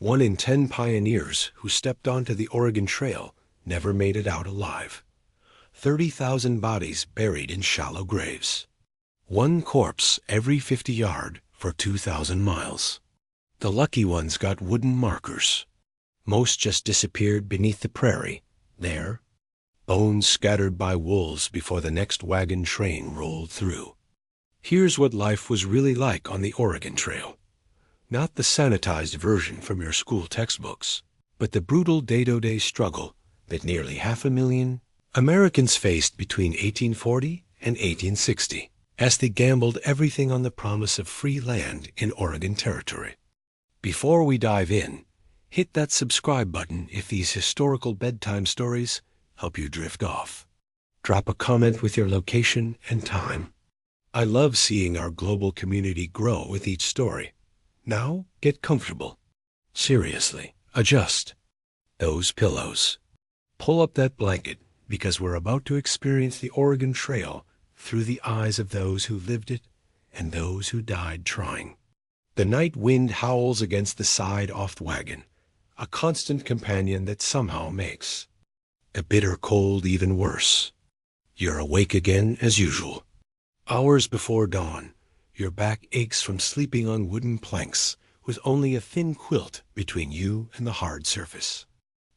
1 in 10 pioneers who stepped onto the Oregon Trail never made it out alive. 30,000 bodies buried in shallow graves. One corpse every 50 yards for 2,000 miles. The lucky ones got wooden markers. Most just disappeared beneath the prairie, there, bones scattered by wolves before the next wagon train rolled through. Here's what life was really like on the Oregon Trail. Not the sanitized version from your school textbooks, but the brutal day-to-day struggle that nearly 500,000 Americans faced between 1840 and 1860 as they gambled everything on the promise of free land in Oregon Territory. Before we dive in, hit that subscribe button if these historical bedtime stories help you drift off. Drop a comment with your location and time. I love seeing our global community grow with each story. Now, get comfortable. Seriously, adjust those pillows. Pull up that blanket because we're about to experience the Oregon Trail through the eyes of those who lived it and those who died trying. The night wind howls against the side off the wagon, a constant companion that somehow makes a bitter cold even worse. You're awake again as usual. Hours before dawn, your back aches from sleeping on wooden planks with only a thin quilt between you and the hard surface.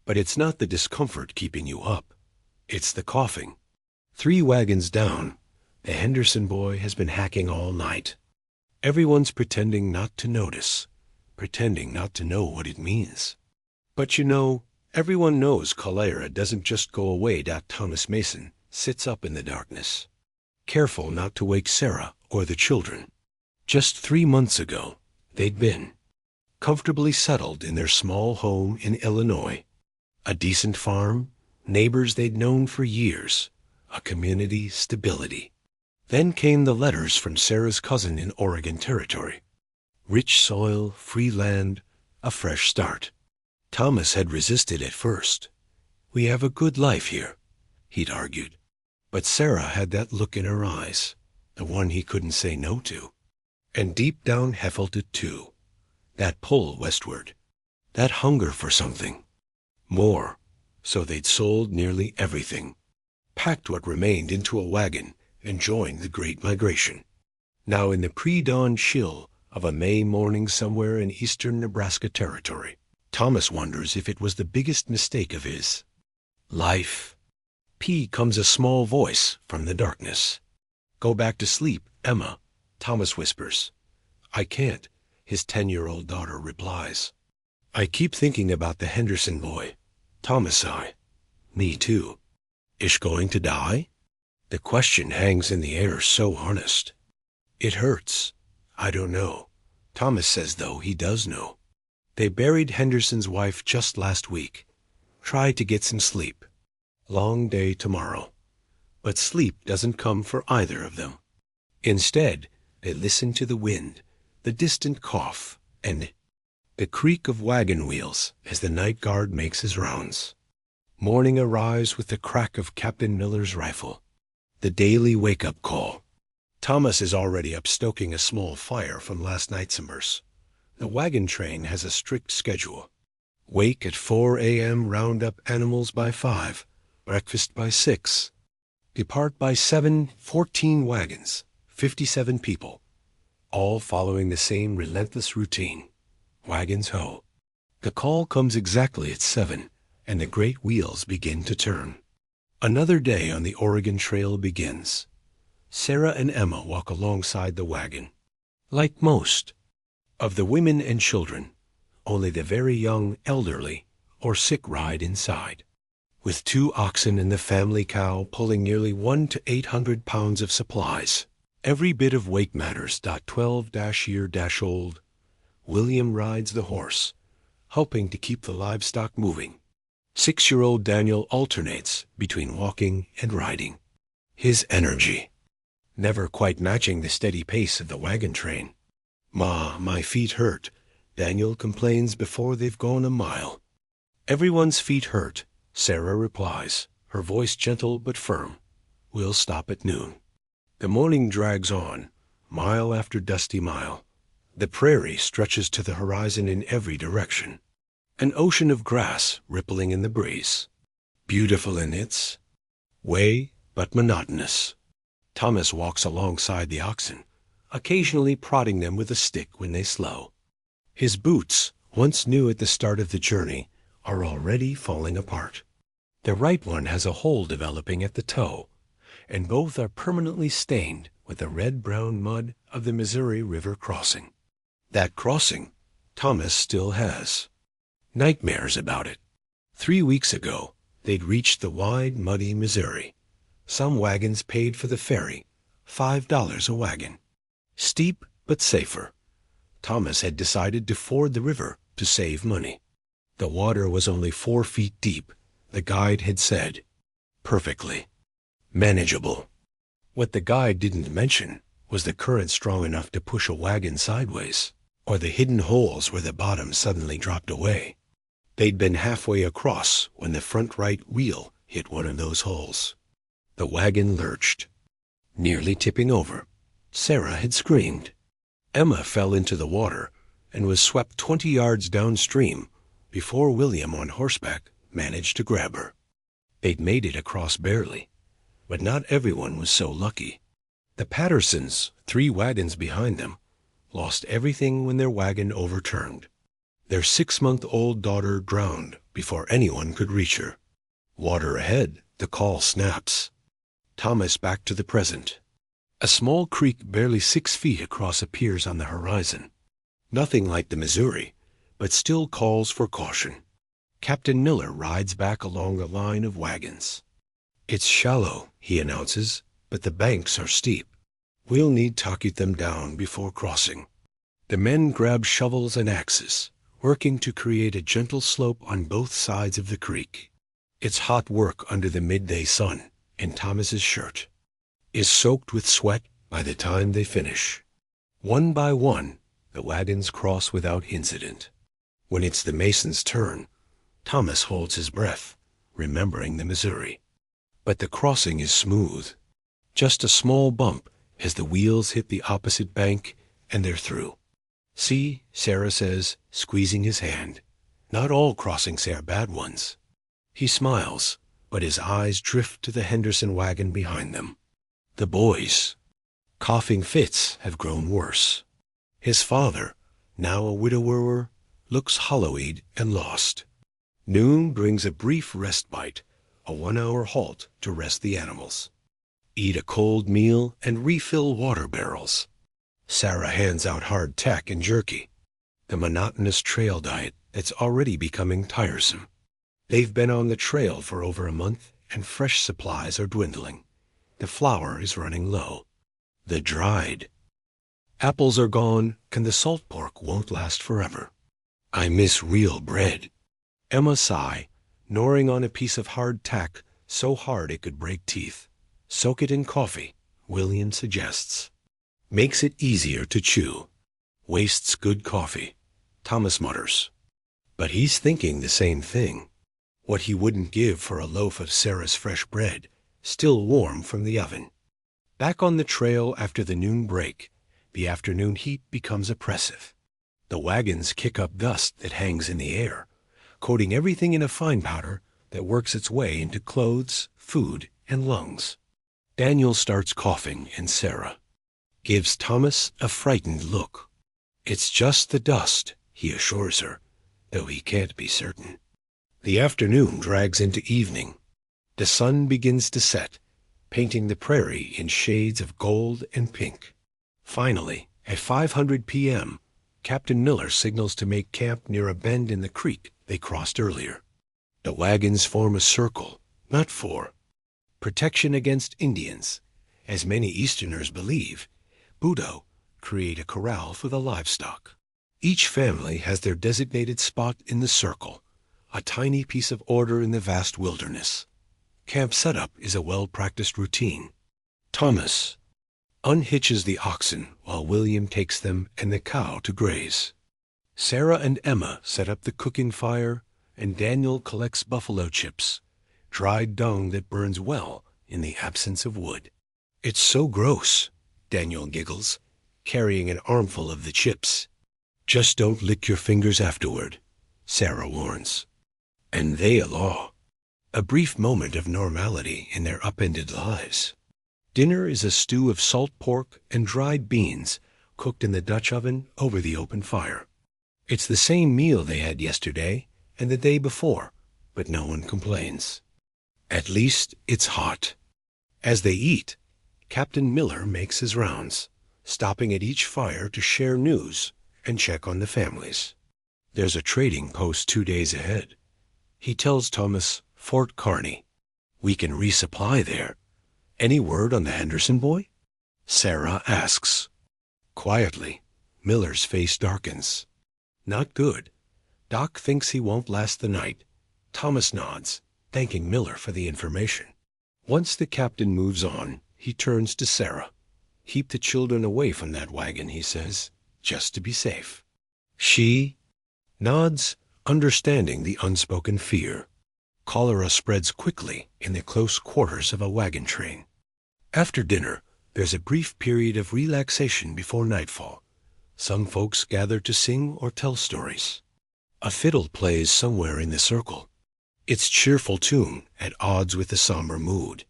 But it's not the discomfort keeping you up. It's the coughing. 3 wagons down, the Henderson boy has been hacking all night. Everyone's pretending not to notice, pretending not to know what it means. But you know, everyone knows cholera doesn't just go away that Thomas Mason sits up in the darkness, careful not to wake Sarah or the children. Just 3 months ago, they'd been comfortably settled in their small home in Illinois. A decent farm, neighbors they'd known for years, a community stability. Then came the letters from Sarah's cousin in Oregon Territory. Rich soil, free land, a fresh start. Thomas had resisted at first. We have a good life here, he'd argued. But Sarah had that look in her eyes, the one he couldn't say no to. And deep down he felt it too. That pull westward, that hunger for something more. So they'd sold nearly everything, packed what remained into a wagon, and joined the Great Migration. Now in the pre-dawn chill of a May morning somewhere in eastern Nebraska Territory, Thomas wonders if it was the biggest mistake of his life. P comes a small voice from the darkness. Go back to sleep, Emma, Thomas whispers. I can't, his 10-year-old daughter replies. I keep thinking about the Henderson boy. Thomas sigh. Me too. Ish going to die? The question hangs in the air so honest. It hurts. I don't know. Thomas says, though, he does know. They buried Henderson's wife just last week. Try to get some sleep. Long day tomorrow. But sleep doesn't come for either of them. Instead, they listen to the wind, the distant cough, and the creak of wagon wheels as the night guard makes his rounds. Morning arrives with the crack of Captain Miller's rifle. The daily wake-up call. Thomas is already up stoking a small fire from last night's immerse. The wagon train has a strict schedule. Wake at 4 a.m., round up animals by 5, breakfast by 6. Depart by 7, 14 wagons, 57 people, all following the same relentless routine. Wagons ho. The call comes exactly at 7, and the great wheels begin to turn. Another day on the Oregon Trail begins. Sarah and Emma walk alongside the wagon. Like most of the women and children, only the very young, elderly, or sick ride inside. With 2 oxen and the family cow pulling nearly 1 to 800 pounds of supplies. Every bit of weight matters. 12-year-old. William rides the horse, helping to keep the livestock moving. 6-year-old Daniel alternates between walking and riding. His energy, never quite matching the steady pace of the wagon train. Ma, my feet hurt, Daniel complains before they've gone a mile. Everyone's feet hurt, Sarah replies, her voice gentle but firm. We'll stop at noon. The morning drags on, mile after dusty mile. The prairie stretches to the horizon in every direction. An ocean of grass rippling in the breeze. Beautiful in its way, but monotonous. Thomas walks alongside the oxen, occasionally prodding them with a stick when they slow. His boots, once new at the start of the journey, are already falling apart. The right one has a hole developing at the toe, and both are permanently stained with the red-brown mud of the Missouri River crossing. That crossing, Thomas still has nightmares about it. 3 weeks ago, they'd reached the wide, muddy Missouri. Some wagons paid for the ferry, $5 a wagon. Steep, but safer. Thomas had decided to ford the river to save money. The water was only 4 feet deep, the guide had said. Perfectly manageable. What the guide didn't mention was the current strong enough to push a wagon sideways, or the hidden holes where the bottom suddenly dropped away. They'd been halfway across when the front right wheel hit one of those holes. The wagon lurched, nearly tipping over. Sarah had screamed. Emma fell into the water and was swept 20 yards downstream before William on horseback managed to grab her. They'd made it across barely, but not everyone was so lucky. The Pattersons, 3 wagons behind them, lost everything when their wagon overturned. Their 6-month-old daughter drowned before anyone could reach her. Water ahead, the call snaps. Thomas back to the present. A small creek barely 6 feet across appears on the horizon. Nothing like the Missouri, but still calls for caution. Captain Miller rides back along the line of wagons. It's shallow, he announces, but the banks are steep. We'll need to talk them down before crossing. The men grab shovels and axes, working to create a gentle slope on both sides of the creek. It's hot work under the midday sun, and Thomas's shirt is soaked with sweat by the time they finish. One by one, the wagons cross without incident. When it's the mason's turn, Thomas holds his breath, remembering the Missouri. But the crossing is smooth. Just a small bump as the wheels hit the opposite bank, and they're through. See, Sarah says, squeezing his hand. Not all crossings are bad ones. He smiles, but his eyes drift to the Henderson wagon behind them. The boys' coughing fits have grown worse. His father, now a widower, looks hollow-eyed and lost. Noon brings a brief respite, a 1-hour halt to rest the animals. Eat a cold meal and refill water barrels. Sarah hands out hard tack and jerky, the monotonous trail diet that's already becoming tiresome. They've been on the trail for over a month, and fresh supplies are dwindling. The flour is running low. The dried apples are gone, and the salt pork won't last forever. I miss real bread. Emma sigh, gnawing on a piece of hard tack so hard it could break teeth. Soak it in coffee, William suggests. Makes it easier to chew. Wastes good coffee, Thomas mutters. But he's thinking the same thing. What he wouldn't give for a loaf of Sarah's fresh bread, still warm from the oven. Back on the trail after the noon break, the afternoon heat becomes oppressive. The wagons kick up dust that hangs in the air, coating everything in a fine powder that works its way into clothes, food, and lungs. Daniel starts coughing, and Sarah gives Thomas a frightened look. It's just the dust, he assures her, though he can't be certain. The afternoon drags into evening. The sun begins to set, painting the prairie in shades of gold and pink. Finally, at 5:00 p.m., Captain Miller signals to make camp near a bend in the creek they crossed earlier. The wagons form a circle, not 4. Protection against Indians. As many Easterners believe, Budo create a corral for the livestock. Each family has their designated spot in the circle, a tiny piece of order in the vast wilderness. Camp setup is a well-practiced routine. Thomas unhitches the oxen while William takes them and the cow to graze. Sarah and Emma set up the cooking fire, and Daniel collects buffalo chips, dried dung that burns well in the absence of wood. It's so gross, Daniel giggles, carrying an armful of the chips. Just don't lick your fingers afterward. Sarah warns. And they a law. A brief moment of normality in their upended lives. Dinner is a stew of salt pork and dried beans cooked in the Dutch oven over the open fire. It's the same meal they had yesterday and the day before, but no one complains. At least it's hot. As they eat, Captain Miller makes his rounds, stopping at each fire to share news and check on the families. There's a trading post 2 days ahead. He tells Thomas, Fort Kearny. We can resupply there. Any word on the Henderson boy? Sarah asks. Quietly, Miller's face darkens. Not good. Doc thinks he won't last the night. Thomas nods, thanking Miller for the information. Once the captain moves on, he turns to Sarah. Keep the children away from that wagon, he says, just to be safe. She nods, understanding the unspoken fear. Cholera spreads quickly in the close quarters of a wagon train. After dinner, there's a brief period of relaxation before nightfall. Some folks gather to sing or tell stories. A fiddle plays somewhere in the circle, its cheerful tune at odds with the somber mood.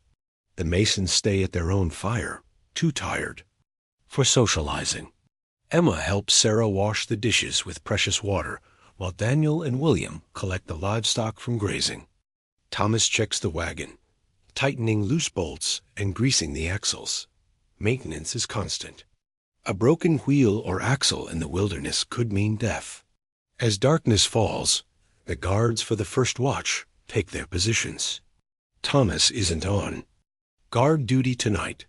The Masons stay at their own fire, too tired for socializing. Emma helps Sarah wash the dishes with precious water, while Daniel and William collect the livestock from grazing. Thomas checks the wagon, tightening loose bolts and greasing the axles. Maintenance is constant. A broken wheel or axle in the wilderness could mean death. As darkness falls, the guards for the first watch take their positions. Thomas isn't on. Guard duty tonight,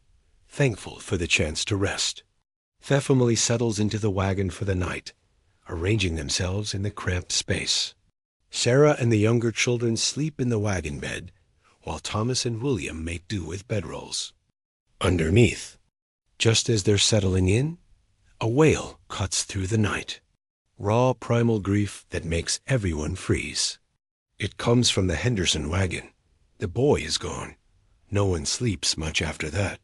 thankful for the chance to rest. The family settles into the wagon for the night, arranging themselves in the cramped space. Sarah and the younger children sleep in the wagon bed, while Thomas and William make do with bedrolls. Underneath, just as they're settling in, a wail cuts through the night. Raw primal grief that makes everyone freeze. It comes from the Henderson wagon. The boy is gone. No one sleeps much after that.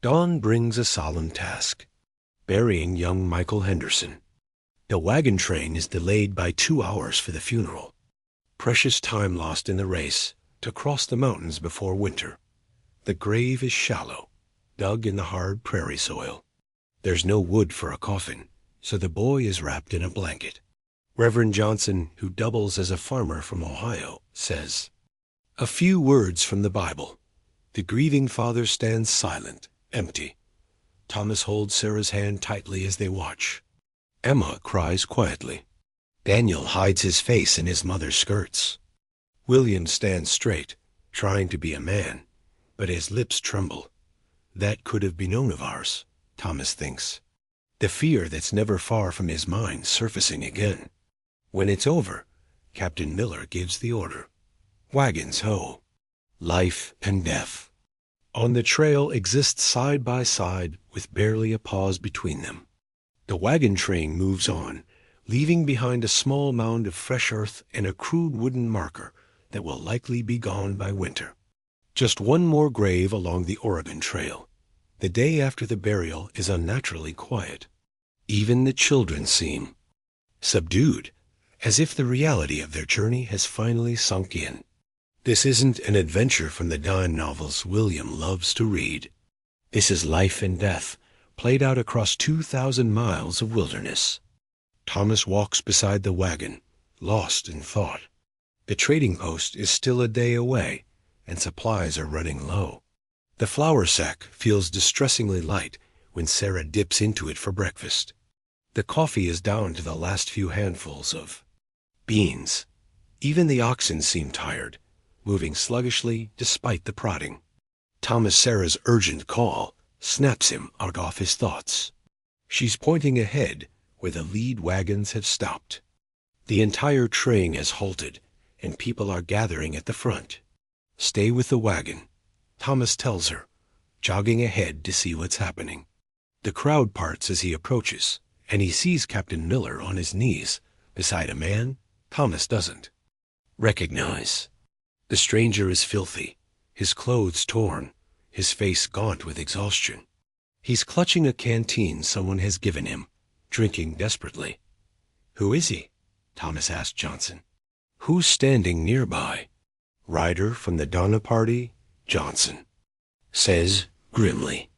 Dawn brings a solemn task, burying young Michael Henderson. The wagon train is delayed by 2 hours for the funeral. Precious time lost in the race to cross the mountains before winter. The grave is shallow, dug in the hard prairie soil. There's no wood for a coffin, so the boy is wrapped in a blanket. Reverend Johnson, who doubles as a farmer from Ohio, says, a few words from the Bible. The grieving father stands silent, empty. Thomas holds Sarah's hand tightly as they watch. Emma cries quietly. Daniel hides his face in his mother's skirts. William stands straight, trying to be a man, but his lips tremble. That could have been none of ours, Thomas thinks. The fear that's never far from his mind surfacing again. When it's over, Captain Miller gives the order. Wagons ho. Life and death. On the trail exist side by side with barely a pause between them. The wagon train moves on, leaving behind a small mound of fresh earth and a crude wooden marker that will likely be gone by winter. Just one more grave along the Oregon Trail. The day after the burial is unnaturally quiet. Even the children seem subdued, as if the reality of their journey has finally sunk in. This isn't an adventure from the dime novels William loves to read. This is life and death, played out across 2,000 miles of wilderness. Thomas walks beside the wagon, lost in thought. The trading post is still a day away, and supplies are running low. The flour sack feels distressingly light when Sarah dips into it for breakfast. The coffee is down to the last few handfuls of beans. Even the oxen seem tired, moving sluggishly despite the prodding. Thomas Sarah's urgent call snaps him out of his thoughts. She's pointing ahead where the lead wagons have stopped. The entire train has halted, and people are gathering at the front. Stay with the wagon, Thomas tells her, jogging ahead to see what's happening. The crowd parts as he approaches, and he sees Captain Miller on his knees beside a man Thomas doesn't recognize. The stranger is filthy, his clothes torn, his face gaunt with exhaustion. He's clutching a canteen someone has given him, drinking desperately. Who is he? Thomas asked Johnson. Who's standing nearby? Ryder from the Donna party, Johnson says grimly.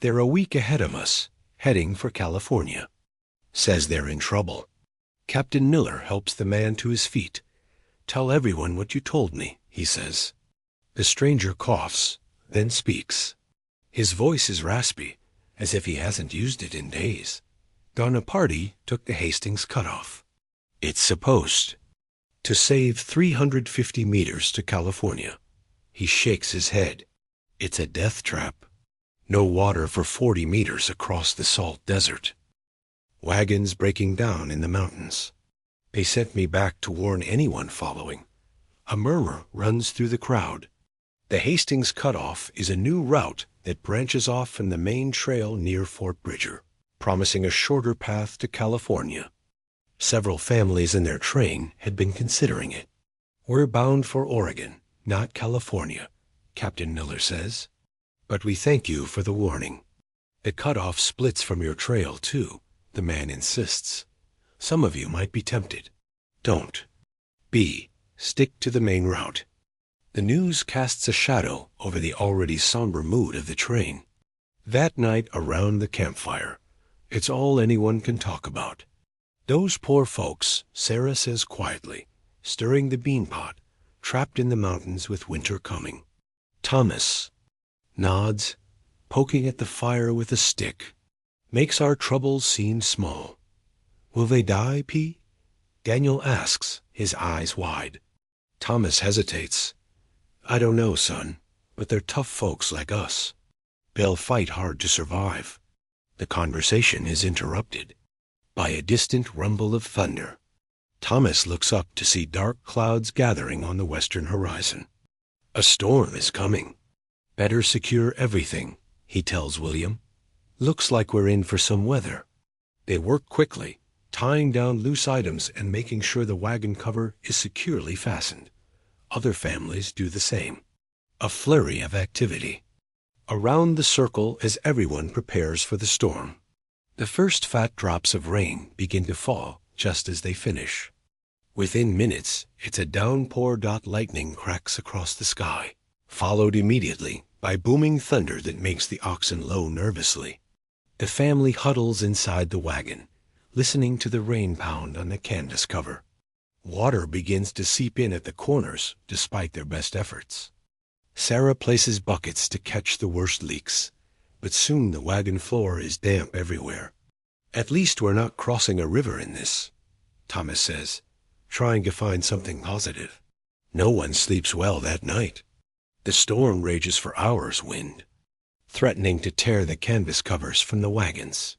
They're a week ahead of us, heading for California. Says they're in trouble. Captain Miller helps the man to his feet. Tell everyone what you told me, he says. The stranger coughs, then speaks. His voice is raspy, as if he hasn't used it in days. Donna party took the Hastings cutoff. It's supposed to save 350 meters to California. He shakes his head. It's a death trap. No water for 40 meters across the salt desert. Wagons breaking down in the mountains. They sent me back to warn anyone following. A murmur runs through the crowd. The Hastings cutoff is a new route that branches off from the main trail near Fort Bridger, promising a shorter path to California. Several families in their train had been considering it. We're bound for Oregon, not California, Captain Miller says. But we thank you for the warning. The cutoff splits from your trail, too, the man insists. Some of you might be tempted. Don't. Stick to the main route. The news casts a shadow over the already somber mood of the train. That night around the campfire, it's all anyone can talk about. Those poor folks, Sarah says quietly, stirring the bean pot, trapped in the mountains with winter coming. Thomas nods, poking at the fire with a stick. Makes our troubles seem small. Will they die, P? Daniel asks, his eyes wide. Thomas hesitates. I don't know, son, but they're tough folks like us. They'll fight hard to survive. The conversation is interrupted by a distant rumble of thunder. Thomas looks up to see dark clouds gathering on the western horizon. A storm is coming. Better secure everything, he tells William. Looks like we're in for some weather. They work quickly, tying down loose items and making sure the wagon cover is securely fastened. Other families do the same. A flurry of activity. Around the circle as everyone prepares for the storm. The first fat drops of rain begin to fall just as they finish. Within minutes, it's a downpour. Lightning cracks across the sky, followed immediately by booming thunder that makes the oxen low nervously. The family huddles inside the wagon, listening to the rain pound on the canvas cover. Water begins to seep in at the corners despite their best efforts. Sarah places buckets to catch the worst leaks, but soon the wagon floor is damp everywhere. At least we're not crossing a river in this, Thomas says, trying to find something positive. No one sleeps well that night. The storm rages for hours, wind, threatening to tear the canvas covers from the wagons.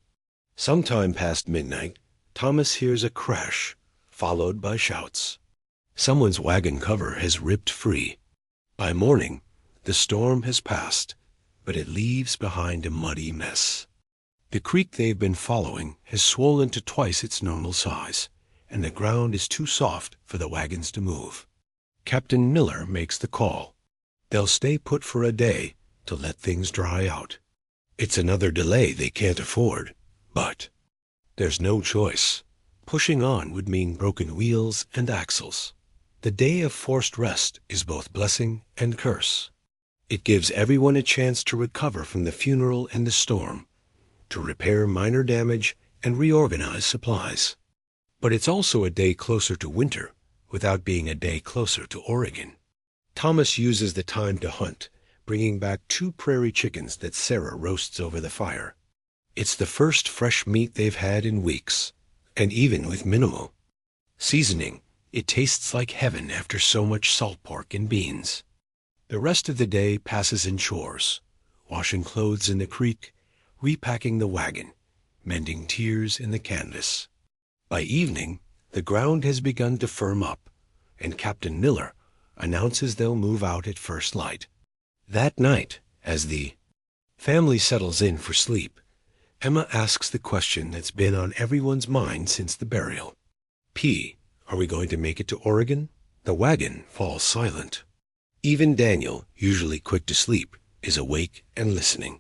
Sometime past midnight, Thomas hears a crash, followed by shouts. Someone's wagon cover has ripped free. By morning, the storm has passed, but it leaves behind a muddy mess. The creek they've been following has swollen to twice its normal size, and the ground is too soft for the wagons to move. Captain Miller makes the call. They'll stay put for a day to let things dry out. It's another delay they can't afford, but there's no choice. Pushing on would mean broken wheels and axles. The day of forced rest is both blessing and curse. It gives everyone a chance to recover from the funeral and the storm, to repair minor damage and reorganize supplies. But it's also a day closer to winter, without being a day closer to Oregon. Thomas uses the time to hunt, bringing back 2 prairie chickens that Sarah roasts over the fire. It's the first fresh meat they've had in weeks, and even with minimal seasoning, it tastes like heaven after so much salt pork and beans. The rest of the day passes in chores, washing clothes in the creek, repacking the wagon, mending tears in the canvas. By evening, the ground has begun to firm up, and Captain Miller announces they'll move out at first light. That night, as the family settles in for sleep, Emma asks the question that's been on everyone's mind since the burial. P, are we going to make it to Oregon? The wagon falls silent. Even Daniel, usually quick to sleep, is awake and listening.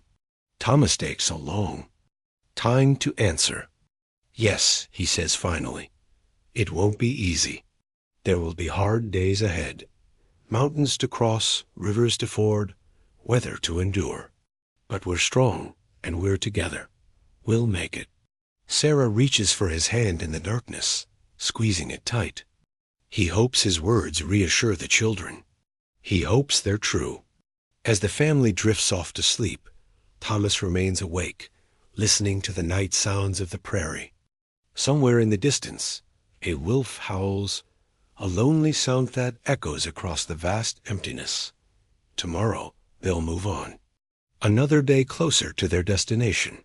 Thomas takes a long time to answer. Yes, he says finally. It won't be easy. There will be hard days ahead. Mountains to cross, rivers to ford, weather to endure. But we're strong, and we're together. We'll make it. Sarah reaches for his hand in the darkness, squeezing it tight. He hopes his words reassure the children. He hopes they're true. As the family drifts off to sleep, Thomas remains awake, listening to the night sounds of the prairie. Somewhere in the distance, a wolf howls, a lonely sound that echoes across the vast emptiness. Tomorrow, they'll move on. Another day closer to their destination.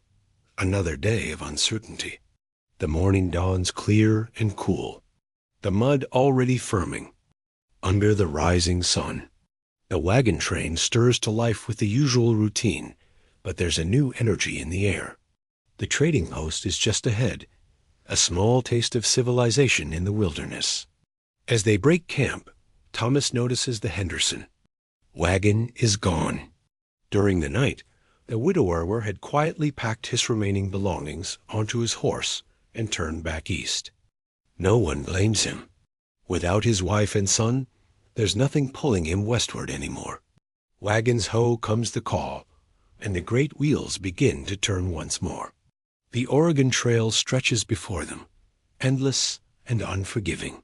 Another day of uncertainty. The morning dawns clear and cool. The mud already firming. Under the rising sun. The wagon train stirs to life with the usual routine, but there's a new energy in the air. The trading post is just ahead, a small taste of civilization in the wilderness. As they break camp, Thomas notices the Henderson. Wagon is gone. During the night, the widower had quietly packed his remaining belongings onto his horse and turned back east. No one blames him. Without his wife and son, there's nothing pulling him westward anymore. Wagon's ho comes the call, and the great wheels begin to turn once more. The Oregon Trail stretches before them, endless and unforgiving.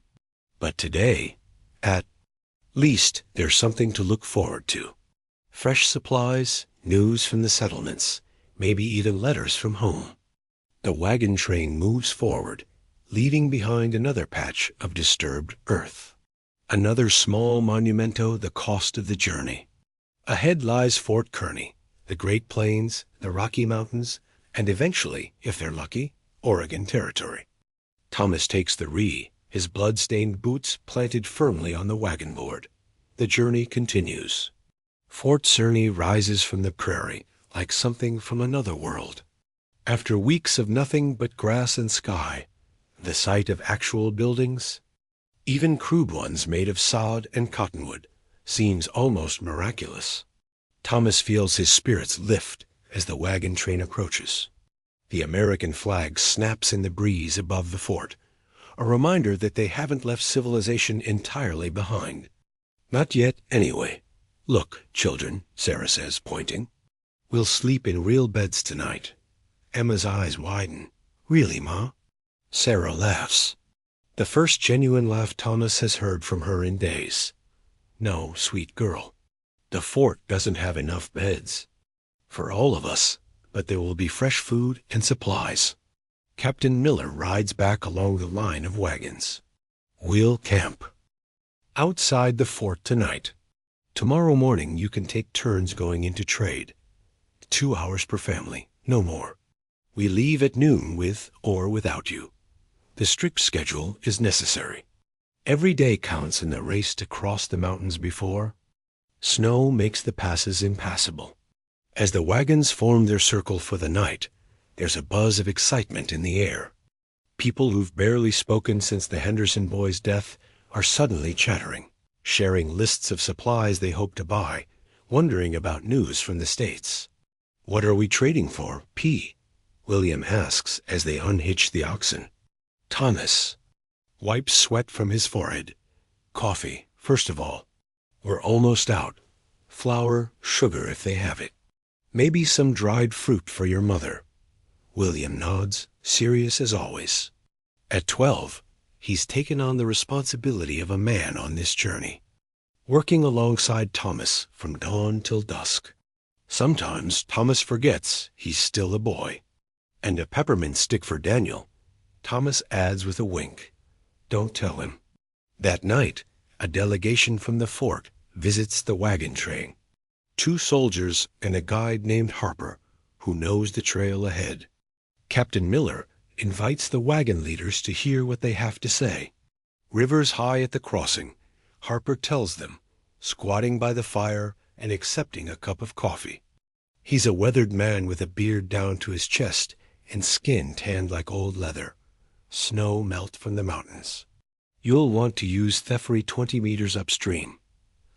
But today, at least, there's something to look forward to. Fresh supplies, news from the settlements, maybe even letters from home. The wagon train moves forward, leaving behind another patch of disturbed earth. Another small monumento the cost of the journey. Ahead lies Fort Kearny, the Great Plains, the Rocky Mountains, and eventually, if they're lucky, Oregon Territory. Thomas takes the ree, his blood-stained boots planted firmly on the wagon board. The journey continues. Fort Kearny rises from the prairie like something from another world. After weeks of nothing but grass and sky, the sight of actual buildings, even crude ones made of sod and cottonwood, seems almost miraculous. Thomas feels his spirits lift as the wagon train approaches. The American flag snaps in the breeze above the fort, a reminder that they haven't left civilization entirely behind. Not yet, anyway. Look, children, Sarah says, pointing. We'll sleep in real beds tonight. Emma's eyes widen. Really, Ma? Sarah laughs. The first genuine laugh Thomas has heard from her in days. No, sweet girl. The fort doesn't have enough beds. For all of us, but there will be fresh food and supplies. Captain Miller rides back along the line of wagons. We'll camp. Outside the fort tonight. Tomorrow morning you can take turns going into trade. 2 hours per family, no more. We leave at noon with or without you. The strict schedule is necessary. Every day counts in the race to cross the mountains before. Snow makes the passes impassable. As the wagons form their circle for the night, there's a buzz of excitement in the air. People who've barely spoken since the Henderson boys' death are suddenly chattering, sharing lists of supplies they hope to buy, wondering about news from the States. What are we trading for, P? William asks as they unhitch the oxen. Thomas wipes sweat from his forehead. Coffee, first of all. We're almost out. Flour, sugar if they have it. Maybe some dried fruit for your mother. William nods, serious as always. At 12, he's taken on the responsibility of a man on this journey, working alongside Thomas from dawn till dusk. Sometimes Thomas forgets he's still a boy. And a peppermint stick for Daniel, Thomas adds with a wink. Don't tell him. That night, a delegation from the fort visits the wagon train. 2 soldiers and a guide named Harper, who knows the trail ahead. Captain Miller invites the wagon leaders to hear what they have to say. Rivers high at the crossing, Harper tells them, squatting by the fire and accepting a cup of coffee. He's a weathered man with a beard down to his chest and skin tanned like old leather. Snow melt from the mountains. You'll want to use Theffery 20 meters upstream.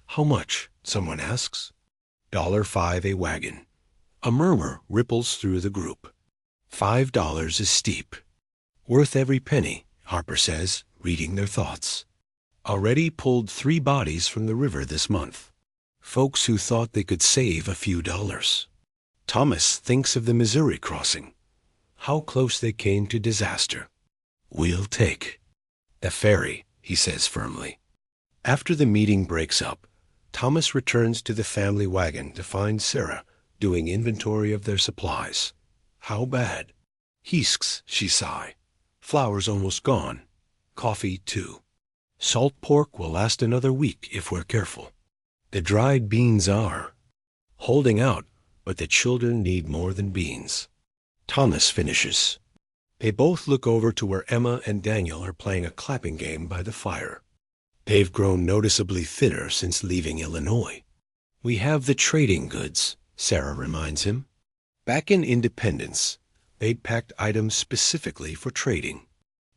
How much? Someone asks. $5 a wagon. A murmur ripples through the group. $5 is steep. Worth every penny, Harper says, reading their thoughts. Already pulled 3 bodies from the river this month. Folks who thought they could save a few dollars. Thomas thinks of the Missouri crossing. How close they came to disaster. We'll take the ferry, he says firmly. After the meeting breaks up, Thomas returns to the family wagon to find Sarah doing inventory of their supplies. How bad? Heesks, she sigh. Flour's almost gone. Coffee, too. Salt pork will last another week if we're careful. The dried beans are holding out, but the children need more than beans. Thomas finishes. They both look over to where Emma and Daniel are playing a clapping game by the fire. They've grown noticeably thinner since leaving Illinois. We have the trading goods, Sarah reminds him. Back in Independence, they'd packed items specifically for trading.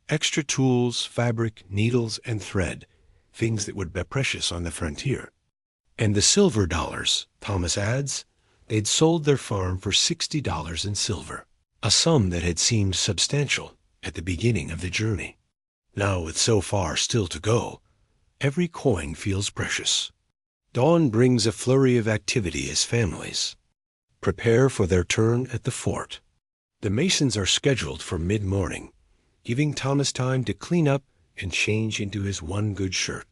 Extra tools, fabric, needles, and thread, things that would be precious on the frontier. And the silver dollars, Thomas adds, they'd sold their farm for $60 in silver, a sum that had seemed substantial at the beginning of the journey. Now, with so far still to go, every coin feels precious. Dawn brings a flurry of activity as families prepare for their turn at the fort. The Masons are scheduled for mid-morning, giving Thomas time to clean up and change into his one good shirt.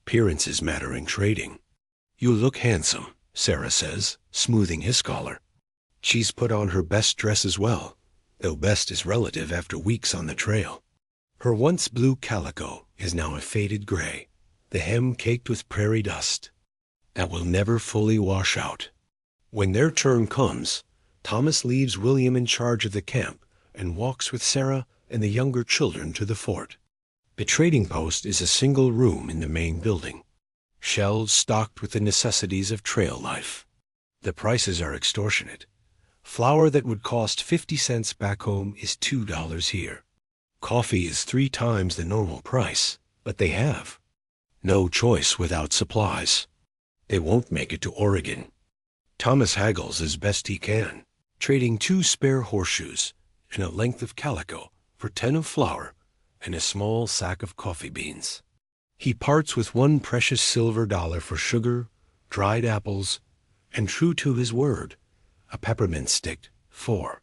Appearances matter in trading. You look handsome, Sarah says, smoothing his collar. She's put on her best dress as well, though best is relative after weeks on the trail. Her once blue calico is now a faded gray, the hem caked with prairie dust. That will never fully wash out. When their turn comes, Thomas leaves William in charge of the camp and walks with Sarah and the younger children to the fort. The trading post is a single room in the main building, shelves stocked with the necessities of trail life. The prices are extortionate. Flour that would cost 50 cents back home is $2 here. Coffee is 3 times the normal price, but they have no choice without supplies. They won't make it to Oregon. Thomas haggles as best he can, trading 2 spare horseshoes and a length of calico for 10 of flour and a small sack of coffee beans. He parts with 1 precious silver dollar for sugar, dried apples, and, true to his word, a peppermint stick, 4.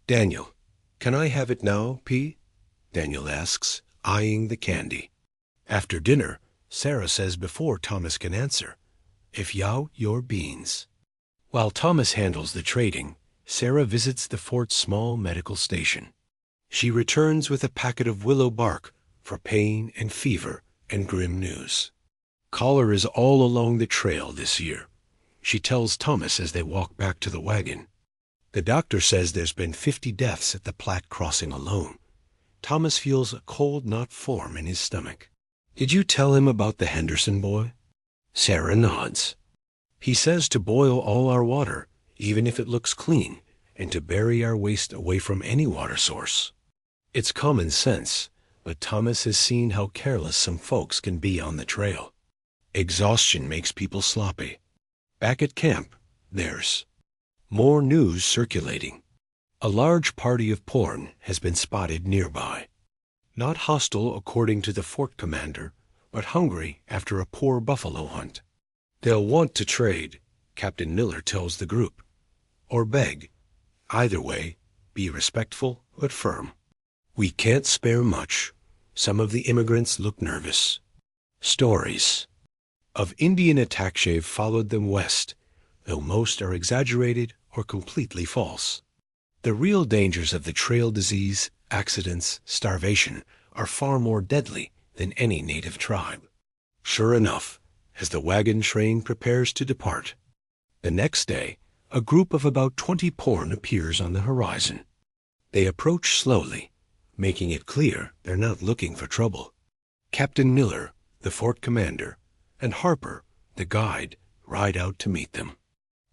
Daniel, can I have it now, P? Daniel asks, eyeing the candy. After dinner, Sarah says before Thomas can answer, if yow your beans. While Thomas handles the trading, Sarah visits the fort's small medical station. She returns with a packet of willow bark for pain and fever and grim news. Cholera is all along the trail this year, she tells Thomas as they walk back to the wagon. The doctor says there's been 50 deaths at the Platte crossing alone. Thomas feels a cold knot form in his stomach. Did you tell him about the Henderson boy? Sarah nods. He says to boil all our water, even if it looks clean, and to bury our waste away from any water source. It's common sense, but Thomas has seen how careless some folks can be on the trail. Exhaustion makes people sloppy. Back at camp, there's more news circulating. A large party of porn has been spotted nearby. Not hostile according to the fort commander, but hungry after a poor buffalo hunt. They'll want to trade, Captain Miller tells the group, or beg. Either way, be respectful but firm. We can't spare much. Some of the immigrants look nervous. Stories of Indian attacks have followed them west, though most are exaggerated or completely false. The real dangers of the trail disease, accidents, starvation are far more deadly than any native tribe. Sure enough, as the wagon train prepares to depart, the next day, a group of about 20 porn appears on the horizon. They approach slowly, making it clear they're not looking for trouble. Captain Miller, the fort commander, and Harper, the guide, ride out to meet them.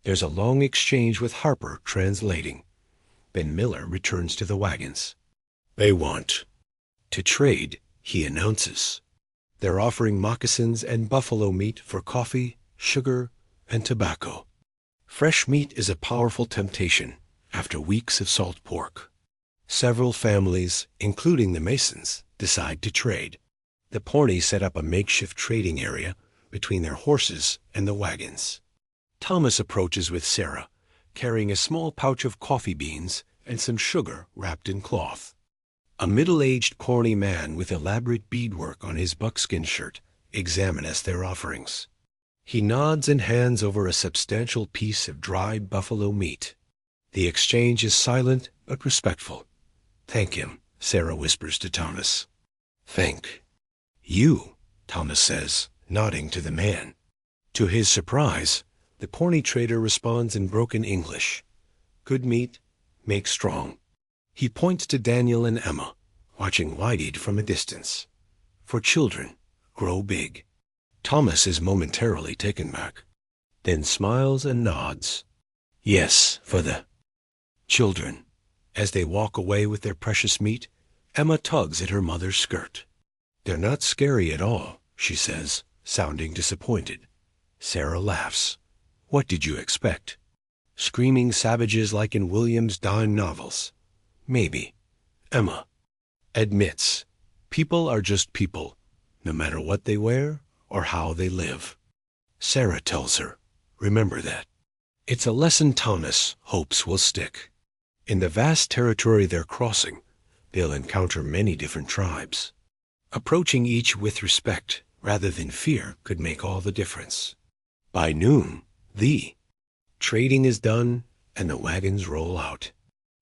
There's a long exchange with Harper translating. Then Miller returns to the wagons. They want to trade, he announces. They're offering moccasins and buffalo meat for coffee, sugar, and tobacco. Fresh meat is a powerful temptation after weeks of salt pork. Several families, including the Masons, decide to trade. The Pawnee set up a makeshift trading area between their horses and the wagons. Thomas approaches with Sarah, carrying a small pouch of coffee beans and some sugar wrapped in cloth. A middle-aged Pawnee man with elaborate beadwork on his buckskin shirt examines their offerings. He nods and hands over a substantial piece of dried buffalo meat. The exchange is silent but respectful. "Thank him," Sarah whispers to Thomas. "Thank you," Thomas says, nodding to the man. To his surprise, the Pawnee trader responds in broken English. "Good meat, make strong." He points to Daniel and Emma, watching wide-eyed from a distance. "For children, grow big." Thomas is momentarily taken back, then smiles and nods. "Yes, for the children." As they walk away with their precious meat, Emma tugs at her mother's skirt. "They're not scary at all," she says, sounding disappointed. Sarah laughs. "What did you expect? Screaming savages like in William's dime novels?" "Maybe." Emma admits, people are just people, no matter what they wear or how they live. Sarah tells her, "Remember that." It's a lesson Thomas hopes will stick. In the vast territory they're crossing, they'll encounter many different tribes. Approaching each with respect rather than fear could make all the difference. By noon, the trading is done and the wagons roll out.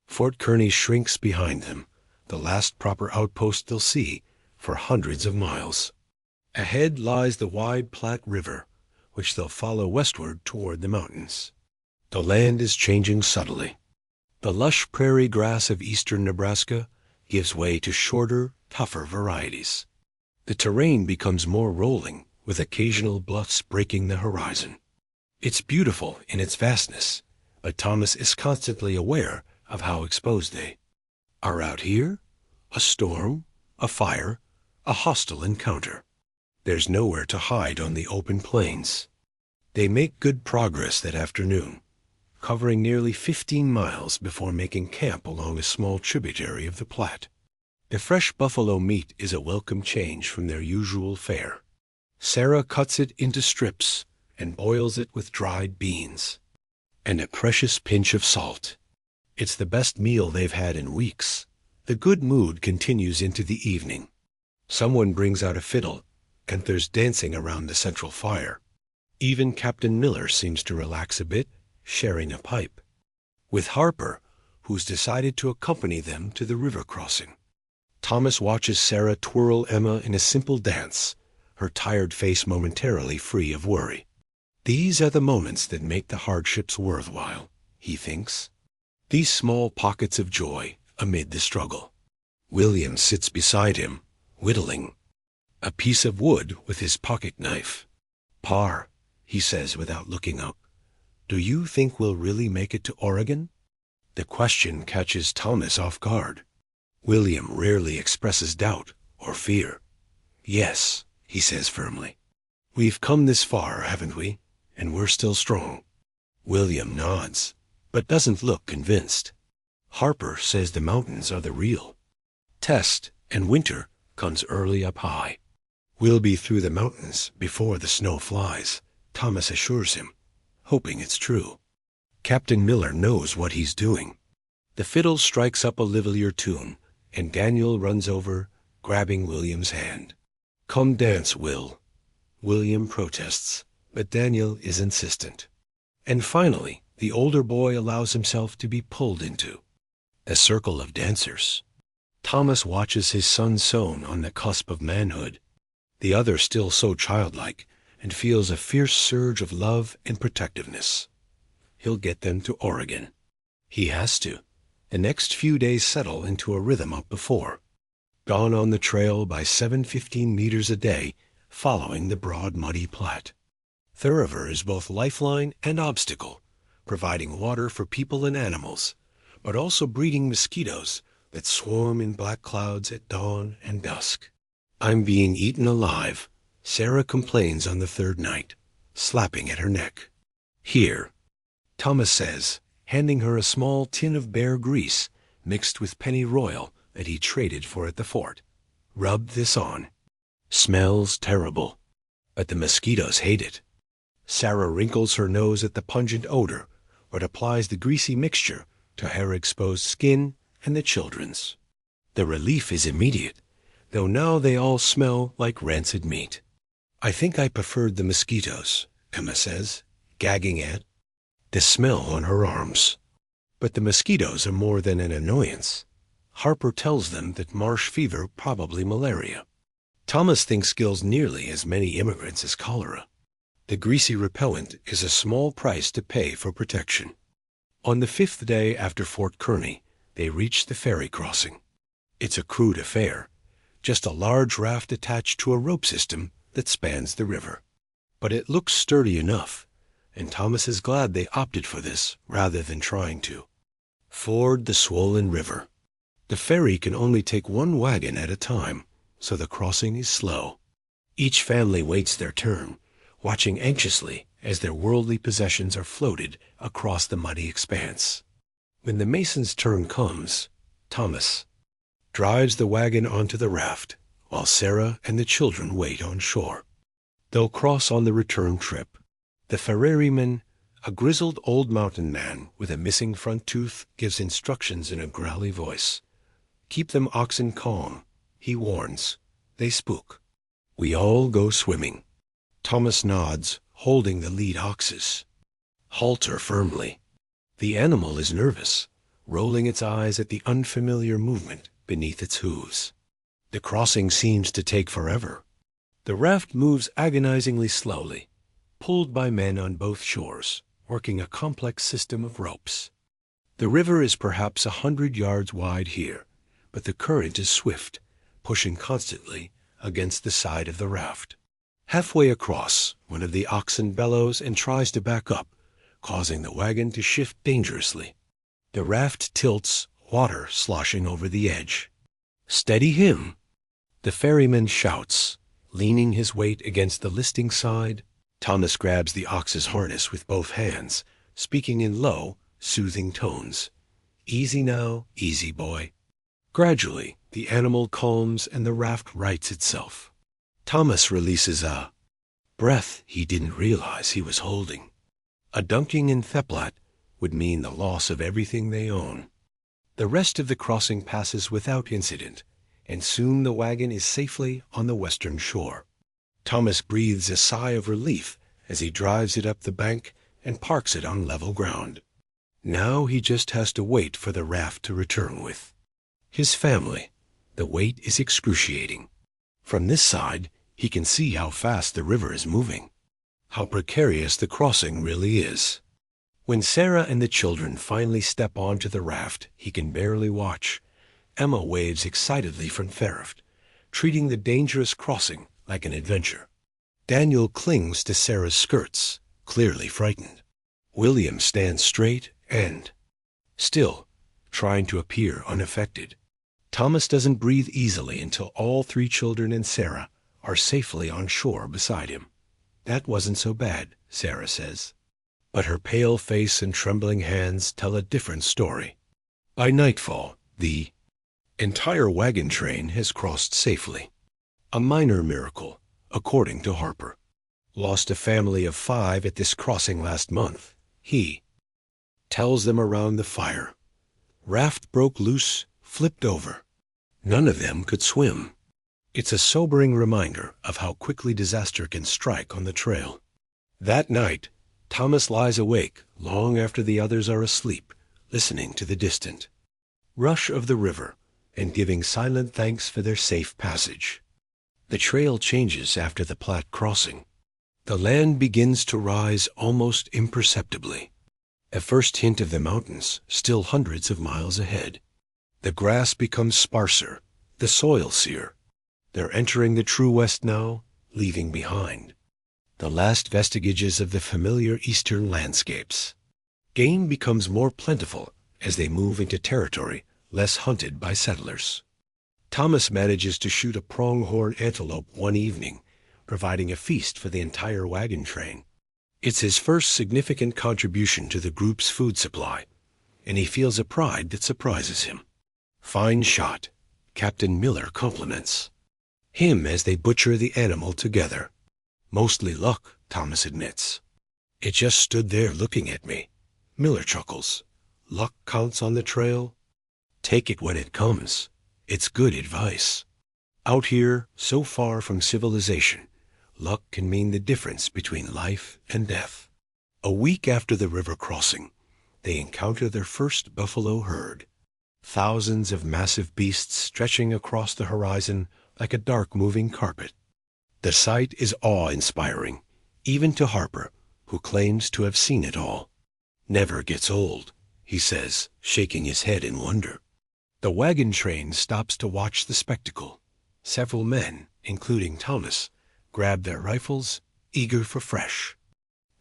Fort Kearny shrinks behind them, the last proper outpost they'll see for hundreds of miles. Ahead lies the wide Platte River, which they'll follow westward toward the mountains. The land is changing subtly. The lush prairie grass of eastern Nebraska gives way to shorter, tougher varieties. The terrain becomes more rolling, with occasional bluffs breaking the horizon. It's beautiful in its vastness, but Thomas is constantly aware of how exposed they are out here. A storm, a fire, a hostile encounter. There's nowhere to hide on the open plains. They make good progress that afternoon, covering nearly 15 miles before making camp along a small tributary of the Platte. The fresh buffalo meat is a welcome change from their usual fare. Sarah cuts it into strips and boils it with dried beans and a precious pinch of salt. It's the best meal they've had in weeks. The good mood continues into the evening. Someone brings out a fiddle, and there's dancing around the central fire. Even Captain Miller seems to relax a bit, sharing a pipe with Harper, who's decided to accompany them to the river crossing. Thomas watches Sarah twirl Emma in a simple dance, her tired face momentarily free of worry. These are the moments that make the hardships worthwhile, he thinks. These small pockets of joy amid the struggle. William sits beside him, whittling a piece of wood with his pocket knife. "Pa," he says without looking up, "do you think we'll really make it to Oregon?" The question catches Thomas off guard. William rarely expresses doubt or fear. "Yes," he says firmly. "We've come this far, haven't we? And we're still strong." William nods, but doesn't look convinced. Harper says the mountains are the real test, and winter comes early up high. "We'll be through the mountains before the snow flies," Thomas assures him, hoping it's true. Captain Miller knows what he's doing. The fiddle strikes up a livelier tune, and Daniel runs over, grabbing William's hand. "Come dance, Will." William protests, but Daniel is insistent. And finally, the older boy allows himself to be pulled into a circle of dancers. Thomas watches his son sewn on the cusp of manhood, the other still so childlike, and feels a fierce surge of love and protectiveness. He'll get them to Oregon. He has to. The next few days settle into a rhythm up before. Gone on the trail by 715 meters a day, following the broad muddy Platte. Thoroughfare is both lifeline and obstacle, providing water for people and animals, but also breeding mosquitoes that swarm in black clouds at dawn and dusk. "I'm being eaten alive," Sarah complains on the third night, slapping at her neck. "Here," Thomas says, handing her a small tin of bear grease mixed with pennyroyal that he traded for at the fort. "Rub this on." Smells terrible, but the mosquitoes hate it. Sarah wrinkles her nose at the pungent odor, but applies the greasy mixture to her exposed skin and the children's. The relief is immediate, though now they all smell like rancid meat. I think I preferred the mosquitoes, Emma says, gagging at the smell on her arms. But the mosquitoes are more than an annoyance. Harper tells them that marsh fever, probably malaria. Thomas thinks kills nearly as many immigrants as cholera. The greasy repellent is a small price to pay for protection. On the 5th day after Fort Kearny, they reach the ferry crossing. It's a crude affair, just a large raft attached to a rope system that spans the river. But it looks sturdy enough, and Thomas is glad they opted for this rather than trying to ford the swollen river. The ferry can only take one wagon at a time, so the crossing is slow. Each family waits their turn, watching anxiously as their worldly possessions are floated across the muddy expanse. When the mason's turn comes, Thomas drives the wagon onto the raft, while Sarah and the children wait on shore. They'll cross on the return trip. The ferryman, a grizzled old mountain man with a missing front tooth, gives instructions in a growly voice. Keep them oxen calm, he warns. They spook. We all go swimming. Thomas nods, holding the lead oxes. Halter firmly. The animal is nervous, rolling its eyes at the unfamiliar movement beneath its hooves. The crossing seems to take forever. The raft moves agonizingly slowly, pulled by men on both shores, working a complex system of ropes. The river is perhaps 100 yards wide here, but the current is swift, pushing constantly against the side of the raft. Halfway across, one of the oxen bellows and tries to back up, causing the wagon to shift dangerously. The raft tilts, water sloshing over the edge. Steady him! The ferryman shouts, leaning his weight against the listing side. Thomas grabs the ox's harness with both hands, speaking in low, soothing tones. Easy now, easy boy. Gradually, the animal calms and the raft rights itself. Thomas releases a breath he didn't realize he was holding. A dunking in Theplat would mean the loss of everything they own. The rest of the crossing passes without incident, and soon the wagon is safely on the western shore. Thomas breathes a sigh of relief as he drives it up the bank and parks it on level ground. Now he just has to wait for the raft to return with his family. The wait is excruciating. From this side, he can see how fast the river is moving, how precarious the crossing really is. When Sarah and the children finally step onto the raft, he can barely watch. Emma waves excitedly from Ferrift, treating the dangerous crossing like an adventure. Daniel clings to Sarah's skirts, clearly frightened. William stands straight and still, trying to appear unaffected. Thomas doesn't breathe easily until all 3 children and Sarah are safely on shore beside him. That wasn't so bad, Sarah says. But her pale face and trembling hands tell a different story. By nightfall, the entire wagon train has crossed safely. A minor miracle, according to Harper. Lost a family of 5 at this crossing last month. He tells them around the fire. Raft broke loose, flipped over. None of them could swim. It's a sobering reminder of how quickly disaster can strike on the trail. That night, Thomas lies awake long after the others are asleep, listening to the distant rush of the river and giving silent thanks for their safe passage. The trail changes after the Platte crossing. The land begins to rise almost imperceptibly. A first hint of the mountains, still hundreds of miles ahead. The grass becomes sparser, the soil sere. They're entering the true west now, leaving behind the last vestiges of the familiar eastern landscapes. Game becomes more plentiful as they move into territory less hunted by settlers. Thomas manages to shoot a pronghorn antelope one evening, providing a feast for the entire wagon train. It's his first significant contribution to the group's food supply, and he feels a pride that surprises him. Fine shot, Captain Miller compliments. him as they butcher the animal together. Mostly luck, Thomas admits. It just stood there looking at me. Miller chuckles. Luck counts on the trail? Take it when it comes. It's good advice. Out here, so far from civilization, luck can mean the difference between life and death. A week after the river crossing, they encounter their first buffalo herd. Thousands of massive beasts stretching across the horizon like a dark moving carpet. The sight is awe-inspiring, even to Harper, who claims to have seen it all. Never gets old, he says, shaking his head in wonder. The wagon train stops to watch the spectacle. Several men, including Thomas, grab their rifles, eager for fresh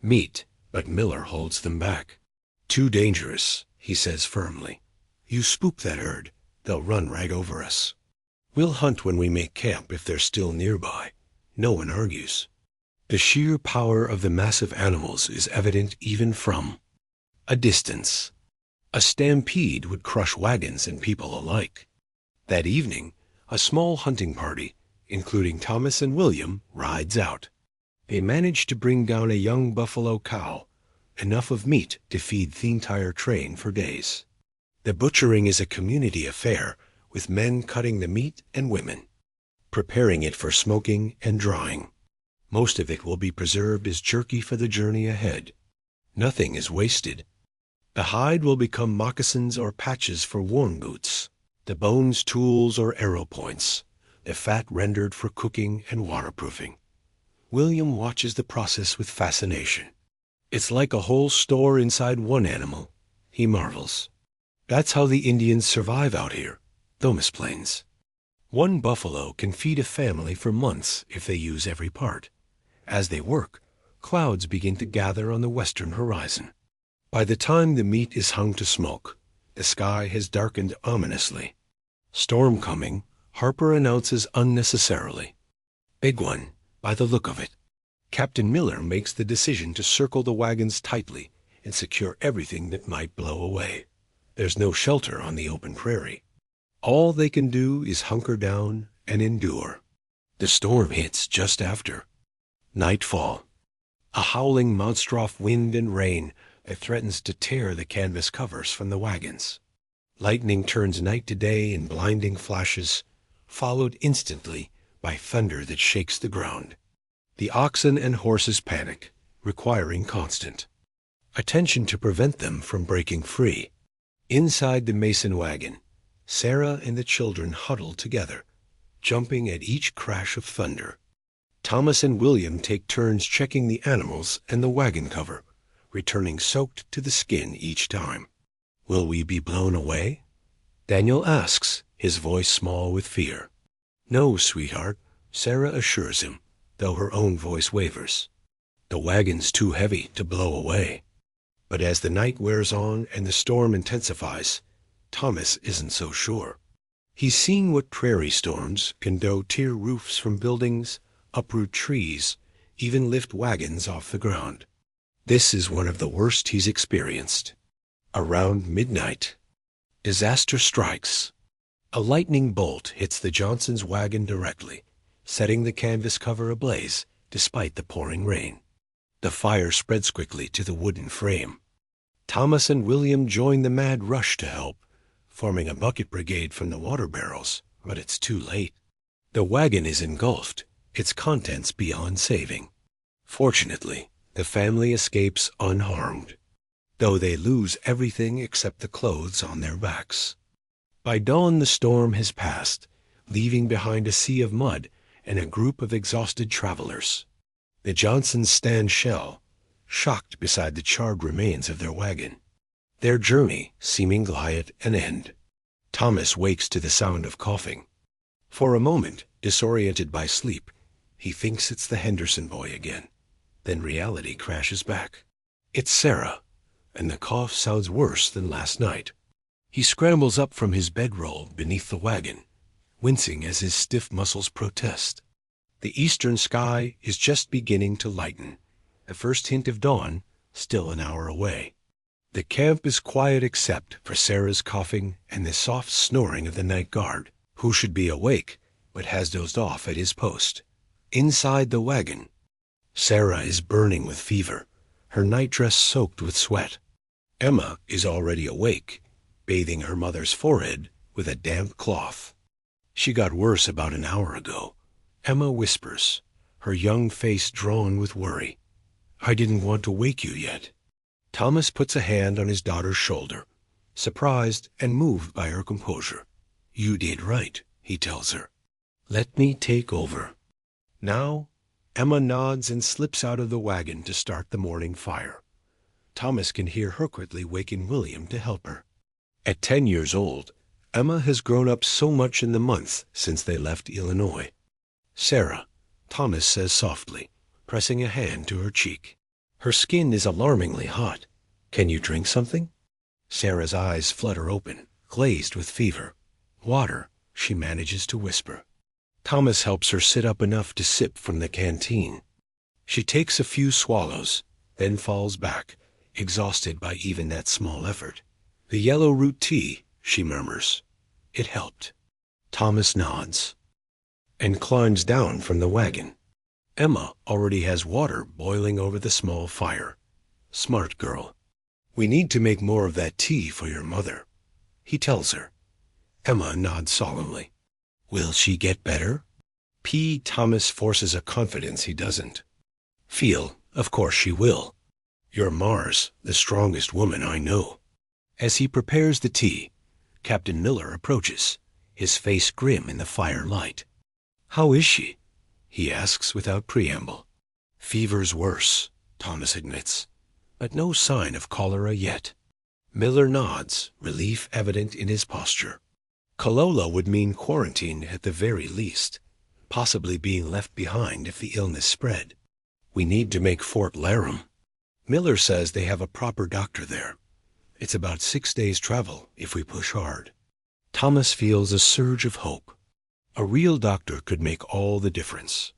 meat, but Miller holds them back. Too dangerous, he says firmly. You spook that herd, they'll run right over us. We'll hunt when we make camp if they're still nearby. No one argues. The sheer power of the massive animals is evident even from a distance. A stampede would crush wagons and people alike. That evening, a small hunting party, including Thomas and William, rides out. They manage to bring down a young buffalo cow, enough of meat to feed the entire train for days. The butchering is a community affair, with men cutting the meat and women, preparing it for smoking and drying. Most of it will be preserved as jerky for the journey ahead. Nothing is wasted. The hide will become moccasins or patches for worn boots, the bones tools or arrow points, the fat rendered for cooking and waterproofing. William watches the process with fascination. It's like a whole store inside one animal, he marvels. That's how the Indians survive out here, Thomas explains. One buffalo can feed a family for months if they use every part. As they work, clouds begin to gather on the western horizon. By the time the meat is hung to smoke, the sky has darkened ominously. Storm coming, Harper announces unnecessarily. Big one, by the look of it. Captain Miller makes the decision to circle the wagons tightly and secure everything that might blow away. There's no shelter on the open prairie. All they can do is hunker down and endure. The storm hits just after nightfall. A howling monstrous wind and rain that threatens to tear the canvas covers from the wagons. Lightning turns night to day in blinding flashes, followed instantly by thunder that shakes the ground. The oxen and horses panic, requiring constant attention to prevent them from breaking free. Inside the Mason wagon, Sarah and the children huddle together, jumping at each crash of thunder. Thomas and William take turns checking the animals and the wagon cover, returning soaked to the skin each time. Will we be blown away? Daniel asks, his voice small with fear. No, sweetheart, Sarah assures him, though her own voice wavers. The wagon's too heavy to blow away. But as the night wears on and the storm intensifies, Thomas isn't so sure. He's seen what prairie storms can tear roofs from buildings, uproot trees, even lift wagons off the ground. This is one of the worst he's experienced. Around midnight, disaster strikes. A lightning bolt hits the Johnsons' wagon directly, setting the canvas cover ablaze despite the pouring rain. The fire spreads quickly to the wooden frame. Thomas and William join the mad rush to help, forming a bucket brigade from the water barrels, but it's too late. The wagon is engulfed, its contents beyond saving. Fortunately, the family escapes unharmed, though they lose everything except the clothes on their backs. By dawn the storm has passed, leaving behind a sea of mud and a group of exhausted travelers. The Johnsons stand shell, shocked beside the charred remains of their wagon, their journey seeming at an end. Thomas wakes to the sound of coughing. For a moment, disoriented by sleep, he thinks it's the Henderson boy again. Then reality crashes back. It's Sarah, and the cough sounds worse than last night. He scrambles up from his bedroll beneath the wagon, wincing as his stiff muscles protest. The eastern sky is just beginning to lighten, the first hint of dawn still an hour away. The camp is quiet except for Sarah's coughing and the soft snoring of the night guard, who should be awake but has dozed off at his post. Inside the wagon, Sarah is burning with fever, her nightdress soaked with sweat. Emma is already awake, bathing her mother's forehead with a damp cloth. She got worse about an hour ago. Emma whispers, her young face drawn with worry. I didn't want to wake you yet. Thomas puts a hand on his daughter's shoulder, surprised and moved by her composure. You did right, he tells her. Let me take over. Now, Emma nods and slips out of the wagon to start the morning fire. Thomas can hear her quickly waking William to help her. At 10 years old, Emma has grown up so much in the month since they left Illinois. Sarah, Thomas says softly, pressing a hand to her cheek. Her skin is alarmingly hot. Can you drink something? Sarah's eyes flutter open, glazed with fever. Water, she manages to whisper. Thomas helps her sit up enough to sip from the canteen. She takes a few swallows, then falls back, exhausted by even that small effort. The yellow root tea, she murmurs. It helped. Thomas nods and climbs down from the wagon. Emma already has water boiling over the small fire. Smart girl. We need to make more of that tea for your mother, he tells her. Emma nods solemnly. Will she get better? Thomas forces a confidence he doesn't. Feel, of course she will. You're Mars, the strongest woman I know. As he prepares the tea, Captain Miller approaches, his face grim in the firelight. How is she? He asks without preamble. Fever's worse, Thomas admits, but no sign of cholera yet. Miller nods, relief evident in his posture. Cholera would mean quarantine at the very least, possibly being left behind if the illness spread. We need to make Fort Laramie. Miller says they have a proper doctor there. It's about 6 days' travel if we push hard. Thomas feels a surge of hope. A real doctor could make all the difference.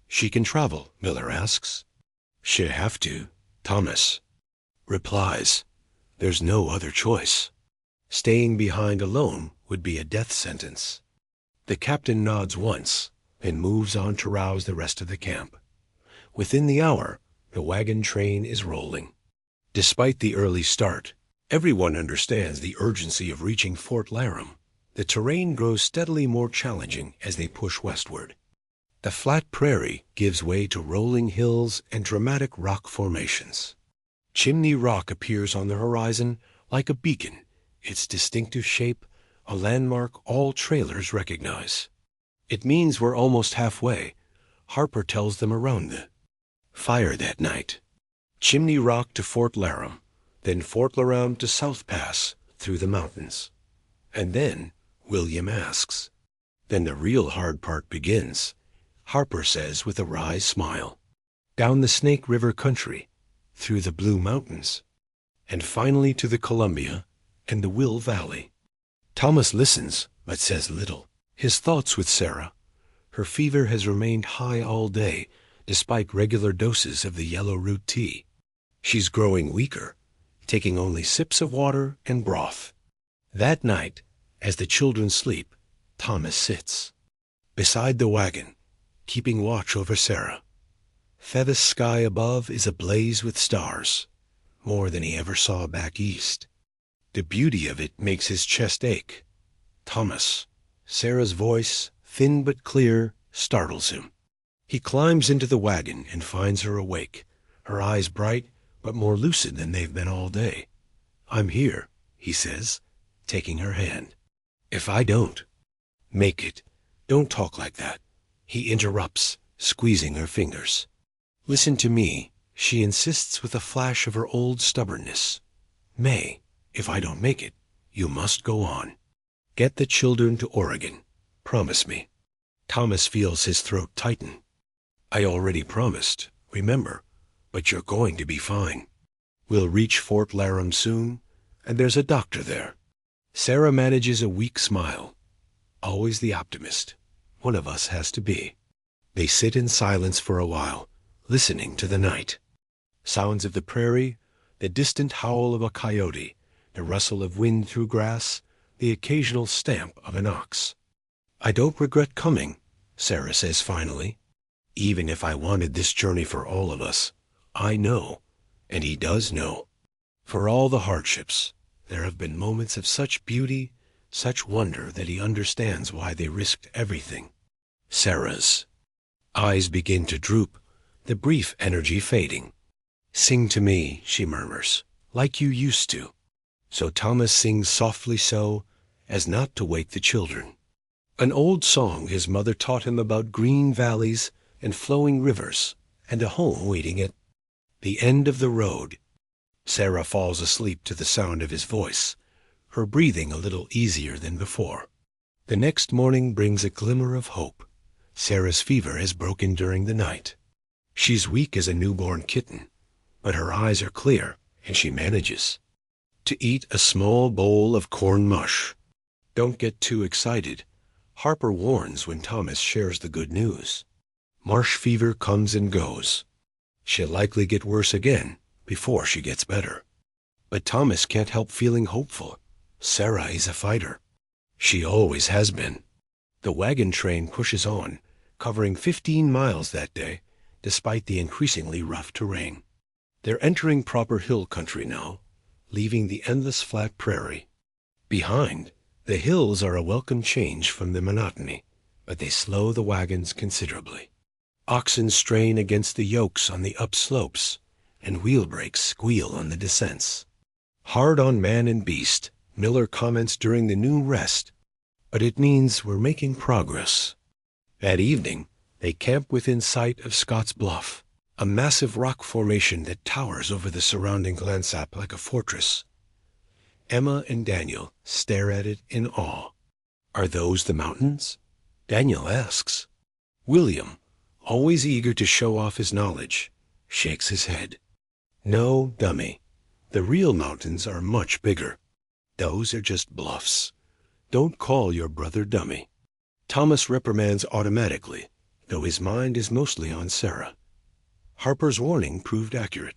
She can travel, Miller asks. She'd have to, Thomas replies. There's no other choice. Staying behind alone would be a death sentence. The captain nods once and moves on to rouse the rest of the camp. Within the hour, the wagon train is rolling. Despite the early start, everyone understands the urgency of reaching Fort Laramie. The terrain grows steadily more challenging as they push westward. The flat prairie gives way to rolling hills and dramatic rock formations. Chimney Rock appears on the horizon like a beacon, its distinctive shape a landmark all trailers recognize. It means we're almost halfway. Harper tells them around the fire that night. Chimney Rock to Fort Laramie, then Fort Laramie to South Pass through the mountains. And then, William asks. Then the real hard part begins, Harper says with a wry smile. Down the Snake River country, through the Blue Mountains, and finally to the Columbia and the Will Valley. Thomas listens, but says little. His thoughts with Sarah. Her fever has remained high all day, despite regular doses of the yellow root tea. She's growing weaker, taking only sips of water and broth. That night, as the children sleep, Thomas sits beside the wagon, keeping watch over Sarah. The sky above is ablaze with stars, more than he ever saw back east. The beauty of it makes his chest ache. Thomas, Sarah's voice, thin but clear, startles him. He climbs into the wagon and finds her awake, her eyes bright but more lucid than they've been all day. I'm here, he says, taking her hand. If I don't make it, don't talk like that. He interrupts, squeezing her fingers. Listen to me, she insists with a flash of her old stubbornness. May, if I don't make it, you must go on. Get the children to Oregon. Promise me. Thomas feels his throat tighten. I already promised, remember, but you're going to be fine. We'll reach Fort Laramie soon, and there's a doctor there. Sarah manages a weak smile. Always the optimist. One of us has to be. They sit in silence for a while, listening to the night. Sounds of the prairie, the distant howl of a coyote, the rustle of wind through grass, the occasional stamp of an ox. I don't regret coming, Sarah says finally. Even if I wanted this journey for all of us, I know, and he does know. For all the hardships, there have been moments of such beauty, such wonder that he understands why they risked everything. Sarah's eyes begin to droop, the brief energy fading. Sing to me, she murmurs, like you used to. So Thomas sings softly so as not to wake the children. An old song his mother taught him about green valleys and flowing rivers and a home waiting at the end of the road. Sarah falls asleep to the sound of his voice, her breathing a little easier than before. The next morning brings a glimmer of hope. Sarah's fever has broken during the night. She's weak as a newborn kitten, but her eyes are clear and she manages to eat a small bowl of corn mush. Don't get too excited, Harper warns when Thomas shares the good news. Marsh fever comes and goes. She'll likely get worse again before she gets better. But Thomas can't help feeling hopeful. Sarah is a fighter. She always has been. The wagon train pushes on, covering 15 miles that day, despite the increasingly rough terrain. They're entering proper hill country now, leaving the endless flat prairie. Behind, the hills are a welcome change from the monotony, but they slow the wagons considerably. Oxen strain against the yokes on the upslopes, and wheel brakes squeal on the descents. Hard on man and beast, Miller comments during the noon rest, but it means we're making progress. That evening, they camp within sight of Scott's Bluff, a massive rock formation that towers over the surrounding landscape like a fortress. Emma and Daniel stare at it in awe. Are those the mountains? Daniel asks. William, always eager to show off his knowledge, shakes his head. No, dummy. The real mountains are much bigger. Those are just bluffs. Don't call your brother dummy. Thomas reprimands automatically, though his mind is mostly on Sarah. Harper's warning proved accurate.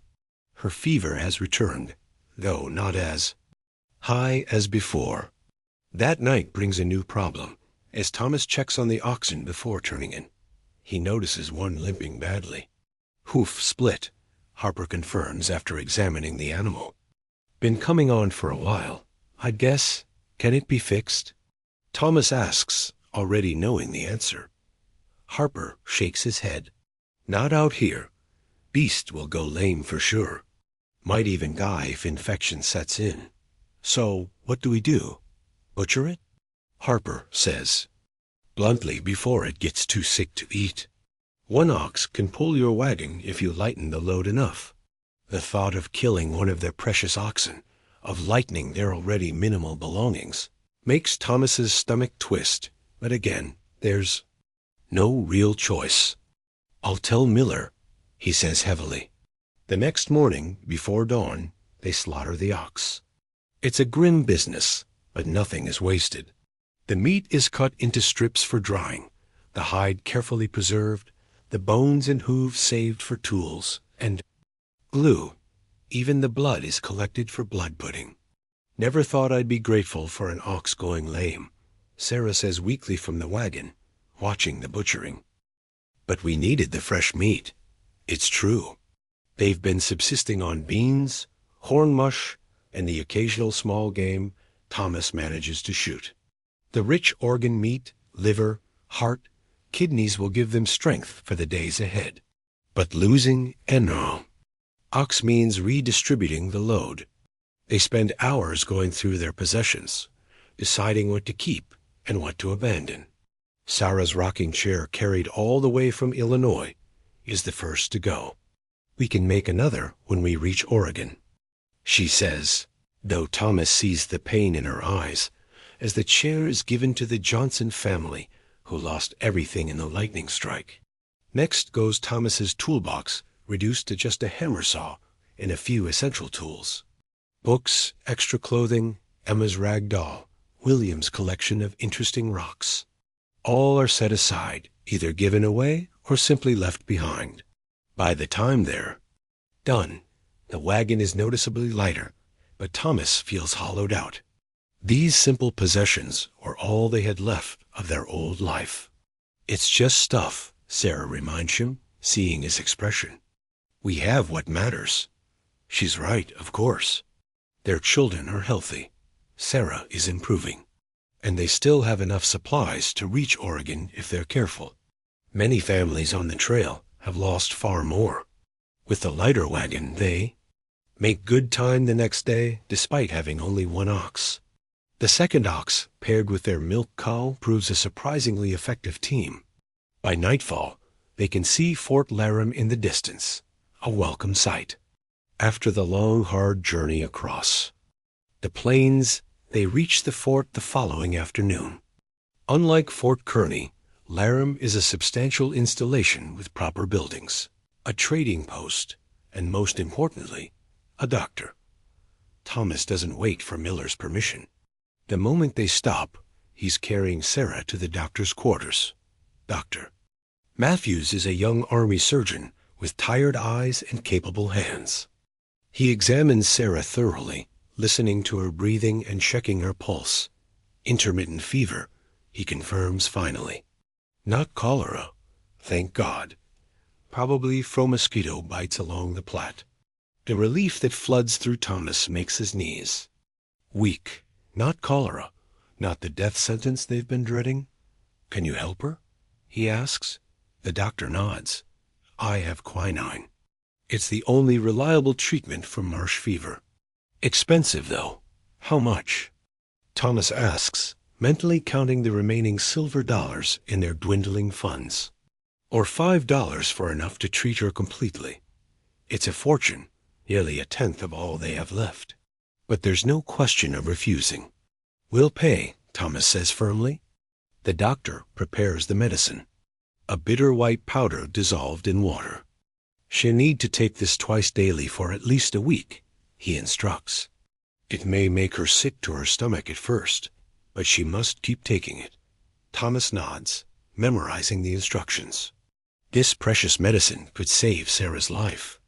Her fever has returned, though not as high as before. That night brings a new problem, as Thomas checks on the oxen before turning in. He notices one limping badly. Hoof split, Harper confirms after examining the animal. Been coming on for a while, I'd guess. Can it be fixed? Thomas asks, already knowing the answer. Harper shakes his head. Not out here. Beast will go lame for sure. Might even die if infection sets in. So, what do we do? Butcher it? Harper says, bluntly before it gets too sick to eat. One ox can pull your wagon if you lighten the load enough. The thought of killing one of their precious oxen, of lightening their already minimal belongings, makes Thomas's stomach twist, but again, there's no real choice. I'll tell Miller, he says heavily. The next morning, before dawn, they slaughter the ox. It's a grim business, but nothing is wasted. The meat is cut into strips for drying, the hide carefully preserved, the bones and hooves saved for tools, and glue. Even the blood is collected for blood pudding. Never thought I'd be grateful for an ox going lame, Sarah says weakly from the wagon, watching the butchering. But we needed the fresh meat. It's true. They've been subsisting on beans, horn mush, and the occasional small game Thomas manages to shoot. The rich organ meat, liver, heart, kidneys will give them strength for the days ahead. But losing, no. Ox means redistributing the load. They spend hours going through their possessions, deciding what to keep and what to abandon. Sarah's rocking chair, carried all the way from Illinois, is the first to go. We can make another when we reach Oregon, she says, though Thomas sees the pain in her eyes, as the chair is given to the Johnson family, who lost everything in the lightning strike. Next goes Thomas's toolbox, reduced to just a hammer saw and a few essential tools. Books, extra clothing, Emma's rag doll, William's collection of interesting rocks. All are set aside, either given away or simply left behind. By the time they're done, the wagon is noticeably lighter, but Thomas feels hollowed out. These simple possessions were all they had left of their old life. It's just stuff, Sarah reminds him, seeing his expression. We have what matters. She's right, of course. Their children are healthy. Sarah is improving. And they still have enough supplies to reach Oregon if they're careful. Many families on the trail have lost far more. With the lighter wagon, they make good time the next day despite having only one ox. The second ox, paired with their milk cow, proves a surprisingly effective team. By nightfall, they can see Fort Laram in the distance, a welcome sight. After the long, hard journey across the plains, they reach the fort the following afternoon. Unlike Fort Kearny, Laram is a substantial installation with proper buildings, a trading post, and most importantly, a doctor. Thomas doesn't wait for Miller's permission. The moment they stop, he's carrying Sarah to the doctor's quarters. Doctor Matthews is a young Army surgeon with tired eyes and capable hands. He examines Sarah thoroughly, listening to her breathing and checking her pulse. Intermittent fever, he confirms finally. Not cholera, thank God. Probably from mosquito bites along the Platte. The relief that floods through Thomas makes his knees weak. Not cholera, not the death sentence they've been dreading. Can you help her? He asks. The doctor nods. I have quinine. It's the only reliable treatment for marsh fever. Expensive, though. How much? Thomas asks, mentally counting the remaining silver dollars in their dwindling funds. Or $5 for enough to treat her completely. It's a fortune, nearly a tenth of all they have left. But there's no question of refusing. We'll pay, Thomas says firmly. The doctor prepares the medicine, a bitter white powder dissolved in water. She'll need to take this twice daily for at least a week, he instructs. It may make her sick to her stomach at first, but she must keep taking it. Thomas nods, memorizing the instructions. This precious medicine could save Sarah's life.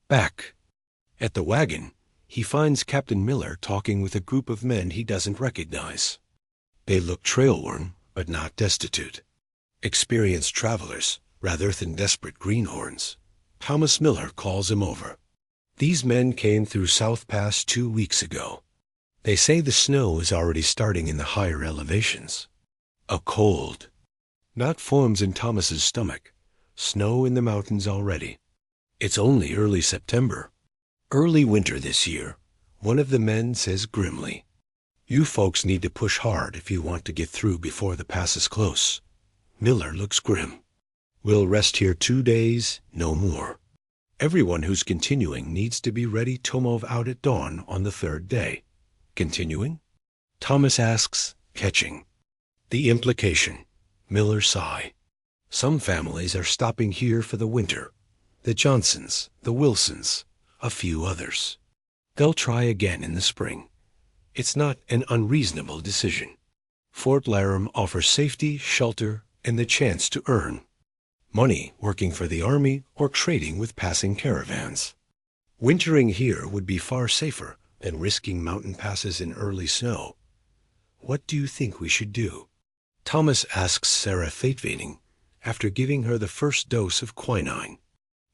Back at the wagon, he finds Captain Miller talking with a group of men he doesn't recognize. They look trail-worn, but not destitute. Experienced travelers, rather than desperate greenhorns. Thomas Miller calls him over. These men came through South Pass 2 weeks ago. They say the snow is already starting in the higher elevations. A cold not forms in Thomas's stomach. Snow in the mountains already. It's only early September. Early winter this year, one of the men says grimly. You folks need to push hard if you want to get through before the pass is close. Miller looks grim. We'll rest here 2 days, no more. Everyone who's continuing needs to be ready to move out at dawn on the 3rd day. Continuing? Thomas asks, catching the implication. Miller's sigh. Some families are stopping here for the winter. The Johnsons, the Wilsons, a few others. They'll try again in the spring. It's not an unreasonable decision. Fort Laram offers safety, shelter, and the chance to earn money working for the Army or trading with passing caravans. Wintering here would be far safer than risking mountain passes in early snow. What do you think we should do? Thomas asks Sarah fate-fating after giving her the first dose of quinine.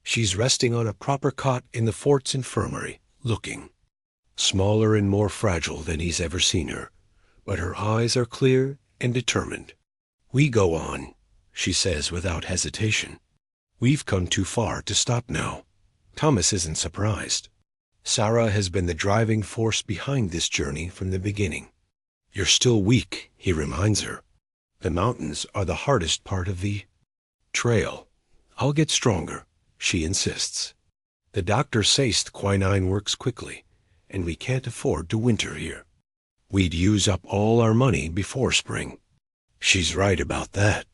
She's resting on a proper cot in the fort's infirmary, looking smaller and more fragile than he's ever seen her, but her eyes are clear and determined. We go on, she says without hesitation. We've come too far to stop now. Thomas isn't surprised. Sarah has been the driving force behind this journey from the beginning. You're still weak, he reminds her. The mountains are the hardest part of the trail. I'll get stronger, she insists. The doctor says the quinine works quickly, and we can't afford to winter here. We'd use up all our money before spring. She's right about that.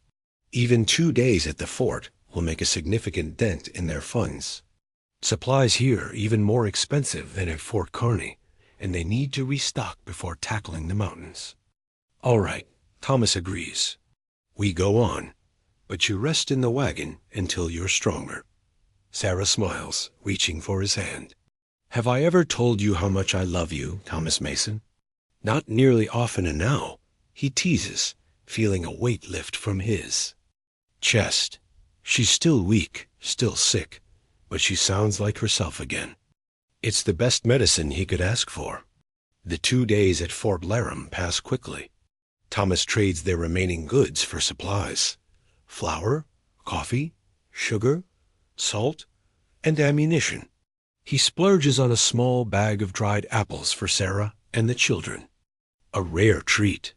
Even 2 days at the fort will make a significant dent in their funds. Supplies here are even more expensive than at Fort Kearny, and they need to restock before tackling the mountains. All right, Thomas agrees. We go on, but you rest in the wagon until you're stronger. Sarah smiles, reaching for his hand. Have I ever told you how much I love you, Thomas Mason? Not nearly often enough, he teases, feeling a weight lift from his. Chest. She's still weak, still sick, but she sounds like herself again. It's the best medicine he could ask for. The 2 days at Fort Laram pass quickly. Thomas trades their remaining goods for supplies: flour, coffee, sugar, salt, and ammunition. He splurges on a small bag of dried apples for Sarah and the children. A rare treat.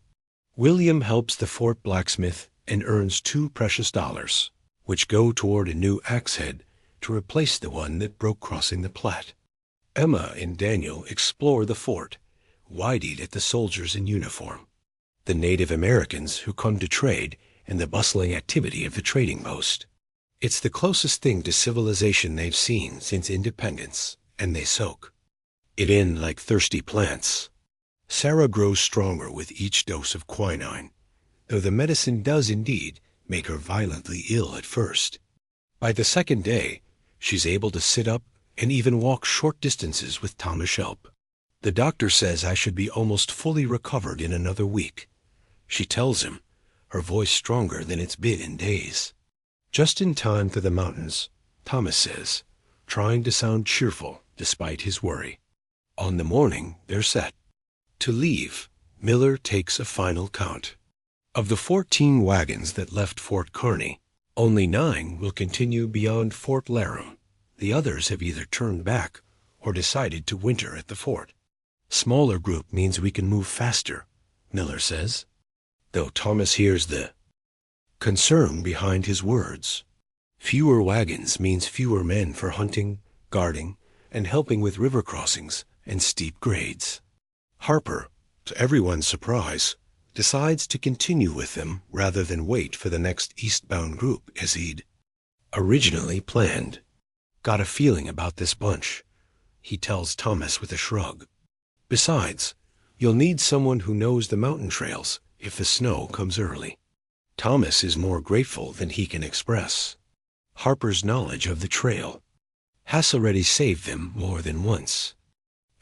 William helps the fort blacksmith and earns $2 precious, which go toward a new axe head to replace the one that broke crossing the Platte. Emma and Daniel explore the fort, wide-eyed at the soldiers in uniform, the Native Americans who come to trade, and the bustling activity of the trading post. It's the closest thing to civilization they've seen since independence, and they soak it in like thirsty plants. Sarah grows stronger with each dose of quinine, though the medicine does indeed make her violently ill at first. By the second day, she's able to sit up and even walk short distances with Thomas' help. The doctor says I should be almost fully recovered in another week. She tells him, her voice stronger than it's been in days. Just in time for the mountains, Thomas says, trying to sound cheerful despite his worry. On the morning, they're set to leave. Miller takes a final count. Of the 14 wagons that left Fort Kearny, only 9 will continue beyond Fort Laram. The others have either turned back or decided to winter at the fort. Smaller group means we can move faster, Miller says, though Thomas hears the concern behind his words. Fewer wagons means fewer men for hunting, guarding, and helping with river crossings and steep grades. Harper, to everyone's surprise, decides to continue with them rather than wait for the next eastbound group as he'd originally planned. Got a feeling about this bunch, he tells Thomas with a shrug. Besides, you'll need someone who knows the mountain trails if the snow comes early. Thomas is more grateful than he can express. Harper's knowledge of the trail has already saved them more than once.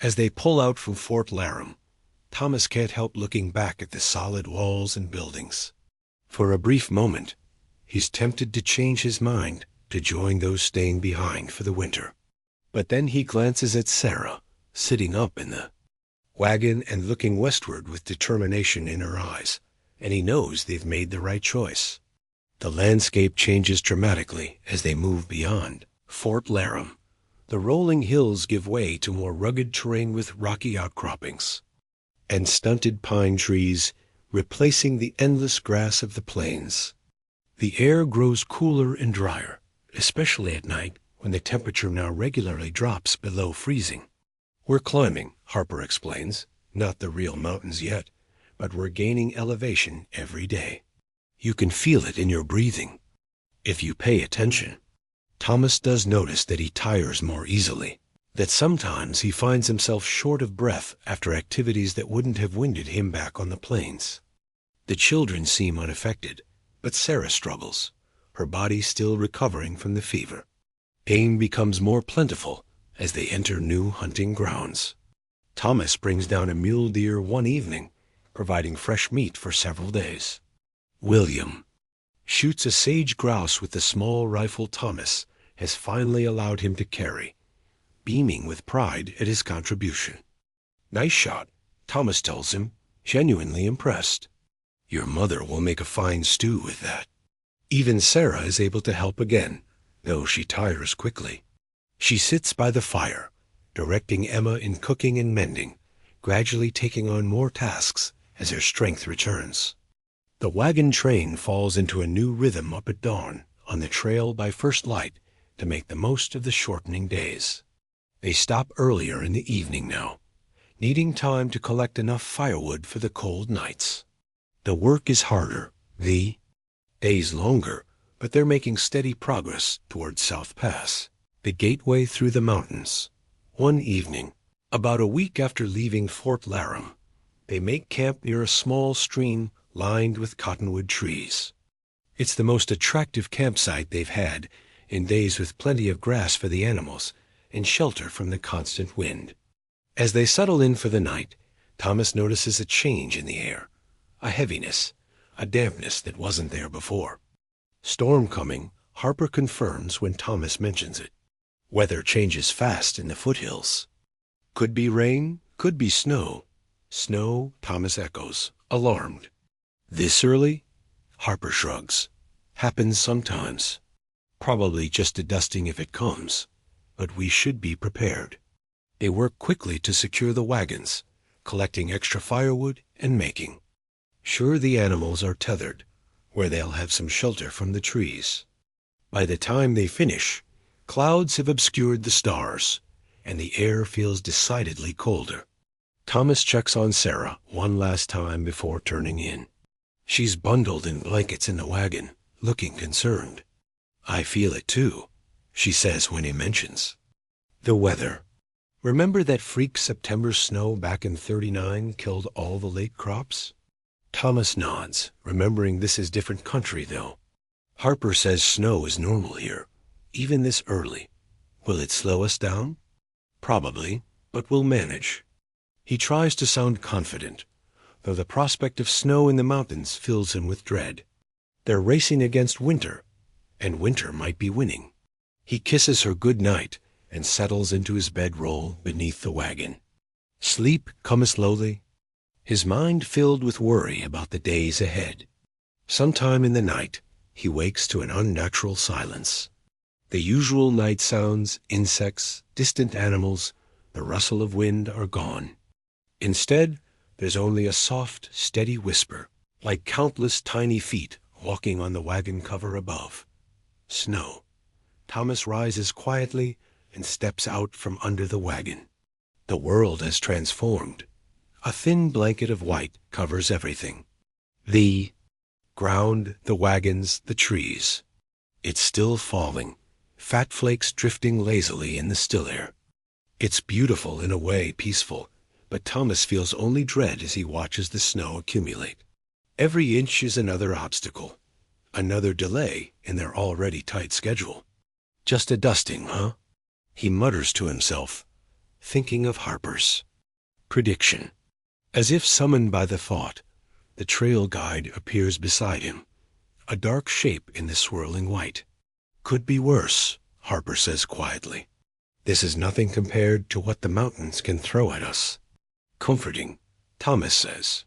As they pull out from Fort Laram, Thomas can't help looking back at the solid walls and buildings. For a brief moment, he's tempted to change his mind to join those staying behind for the winter. But then he glances at Sarah, sitting up in the wagon and looking westward with determination in her eyes, and he knows they've made the right choice. The landscape changes dramatically as they move beyond Fort Laram. The rolling hills give way to more rugged terrain with rocky outcroppings and stunted pine trees replacing the endless grass of the plains. The air grows cooler and drier, especially at night when the temperature now regularly drops below freezing. We're climbing, Harper explains, not the real mountains yet, but we're gaining elevation every day. You can feel it in your breathing, if you pay attention. Thomas does notice that he tires more easily, that sometimes he finds himself short of breath after activities that wouldn't have winded him back on the plains. The children seem unaffected, but Sarah struggles, her body still recovering from the fever. Game becomes more plentiful as they enter new hunting grounds. Thomas brings down a mule deer one evening, providing fresh meat for several days. William shoots a sage grouse with the small rifle Thomas has finally allowed him to carry, beaming with pride at his contribution. Nice shot, Thomas tells him, genuinely impressed. Your mother will make a fine stew with that. Even Sarah is able to help again, though she tires quickly. She sits by the fire, directing Emma in cooking and mending, gradually taking on more tasks as her strength returns. The wagon train falls into a new rhythm up at dawn on the trail by first light to make the most of the shortening days. They stop earlier in the evening now, needing time to collect enough firewood for the cold nights. The work is harder, the days longer, but they're making steady progress towards South Pass, the gateway through the mountains. One evening, about a week after leaving Fort Laram, they make camp near a small stream lined with cottonwood trees. It's the most attractive campsite they've had in days, with plenty of grass for the animals and shelter from the constant wind. As they settle in for the night, Thomas notices a change in the air, a heaviness, a dampness that wasn't there before. Storm coming, Harper confirms when Thomas mentions it. Weather changes fast in the foothills. Could be rain, could be snow. Snow, Thomas echoes, alarmed. This early? Harper shrugs. Happens sometimes. Probably just a dusting if it comes. But we should be prepared. They work quickly to secure the wagons, collecting extra firewood and making. Sure the animals are tethered, where they'll have some shelter from the trees. By the time they finish, clouds have obscured the stars, and the air feels decidedly colder. Thomas checks on Sarah one last time before turning in. She's bundled in blankets in the wagon, looking concerned. I feel it too, she says when he mentions. The weather. Remember that freak September snow back in '39 killed all the late crops? Thomas nods, remembering this is different country though. Harper says snow is normal here, even this early. Will it slow us down? Probably, but we'll manage. He tries to sound confident, though the prospect of snow in the mountains fills him with dread. They're racing against winter, and winter might be winning. He kisses her good night and settles into his bedroll beneath the wagon. Sleep comes slowly, his mind filled with worry about the days ahead. Sometime in the night, he wakes to an unnatural silence. The usual night sounds, insects, distant animals, the rustle of wind are gone. Instead, there's only a soft, steady whisper, like countless tiny feet walking on the wagon cover above. Snow. Thomas rises quietly and steps out from under the wagon. The world has transformed. A thin blanket of white covers everything. The ground, the wagons, the trees. It's still falling, fat flakes drifting lazily in the still air. It's beautiful in a way, peaceful, but Thomas feels only dread as he watches the snow accumulate. Every inch is another obstacle, another delay in their already tight schedule. Just a dusting, huh? He mutters to himself, thinking of Harper's prediction. As if summoned by the thought, the trail guide appears beside him, a dark shape in the swirling white. Could be worse, Harper says quietly. This is nothing compared to what the mountains can throw at us. Comforting, Thomas says.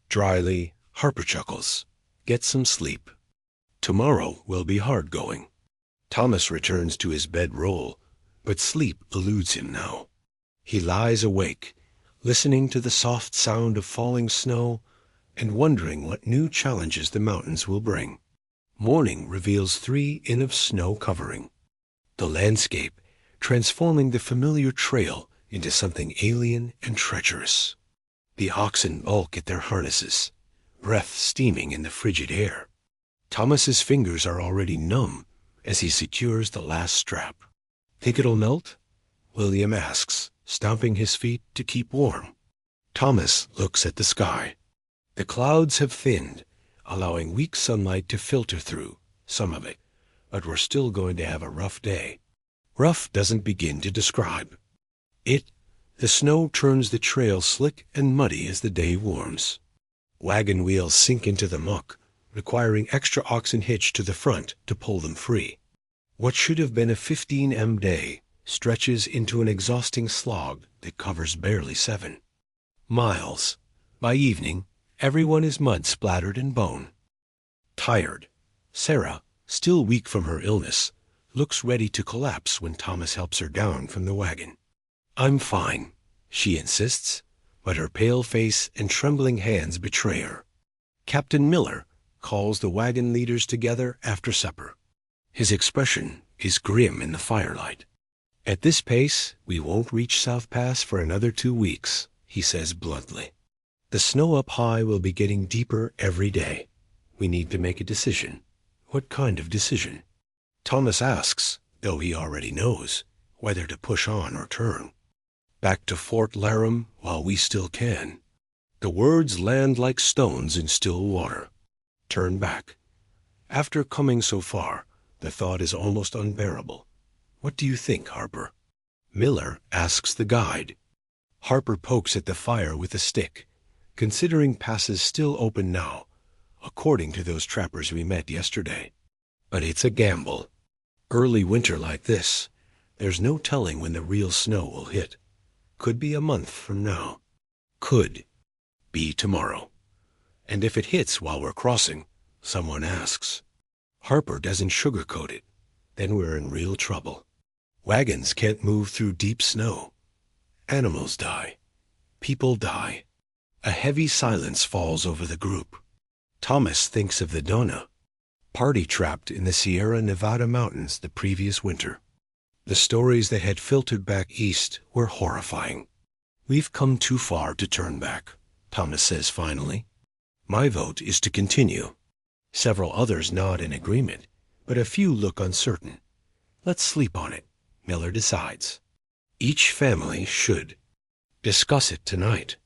Dryly, Harper chuckles. Get some sleep. Tomorrow will be hard going. Thomas returns to his bedroll, but sleep eludes him now. He lies awake, listening to the soft sound of falling snow and wondering what new challenges the mountains will bring. Morning reveals 3 inches of snow covering. The landscape transforming the familiar trail into something alien and treacherous. The oxen balk at their harnesses, breath steaming in the frigid air. Thomas's fingers are already numb as he secures the last strap. Think it'll melt? William asks, stomping his feet to keep warm. Thomas looks at the sky. The clouds have thinned, allowing weak sunlight to filter through, some of it, but we're still going to have a rough day. Rough doesn't begin to describe. The snow turns the trail slick and muddy as the day warms. Wagon wheels sink into the muck, requiring extra oxen hitched to the front to pull them free. What should have been a 15 day stretches into an exhausting slog that covers barely 7 miles. By evening, everyone is mud-splattered and bone. Tired, Sarah, still weak from her illness, looks ready to collapse when Thomas helps her down from the wagon. I'm fine, she insists, but her pale face and trembling hands betray her. Captain Miller calls the wagon leaders together after supper. His expression is grim in the firelight. At this pace, we won't reach South Pass for another 2 weeks, he says bluntly. The snow up high will be getting deeper every day. We need to make a decision. What kind of decision? Thomas asks, though he already knows, whether to push on or turn. Back to Fort Laram while we still can. The words land like stones in still water. Turn back. After coming so far, the thought is almost unbearable. What do you think, Harper? Miller asks the guide. Harper pokes at the fire with a stick, considering passes still open now, according to those trappers we met yesterday. But it's a gamble. Early winter like this, there's no telling when the real snow will hit. Could be a month from now. Could be tomorrow. And if it hits while we're crossing, someone asks. Harper doesn't sugarcoat it. Then we're in real trouble. Wagons can't move through deep snow. Animals die. People die. A heavy silence falls over the group. Thomas thinks of the Donna, party trapped in the Sierra Nevada mountains the previous winter. The stories that had filtered back east were horrifying. We've come too far to turn back, Thomas says finally. My vote is to continue. Several others nod in agreement, but a few look uncertain. Let's sleep on it, Miller decides. Each family should discuss it tonight.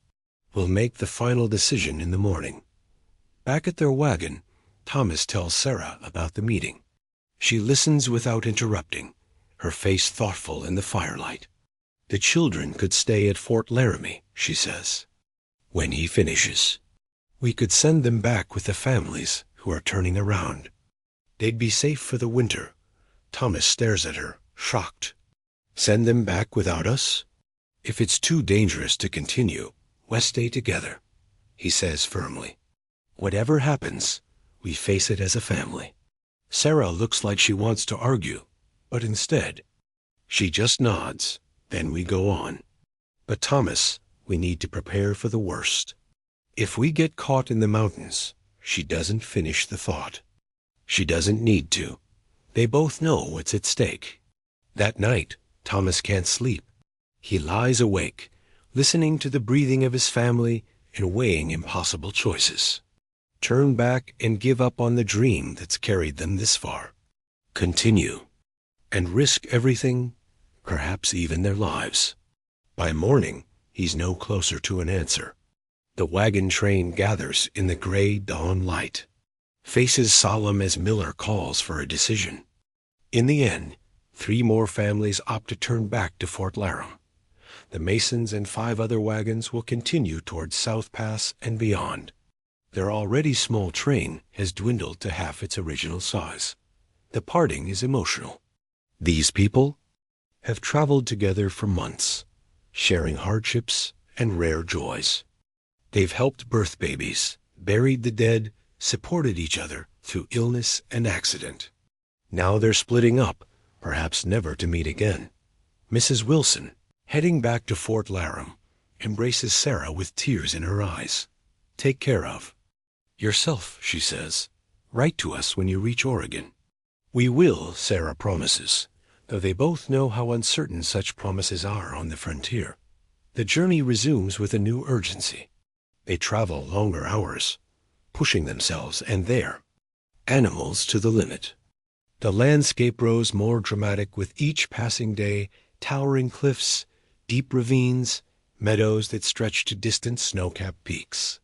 We'll make the final decision in the morning. Back at their wagon, Thomas tells Sarah about the meeting. She listens without interrupting, her face thoughtful in the firelight. The children could stay at Fort Laramie, she says. When he finishes, we could send them back with the families who are turning around. They'd be safe for the winter. Thomas stares at her, shocked. Send them back without us? If it's too dangerous to continue, we'll stay together, he says firmly. Whatever happens, we face it as a family. Sarah looks like she wants to argue, but instead, she just nods. Then we go on. But Thomas, we need to prepare for the worst. If we get caught in the mountains, she doesn't finish the thought. She doesn't need to. They both know what's at stake. That night, Thomas can't sleep. He lies awake, listening to the breathing of his family and weighing impossible choices. Turn back and give up on the dream that's carried them this far. Continue. And risk everything, perhaps even their lives. By morning, he's no closer to an answer. The wagon train gathers in the gray dawn light, faces solemn as Miller calls for a decision. In the end, 3 more families opt to turn back to Fort Laramie. The Masons and 5 other wagons will continue towards South Pass and beyond. Their already small train has dwindled to half its original size. The parting is emotional. These people have traveled together for months, sharing hardships and rare joys. They've helped birth babies, buried the dead, supported each other through illness and accident. Now they're splitting up, perhaps never to meet again. Mrs. Wilson, heading back to Fort Laramie, embraces Sarah with tears in her eyes. Take care of yourself, she says. Write to us when you reach Oregon. We will, Sarah promises, though they both know how uncertain such promises are on the frontier. The journey resumes with a new urgency. They travel longer hours, pushing themselves and their animals to the limit. The landscape grows more dramatic with each passing day, towering cliffs, deep ravines, meadows that stretch to distant snow-capped peaks.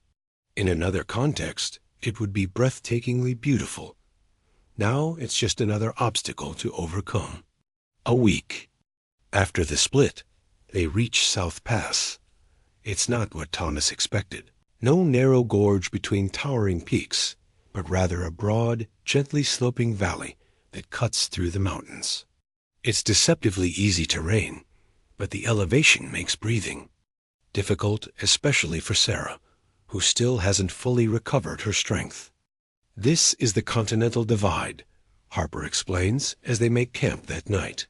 In another context, it would be breathtakingly beautiful. Now it's just another obstacle to overcome. A week after the split, they reach South Pass. It's not what Thomas expected. No narrow gorge between towering peaks, but rather a broad, gently sloping valley that cuts through the mountains. It's deceptively easy terrain, but the elevation makes breathing difficult, especially for Sarah, who still hasn't fully recovered her strength. This is the Continental Divide, Harper explains as they make camp that night.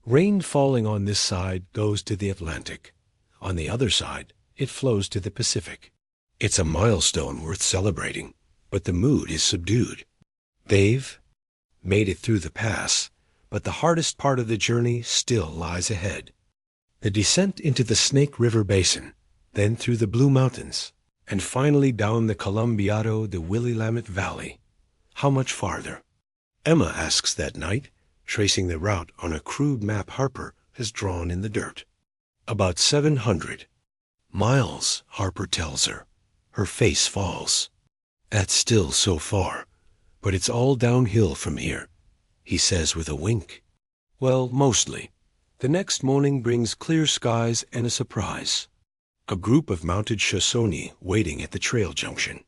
Rain falling on this side goes to the Atlantic. On the other side, it flows to the Pacific. It's a milestone worth celebrating, but the mood is subdued. They've made it through the pass, but the hardest part of the journey still lies ahead. The descent into the Snake River Basin, then through the Blue Mountains, and finally down the Columbiado de Willamette Valley. How much farther? Emma asks that night, tracing the route on a crude map Harper has drawn in the dirt. About 700 miles, Harper tells her. Her face falls. That's still so far, but it's all downhill from here, he says with a wink. Well, mostly. The next morning brings clear skies and a surprise. A group of mounted Shoshone waiting at the trail junction.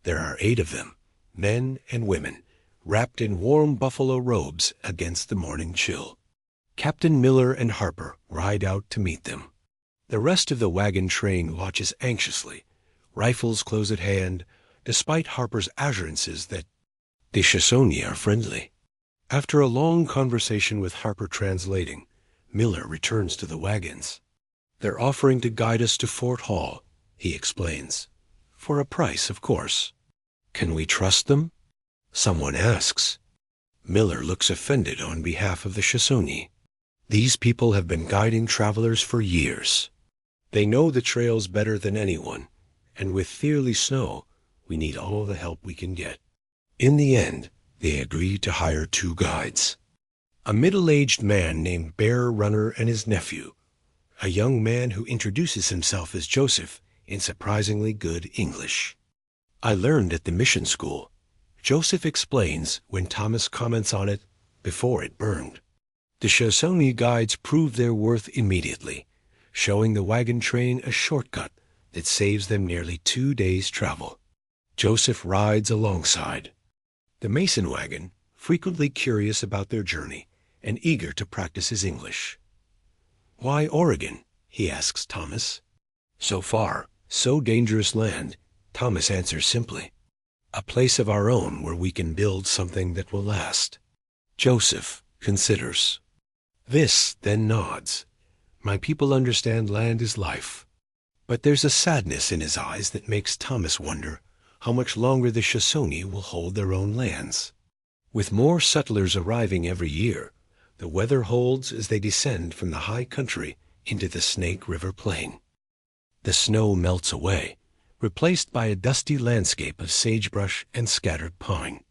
There are 8 of them, men and women, wrapped in warm buffalo robes against the morning chill. Captain Miller and Harper ride out to meet them. The rest of the wagon train watches anxiously, rifles close at hand, despite Harper's assurances that the Shoshone are friendly. After a long conversation with Harper translating, Miller returns to the wagons. They're offering to guide us to Fort Hall, he explains. For a price, of course. Can we trust them? Someone asks. Miller looks offended on behalf of the Shoshone. These people have been guiding travelers for years. They know the trails better than anyone, and with fearly snow, we need all the help we can get. In the end, they agreed to hire 2 guides. A middle-aged man named Bear Runner and his nephew, a young man who introduces himself as Joseph in surprisingly good English. I learned at the mission school, Joseph explains when Thomas comments on it before it burned. The Shoshone guides prove their worth immediately, showing the wagon train a shortcut that saves them nearly 2 days' travel. Joseph rides alongside. The Mason wagon, frequently curious about their journey and eager to practice his English. Why Oregon? He asks Thomas. So far, so dangerous land, Thomas answers simply. A place of our own where we can build something that will last. Joseph considers. This then nods. My people understand land is life. But there's a sadness in his eyes that makes Thomas wonder how much longer the Shoshone will hold their own lands. With more settlers arriving every year, the weather holds as they descend from the high country into the Snake River plain. The snow melts away, replaced by a dusty landscape of sagebrush and scattered pine.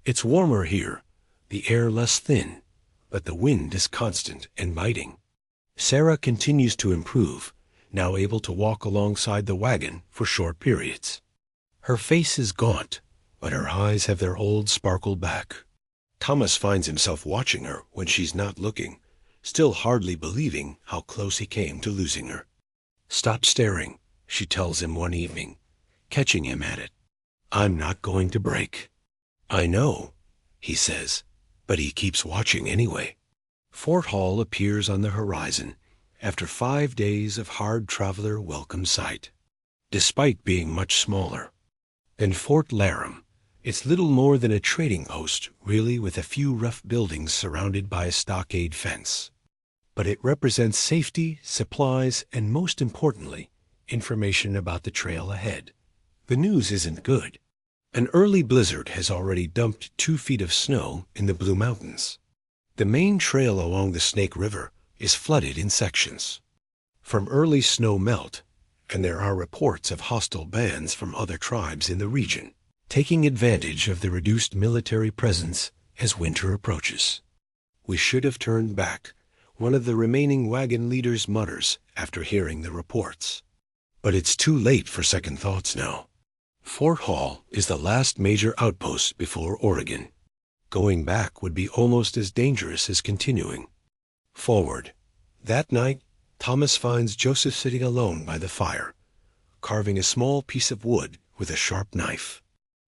It's warmer here, the air less thin, but the wind is constant and biting. Sarah continues to improve, now able to walk alongside the wagon for short periods. Her face is gaunt, but her eyes have their old sparkle back. Thomas finds himself watching her when she's not looking, still hardly believing how close he came to losing her. Stop staring, she tells him one evening, catching him at it. I'm not going to break. I know, he says, but he keeps watching anyway. Fort Hall appears on the horizon after 5 days of hard traveler welcome sight. Despite being much smaller than Fort Laram, it's little more than a trading post, really, with a few rough buildings surrounded by a stockade fence. But it represents safety, supplies, and most importantly, information about the trail ahead. The news isn't good. An early blizzard has already dumped 2 feet of snow in the Blue Mountains. The main trail along the Snake River is flooded in sections. From early snow melt, and there are reports of hostile bands from other tribes in the region, taking advantage of the reduced military presence as winter approaches. We should have turned back, one of the remaining wagon leaders mutters after hearing the reports. But it's too late for second thoughts now. Fort Hall is the last major outpost before Oregon. Going back would be almost as dangerous as continuing. Forward. That night, Thomas finds Joseph sitting alone by the fire, carving a small piece of wood with a sharp knife.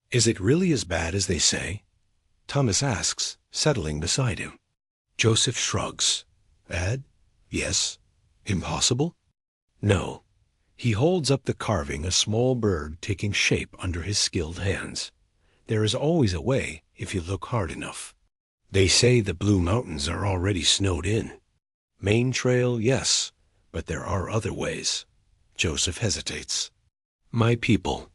Is it really as bad as they say? Thomas asks, settling beside him. Joseph shrugs. Bad? Yes. Impossible? No. He holds up the carving, a small bird taking shape under his skilled hands. There is always a way if you look hard enough. They say the Blue Mountains are already snowed in. Main trail, yes, but there are other ways. Joseph hesitates. My people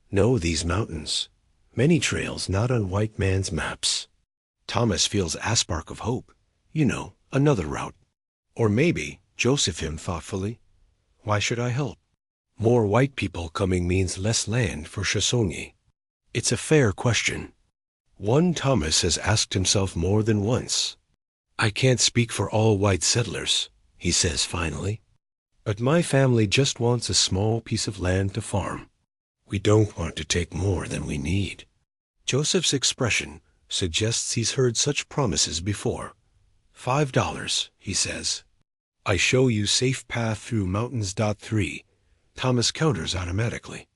know these mountains. Many trails not on white man's maps. Thomas feels a spark of hope. You know, another route. Or maybe, Joseph him thoughtfully, why should I help? More white people coming means less land for Shoshone. It's a fair question. One Thomas has asked himself more than once. I can't speak for all white settlers, he says finally. But my family just wants a small piece of land to farm. We don't want to take more than we need. Joseph's expression suggests he's heard such promises before. $5, he says. I show you safe path through mountains. 3. Thomas counters automatically,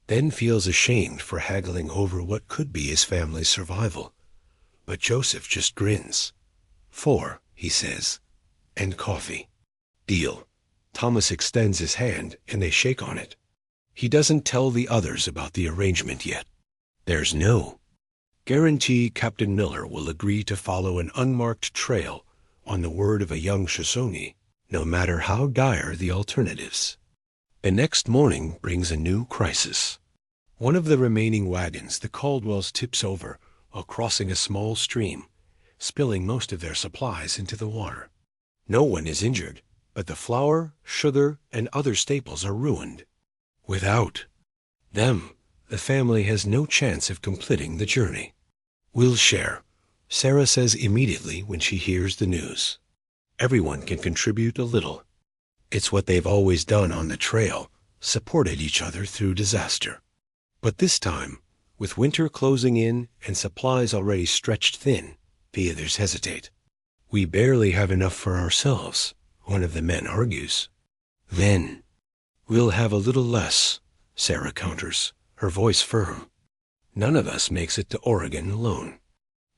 then feels ashamed for haggling over what could be his family's survival. But Joseph just grins. 4, he says, and coffee. Deal. Thomas extends his hand and they shake on it. He doesn't tell the others about the arrangement yet. There's no guarantee Captain Miller will agree to follow an unmarked trail on the word of a young Shoshone, no matter how dire the alternatives. The next morning brings a new crisis. One of the remaining wagons, the Caldwells, tips over while crossing a small stream, spilling most of their supplies into the water. No one is injured, but the flour, sugar, and other staples are ruined. Without them, the family has no chance of completing the journey. We'll share, Sarah says immediately when she hears the news. Everyone can contribute a little. It's what they've always done on the trail, supported each other through disaster. But this time, with winter closing in and supplies already stretched thin, the others hesitate. We barely have enough for ourselves, one of the men argues. Then, we'll have a little less, Sarah counters, her voice firm. None of us makes it to Oregon alone.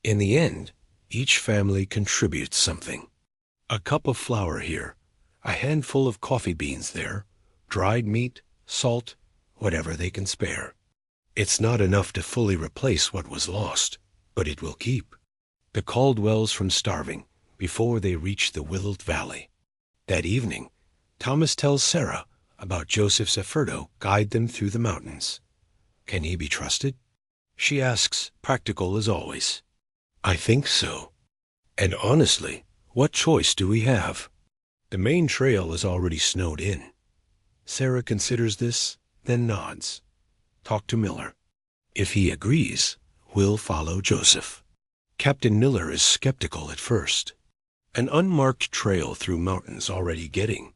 In the end, each family contributes something. A cup of flour here, a handful of coffee beans there, dried meat, salt, whatever they can spare. It's not enough to fully replace what was lost, but it will keep the Caldwells from starving before they reach the Willett Valley. That evening, Thomas tells Sarah about Joseph's effort to guide them through the mountains. Can he be trusted? She asks, practical as always. I think so. And honestly, what choice do we have? The main trail is already snowed in. Sarah considers this, then nods. Talk to Miller. If he agrees, we'll follow Joseph. Captain Miller is skeptical at first. An unmarked trail through mountains already getting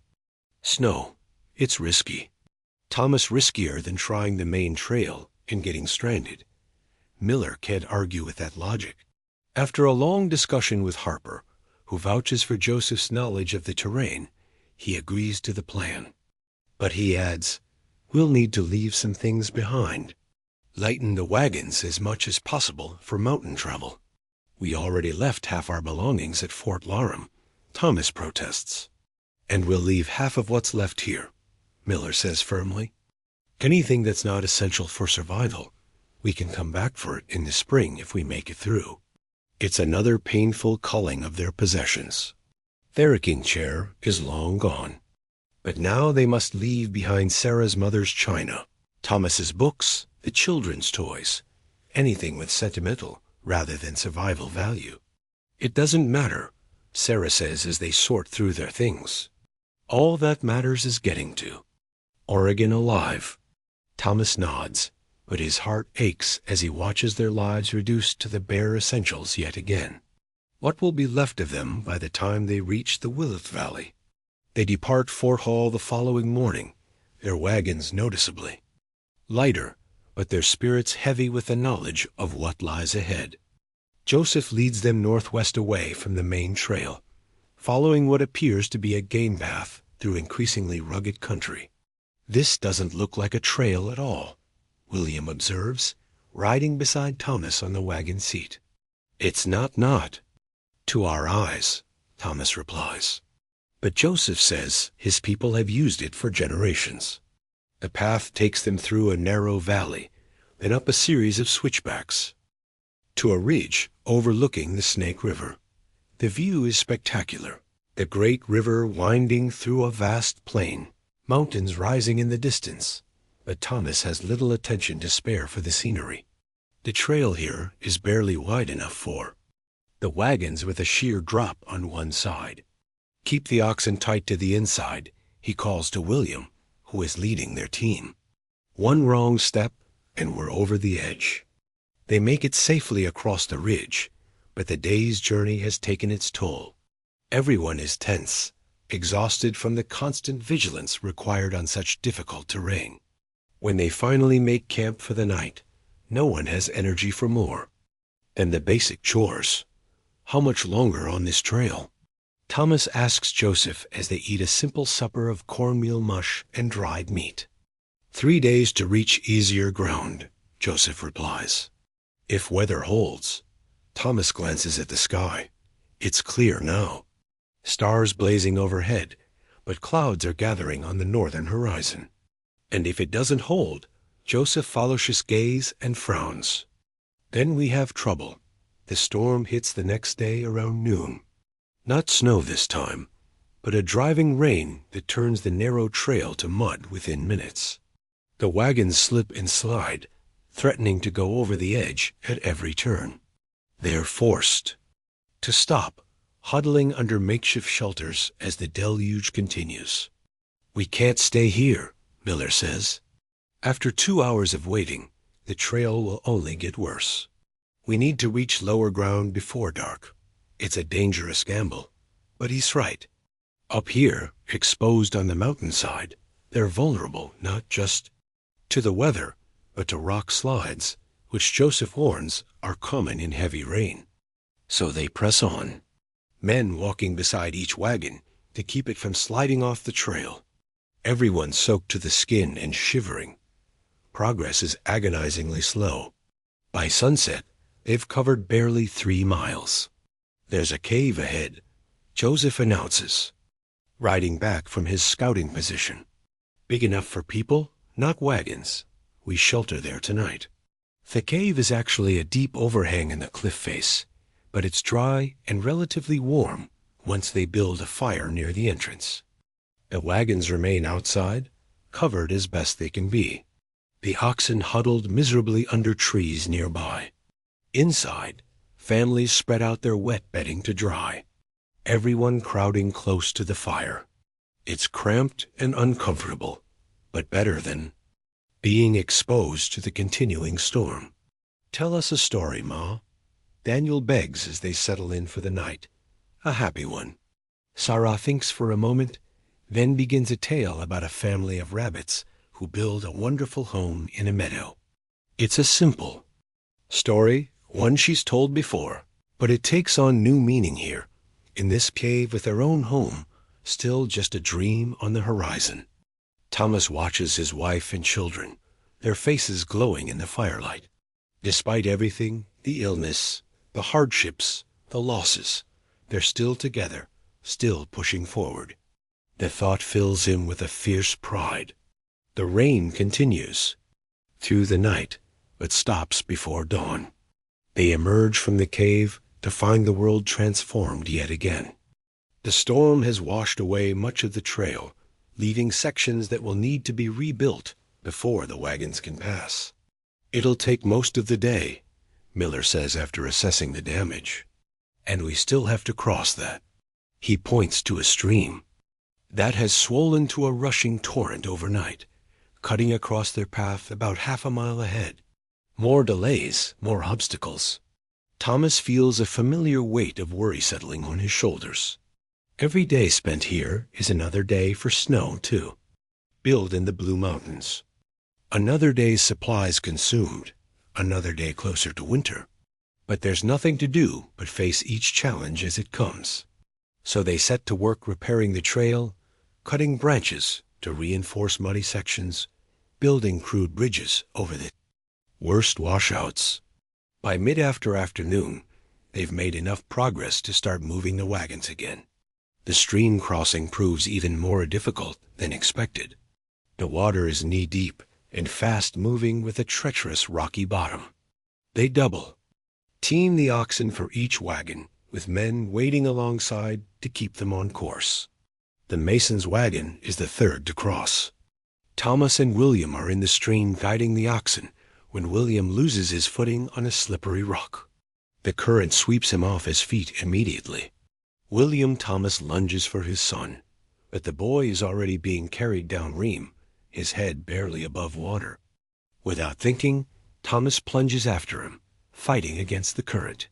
snow. It's risky. Thomas riskier than trying the main trail and getting stranded. Miller can't argue with that logic. After a long discussion with Harper, who vouches for Joseph's knowledge of the terrain, he agrees to the plan. But he adds, we'll need to leave some things behind. Lighten the wagons as much as possible for mountain travel. We already left half our belongings at Fort Laram, Thomas protests. And we'll leave half of what's left here, Miller says firmly. Anything that's not essential for survival, we can come back for it in the spring if we make it through. It's another painful culling of their possessions. Their rocking chair is long gone. But now they must leave behind Sarah's mother's china, Thomas's books, the children's toys, anything with sentimental rather than survival value. It doesn't matter, Sarah says as they sort through their things. All that matters is getting to Oregon alive. Thomas nods, but his heart aches as he watches their lives reduced to the bare essentials yet again. What will be left of them by the time they reach the Willett Valley? They depart Fort Hall the following morning, their wagons noticeably lighter, but their spirits heavy with the knowledge of what lies ahead. Joseph leads them northwest away from the main trail, following what appears to be a game path through increasingly rugged country. This doesn't look like a trail at all, William observes, riding beside Thomas on the wagon seat. It's not. To our eyes, Thomas replies. But Joseph says his people have used it for generations. The path takes them through a narrow valley, then up a series of switchbacks, to a ridge overlooking the Snake River. The view is spectacular, the great river winding through a vast plain, mountains rising in the distance, but Thomas has little attention to spare for the scenery. The trail here is barely wide enough for the wagons with a sheer drop on one side. Keep the oxen tight to the inside, he calls to William, who is leading their team. One wrong step, and we're over the edge. They make it safely across the ridge, but the day's journey has taken its toll. Everyone is tense, exhausted from the constant vigilance required on such difficult terrain. When they finally make camp for the night, no one has energy for more than the basic chores. How much longer on this trail? Thomas asks Joseph as they eat a simple supper of cornmeal mush and dried meat. 3 days to reach easier ground, Joseph replies. If weather holds. Thomas glances at the sky. It's clear now. Stars blazing overhead, but clouds are gathering on the northern horizon. And if it doesn't hold, Joseph follows his gaze and frowns. Then we have trouble. The storm hits the next day around noon. Not snow this time, but a driving rain that turns the narrow trail to mud within minutes. The wagons slip and slide, threatening to go over the edge at every turn. They're forced to stop, huddling under makeshift shelters as the deluge continues. "We can't stay here," Miller says. After 2 hours of waiting, the trail will only get worse. We need to reach lower ground before dark. It's a dangerous gamble, but he's right. Up here, exposed on the mountainside, they're vulnerable not just to the weather, but to rock slides, which Joseph warns are common in heavy rain. So they press on, men walking beside each wagon to keep it from sliding off the trail. Everyone soaked to the skin and shivering. Progress is agonizingly slow. By sunset, they've covered barely 3 miles. There's a cave ahead, Joseph announces, riding back from his scouting position. Big enough for people, not wagons. We shelter there tonight. The cave is actually a deep overhang in the cliff face, but it's dry and relatively warm once they build a fire near the entrance. The wagons remain outside, covered as best they can be. The oxen huddled miserably under trees nearby. Inside, families spread out their wet bedding to dry, everyone crowding close to the fire. It's cramped and uncomfortable, but better than being exposed to the continuing storm. "Tell us a story, Ma," Daniel begs as they settle in for the night. A happy one. Sarah thinks for a moment, then begins a tale about a family of rabbits who build a wonderful home in a meadow. It's a simple story, one she's told before, but it takes on new meaning here, in this cave with their own home, still just a dream on the horizon. Thomas watches his wife and children, their faces glowing in the firelight. Despite everything, the illness, the hardships, the losses, they're still together, still pushing forward. The thought fills him with a fierce pride. The rain continues through the night, but stops before dawn. They emerge from the cave to find the world transformed yet again. The storm has washed away much of the trail, leaving sections that will need to be rebuilt before the wagons can pass. "It'll take most of the day," Miller says after assessing the damage. "And we still have to cross that." He points to a stream that has swollen to a rushing torrent overnight, cutting across their path about half a mile ahead. More delays, more obstacles. Thomas feels a familiar weight of worry settling on his shoulders. Every day spent here is another day for snow, too. Build in the Blue Mountains. Another day's supplies consumed, another day closer to winter. But there's nothing to do but face each challenge as it comes. So they set to work repairing the trail, cutting branches to reinforce muddy sections, building crude bridges over the worst washouts. By mid-afternoon, they've made enough progress to start moving the wagons again. The stream crossing proves even more difficult than expected. The water is knee-deep and fast-moving with a treacherous rocky bottom. They double, team the oxen for each wagon, with men waiting alongside to keep them on course. The mason's wagon is the third to cross. Thomas and William are in the stream guiding the oxen when William loses his footing on a slippery rock. The current sweeps him off his feet immediately. William Thomas lunges for his son, but the boy is already being carried downstream, his head barely above water. Without thinking, Thomas plunges after him, fighting against the current.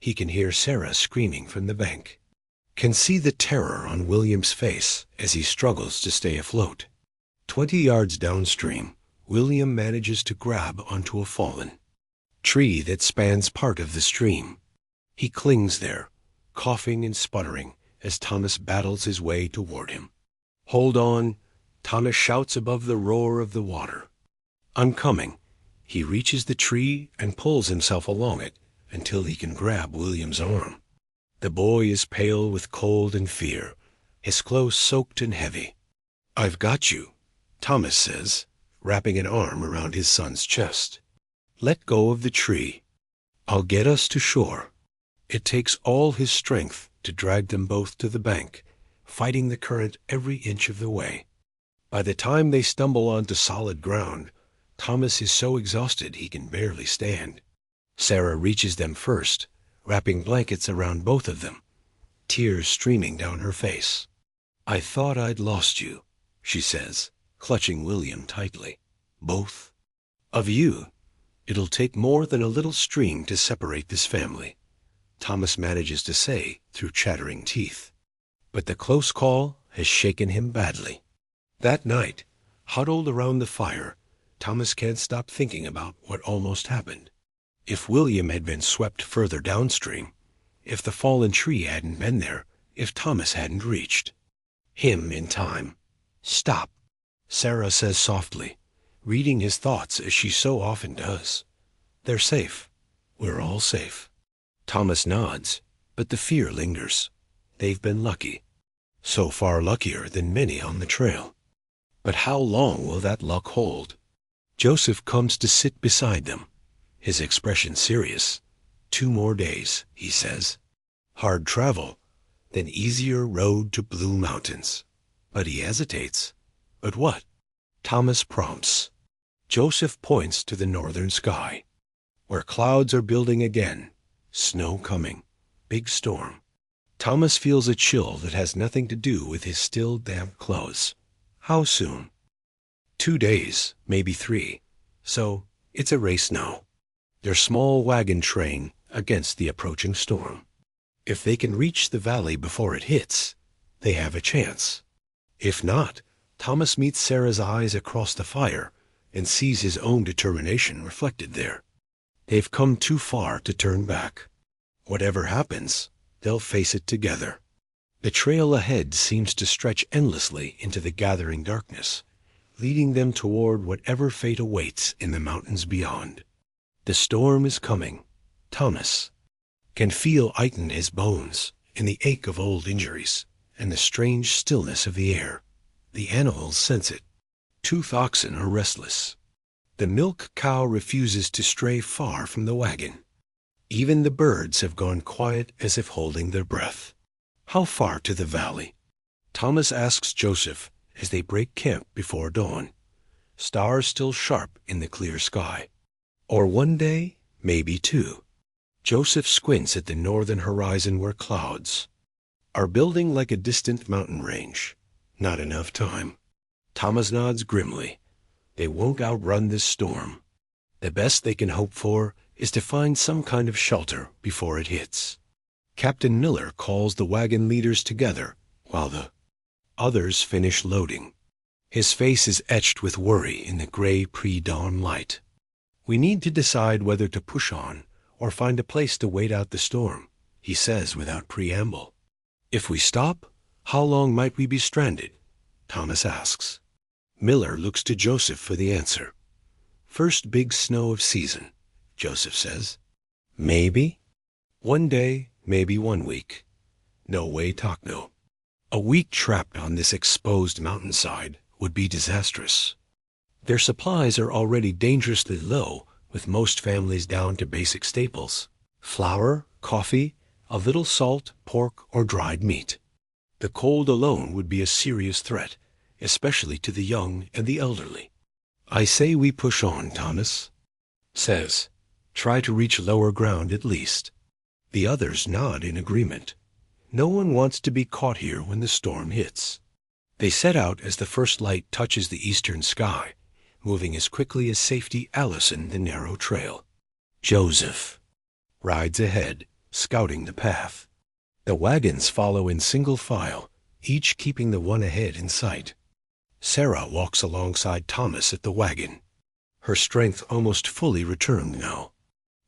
He can hear Sarah screaming from the bank, can see the terror on William's face as he struggles to stay afloat. 20 yards downstream, William manages to grab onto a fallen tree that spans part of the stream. He clings there, coughing and sputtering as Thomas battles his way toward him. "Hold on," Thomas shouts above the roar of the water. "I'm coming." He reaches the tree and pulls himself along it, until he can grab William's arm. The boy is pale with cold and fear, his clothes soaked and heavy. "I've got you," Thomas says, wrapping an arm around his son's chest. "Let go of the tree. I'll get us to shore." It takes all his strength to drag them both to the bank, fighting the current every inch of the way. By the time they stumble onto solid ground, Thomas is so exhausted he can barely stand. Sarah reaches them first, wrapping blankets around both of them, tears streaming down her face. "I thought I'd lost you," she says, clutching William tightly. "Both of you. It'll take more than a little string to separate this family," Thomas manages to say through chattering teeth. But the close call has shaken him badly. That night, huddled around the fire, Thomas can't stop thinking about what almost happened. If William had been swept further downstream, if the fallen tree hadn't been there, if Thomas hadn't reached him in time. "Stop," Sarah says softly, reading his thoughts as she so often does. "They're safe. We're all safe." Thomas nods, but the fear lingers. They've been lucky. So far luckier than many on the trail. But how long will that luck hold? Joseph comes to sit beside them, his expression serious. 2 more days, he says. Hard travel, then easier road to Blue Mountains. But he hesitates. But what? Thomas prompts. Joseph points to the northern sky, where clouds are building again. Snow coming. Big storm. Thomas feels a chill that has nothing to do with his still damp clothes. How soon? 2 days, maybe 3. So it's a race now. Their small wagon train against the approaching storm. If they can reach the valley before it hits, they have a chance. If not, Thomas meets Sarah's eyes across the fire and sees his own determination reflected there. They've come too far to turn back. Whatever happens, they'll face it together. The trail ahead seems to stretch endlessly into the gathering darkness, leading them toward whatever fate awaits in the mountains beyond. The storm is coming. Thomas can feel it in his bones, in the ache of old injuries, and the strange stillness of the air. The animals sense it. Toothed oxen are restless. The milk cow refuses to stray far from the wagon. Even the birds have gone quiet as if holding their breath. How far to the valley? Thomas asks Joseph as they break camp before dawn. Stars still sharp in the clear sky. Or 1 day, maybe 2. Joseph squints at the northern horizon where clouds are building like a distant mountain range. Not enough time. Thomas nods grimly. They won't outrun this storm. The best they can hope for is to find some kind of shelter before it hits. Captain Miller calls the wagon leaders together while the others finish loading. His face is etched with worry in the gray pre-dawn light. "We need to decide whether to push on or find a place to wait out the storm," he says without preamble. "If we stop, how long might we be stranded?" Thomas asks. Miller looks to Joseph for the answer. "First big snow of season," Joseph says. "Maybe 1 day, maybe 1 week. No way talk no. A week trapped on this exposed mountainside would be disastrous. Their supplies are already dangerously low, with most families down to basic staples. Flour, coffee, a little salt, pork, or dried meat. The cold alone would be a serious threat, especially to the young and the elderly. "I say we push on," Thomas says. "Try to reach lower ground at least." The others nod in agreement. No one wants to be caught here when the storm hits. They set out as the first light touches the eastern sky, moving as quickly as safety Allison the narrow trail. Joseph rides ahead, scouting the path. The wagons follow in single file, each keeping the one ahead in sight. Sarah walks alongside Thomas at the wagon, her strength almost fully returned now.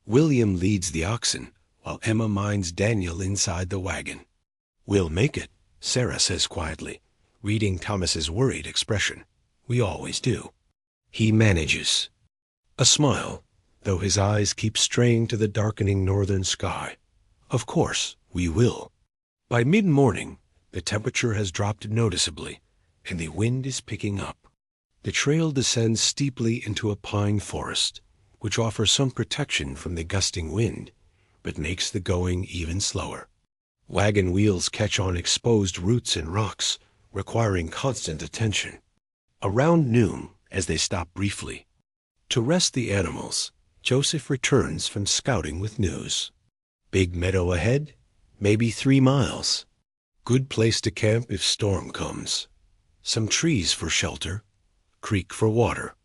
William leads the oxen, while Emma minds Daniel inside the wagon. "We'll make it," Sarah says quietly, reading Thomas's worried expression. "We always do." He manages a smile, though his eyes keep straying to the darkening northern sky. Of course, we will. By mid-morning, the temperature has dropped noticeably, and the wind is picking up. The trail descends steeply into a pine forest, which offers some protection from the gusting wind, but makes the going even slower. Wagon wheels catch on exposed roots and rocks, requiring constant attention. Around noon, as they stop briefly to rest the animals, Joseph returns from scouting with news. Big meadow ahead, maybe 3 miles. Good place to camp if storm comes. Some trees for shelter, creek for water.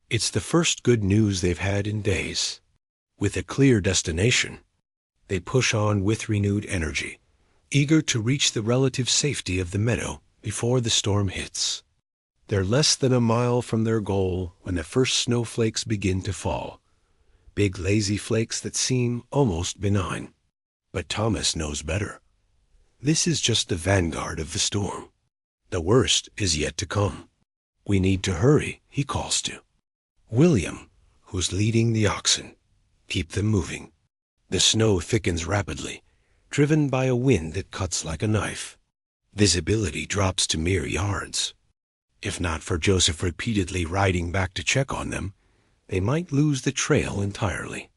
It's the first good news they've had in days. With a clear destination, they push on with renewed energy, eager to reach the relative safety of the meadow before the storm hits. They're less than a mile from their goal when the first snowflakes begin to fall. Big lazy flakes that seem almost benign. But Thomas knows better. This is just the vanguard of the storm. The worst is yet to come. We need to hurry, he calls to William, who's leading the oxen. Keep them moving. The snow thickens rapidly, driven by a wind that cuts like a knife. Visibility drops to mere yards. If not for Joseph repeatedly riding back to check on them, they might lose the trail entirely.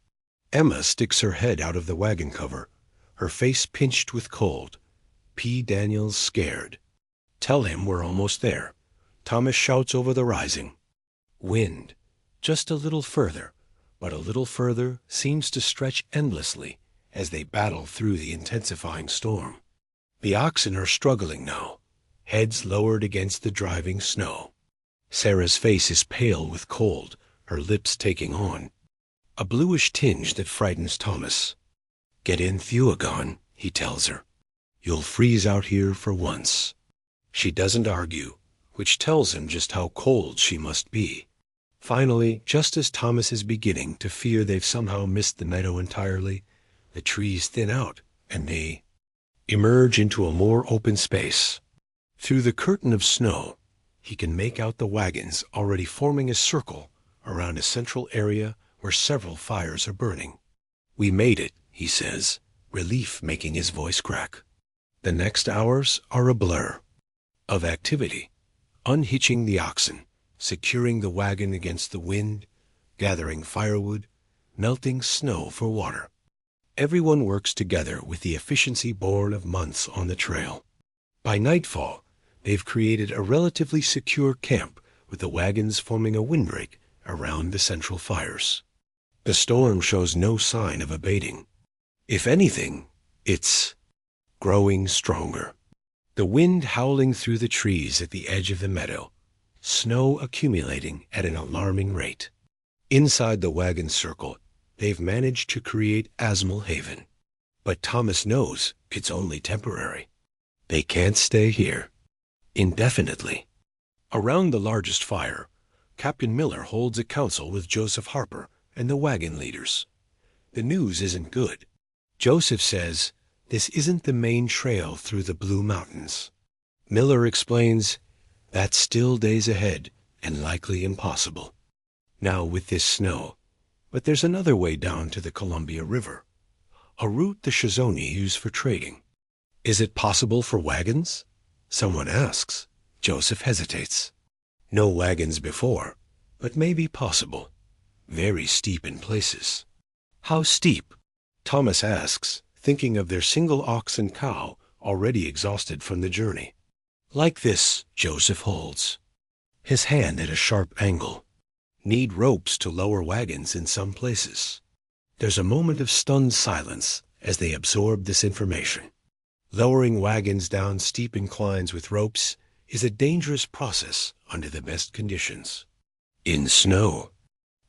Emma sticks her head out of the wagon cover, her face pinched with cold. P. Daniel's scared. Tell him we're almost there. Thomas shouts over the rising. Wind, just a little further, but a little further seems to stretch endlessly as they battle through the intensifying storm. The oxen are struggling now, heads lowered against the driving snow. Sarah's face is pale with cold, her lips taking on a bluish tinge that frightens Thomas. Get in Thuagon, he tells her. You'll freeze out here for once. She doesn't argue, which tells him just how cold she must be. Finally, just as Thomas is beginning to fear they've somehow missed the meadow entirely, the trees thin out and they emerge into a more open space. Through the curtain of snow, he can make out the wagons already forming a circle around a central area where several fires are burning. We made it, he says, relief making his voice crack. The next hours are a blur of activity, unhitching the oxen, securing the wagon against the wind, gathering firewood, melting snow for water. Everyone works together with the efficiency born of months on the trail. By nightfall, they've created a relatively secure camp with the wagons forming a windbreak around the central fires. The storm shows no sign of abating. If anything, it's growing stronger. The wind howling through the trees at the edge of the meadow, snow accumulating at an alarming rate. Inside the wagon circle, they've managed to create Asmal Haven. But Thomas knows it's only temporary. They can't stay here indefinitely. Around the largest fire, Captain Miller holds a council with Joseph Harper and the wagon leaders. The news isn't good. Joseph says this isn't the main trail through the Blue Mountains. Miller explains that's still days ahead and likely impossible. Now with this snow, but there's another way down to the Columbia River, a route the Shoshone use for trading. Is it possible for wagons? Someone asks. Joseph hesitates. No wagons before, but maybe possible. Very steep in places. How steep? Thomas asks, thinking of their single ox and cow already exhausted from the journey. Like this, Joseph holds his hand at a sharp angle. Need ropes to lower wagons in some places. There's a moment of stunned silence as they absorb this information. Lowering wagons down steep inclines with ropes is a dangerous process under the best conditions. In snow,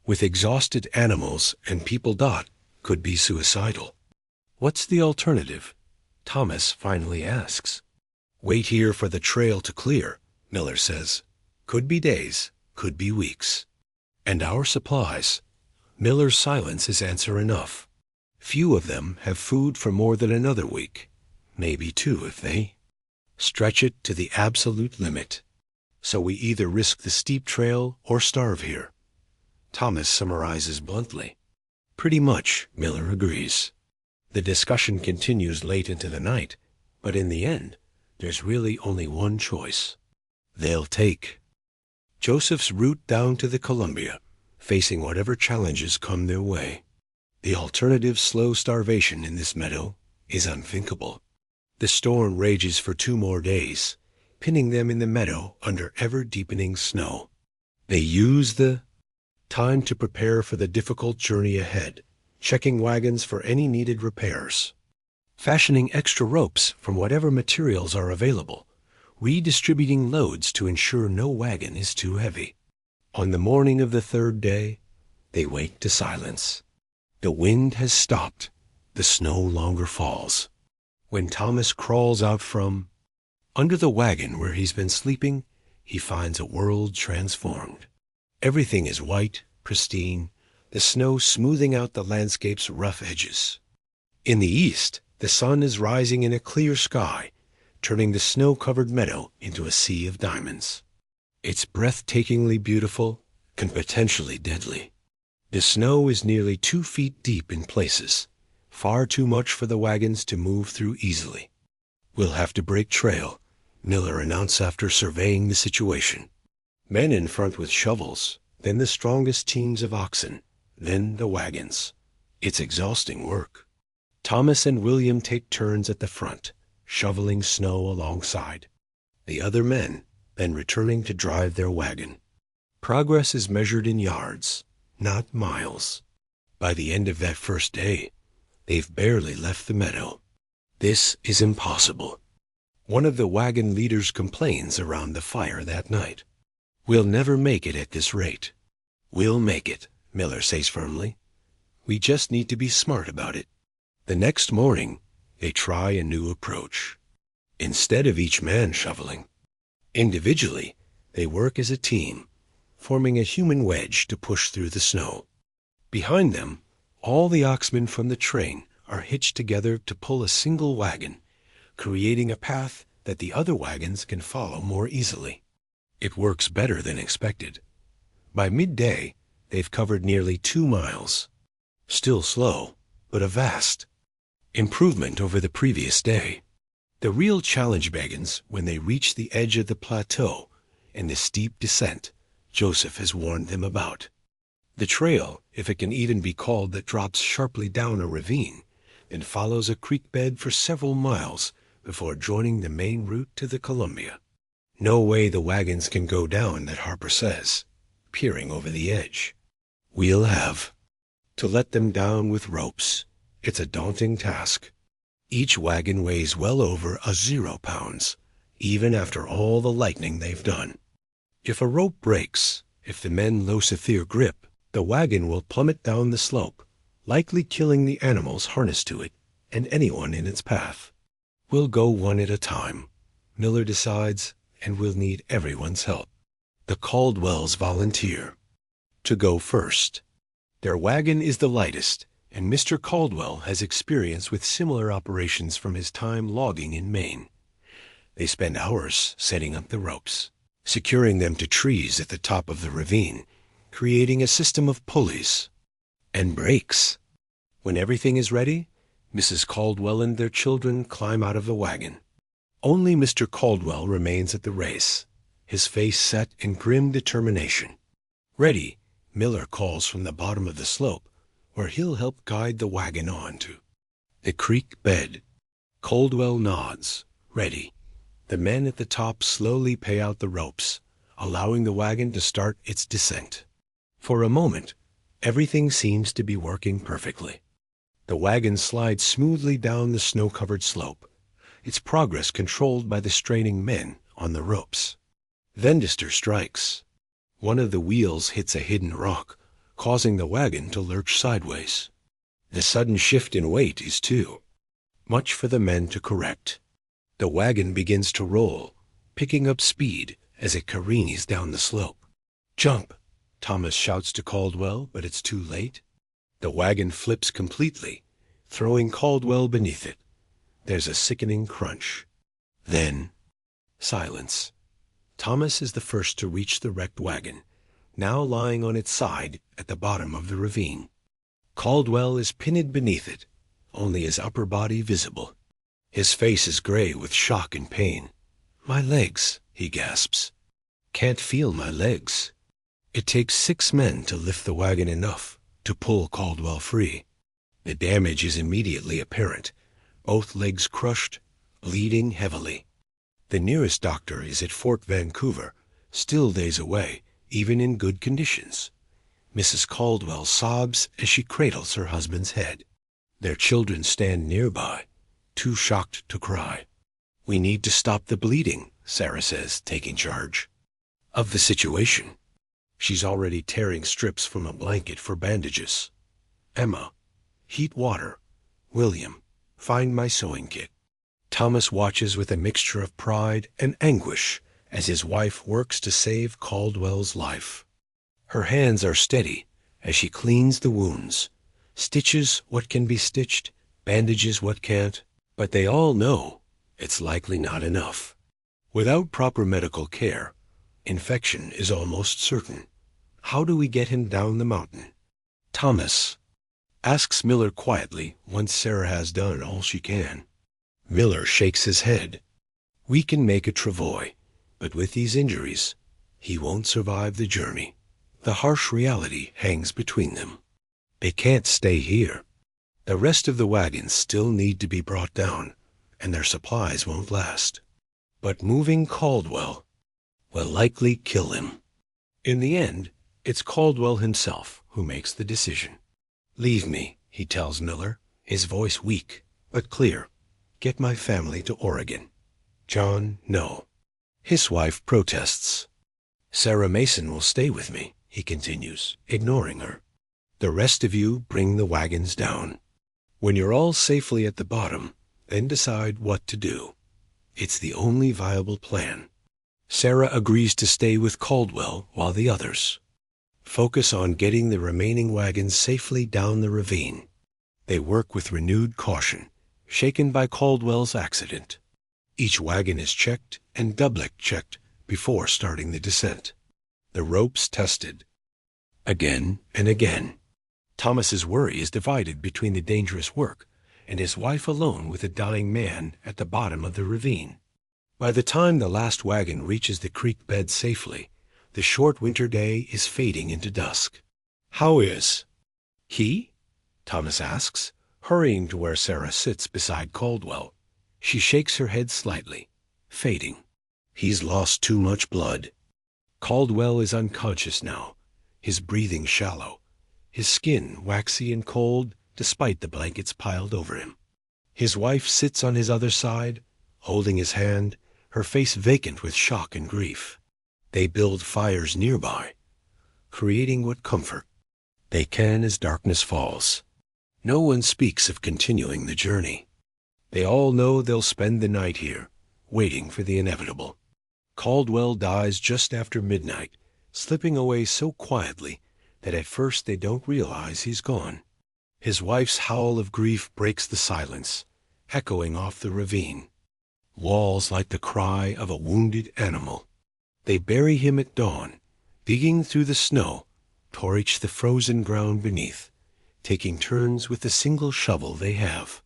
with exhausted animals and people could be suicidal. What's the alternative? Thomas finally asks. Wait here for the trail to clear, Miller says. Could be days, could be weeks. And our supplies? Miller's silence is answer enough. Few of them have food for more than another week. Maybe 2 if they stretch it to the absolute limit. So we either risk the steep trail or starve here. Thomas summarizes bluntly. Pretty much, Miller agrees. The discussion continues late into the night, but in the end, there's really only one choice. They'll take Joseph's route down to the Columbia, facing whatever challenges come their way. The alternative, slow starvation in this meadow, is unthinkable. The storm rages for 2 more days, pinning them in the meadow under ever-deepening snow. They use the time to prepare for the difficult journey ahead, checking wagons for any needed repairs, fashioning extra ropes from whatever materials are available, redistributing loads to ensure no wagon is too heavy. On the morning of the 3rd day, they wake to silence. The wind has stopped. The snow longer falls. When Thomas crawls out from under the wagon where he's been sleeping, he finds a world transformed. Everything is white, pristine, the snow smoothing out the landscape's rough edges. In the east, the sun is rising in a clear sky, turning the snow-covered meadow into a sea of diamonds. It's breathtakingly beautiful and potentially deadly. The snow is nearly 2 feet deep in places, far too much for the wagons to move through easily. We'll have to break trail, Miller announced after surveying the situation. Men in front with shovels, then the strongest teams of oxen, then the wagons. It's exhausting work. Thomas and William take turns at the front, shoveling snow alongside. The other men then returning to drive their wagon. Progress is measured in yards, not miles. By the end of that first day, they've barely left the meadow. This is impossible. One of the wagon leaders complains around the fire that night. We'll never make it at this rate. We'll make it, Miller says firmly. We just need to be smart about it. The next morning, they try a new approach. Instead of each man shoveling, individually, they work as a team, forming a human wedge to push through the snow. Behind them, all the oxmen from the train are hitched together to pull a single wagon, creating a path that the other wagons can follow more easily. It works better than expected. By midday, they've covered nearly 2 miles. Still slow, but a vast improvement over the previous day. The real challenge begins when they reach the edge of the plateau and the steep descent Joseph has warned them about. The trail, if it can even be called, that drops sharply down a ravine and follows a creek bed for several miles before joining the main route to the Columbia. No way the wagons can go down, that Harper says, peering over the edge. We'll have to let them down with ropes. It's a daunting task. Each wagon weighs well over 0 pounds, even after all the lightning they've done. If a rope breaks, if the men lose their grip, the wagon will plummet down the slope, likely killing the animals harnessed to it and anyone in its path. We'll go one at a time, Miller decides, and we'll need everyone's help. The Caldwells volunteer to go first. Their wagon is the lightest, and Mr. Caldwell has experience with similar operations from his time logging in Maine. They spend hours setting up the ropes, securing them to trees at the top of the ravine, creating a system of pulleys and brakes. When everything is ready, Mrs. Caldwell and their children climb out of the wagon. Only Mr. Caldwell remains at the race, his face set in grim determination. Ready, Miller calls from the bottom of the slope, where he'll help guide the wagon on to the creek bed. Caldwell nods, ready. The men at the top slowly pay out the ropes, allowing the wagon to start its descent. For a moment, everything seems to be working perfectly. The wagon slides smoothly down the snow-covered slope, its progress controlled by the straining men on the ropes. Then disaster strikes. One of the wheels hits a hidden rock, causing the wagon to lurch sideways. The sudden shift in weight is too much for the men to correct. The wagon begins to roll, picking up speed as it careens down the slope. "Jump!" Thomas shouts to Caldwell, but it's too late. The wagon flips completely, throwing Caldwell beneath it. There's a sickening crunch. Then, silence. Thomas is the first to reach the wrecked wagon, now lying on its side at the bottom of the ravine. Caldwell is pinned beneath it, only his upper body visible. His face is gray with shock and pain. "My legs," he gasps. "Can't feel my legs." It takes 6 men to lift the wagon enough to pull Caldwell free. The damage is immediately apparent. Both legs crushed, bleeding heavily. The nearest doctor is at Fort Vancouver, still days away, even in good conditions. Mrs. Caldwell sobs as she cradles her husband's head. Their children stand nearby, too shocked to cry. "We need to stop the bleeding," Sarah says, taking charge of the situation. She's already tearing strips from a blanket for bandages. "Emma, heat water. William, find my sewing kit." Thomas watches with a mixture of pride and anguish as his wife works to save Caldwell's life. Her hands are steady as she cleans the wounds, stitches what can be stitched, bandages what can't, but they all know it's likely not enough. Without proper medical care, infection is almost certain. How do we get him down the mountain? "Thomas," asks Miller quietly once Sarah has done all she can. Miller shakes his head. "We can make a travois, but with these injuries, he won't survive the journey." The harsh reality hangs between them. They can't stay here. The rest of the wagons still need to be brought down, and their supplies won't last. But moving Caldwell will likely kill him. In the end, it's Caldwell himself who makes the decision. "Leave me," he tells Miller, his voice weak but clear. "Get my family to Oregon." John, no. His wife protests. "Sarah Mason will stay with me," he continues, ignoring her. "The rest of you bring the wagons down. When you're all safely at the bottom, then decide what to do. It's the only viable plan." Sarah agrees to stay with Caldwell while the others focus on getting the remaining wagons safely down the ravine. They work with renewed caution, shaken by Caldwell's accident. Each wagon is checked and double-checked before starting the descent. The ropes tested again and again. Thomas's worry is divided between the dangerous work and his wife alone with a dying man at the bottom of the ravine. By the time the last wagon reaches the creek bed safely, the short winter day is fading into dusk. "How is he?" Thomas asks, hurrying to where Sarah sits beside Caldwell. She shakes her head slightly, fading. "He's lost too much blood." Caldwell is unconscious now, his breathing shallow, his skin waxy and cold despite the blankets piled over him. His wife sits on his other side, holding his hand, her face vacant with shock and grief. They build fires nearby, creating what comfort they can as darkness falls. No one speaks of continuing the journey. They all know they'll spend the night here, waiting for the inevitable. Caldwell dies just after midnight, slipping away so quietly that at first they don't realize he's gone. His wife's howl of grief breaks the silence, echoing off the ravine. Walls like the cry of a wounded animal. They bury him at dawn, digging through the snow, torch the frozen ground beneath, taking turns with the single shovel they have.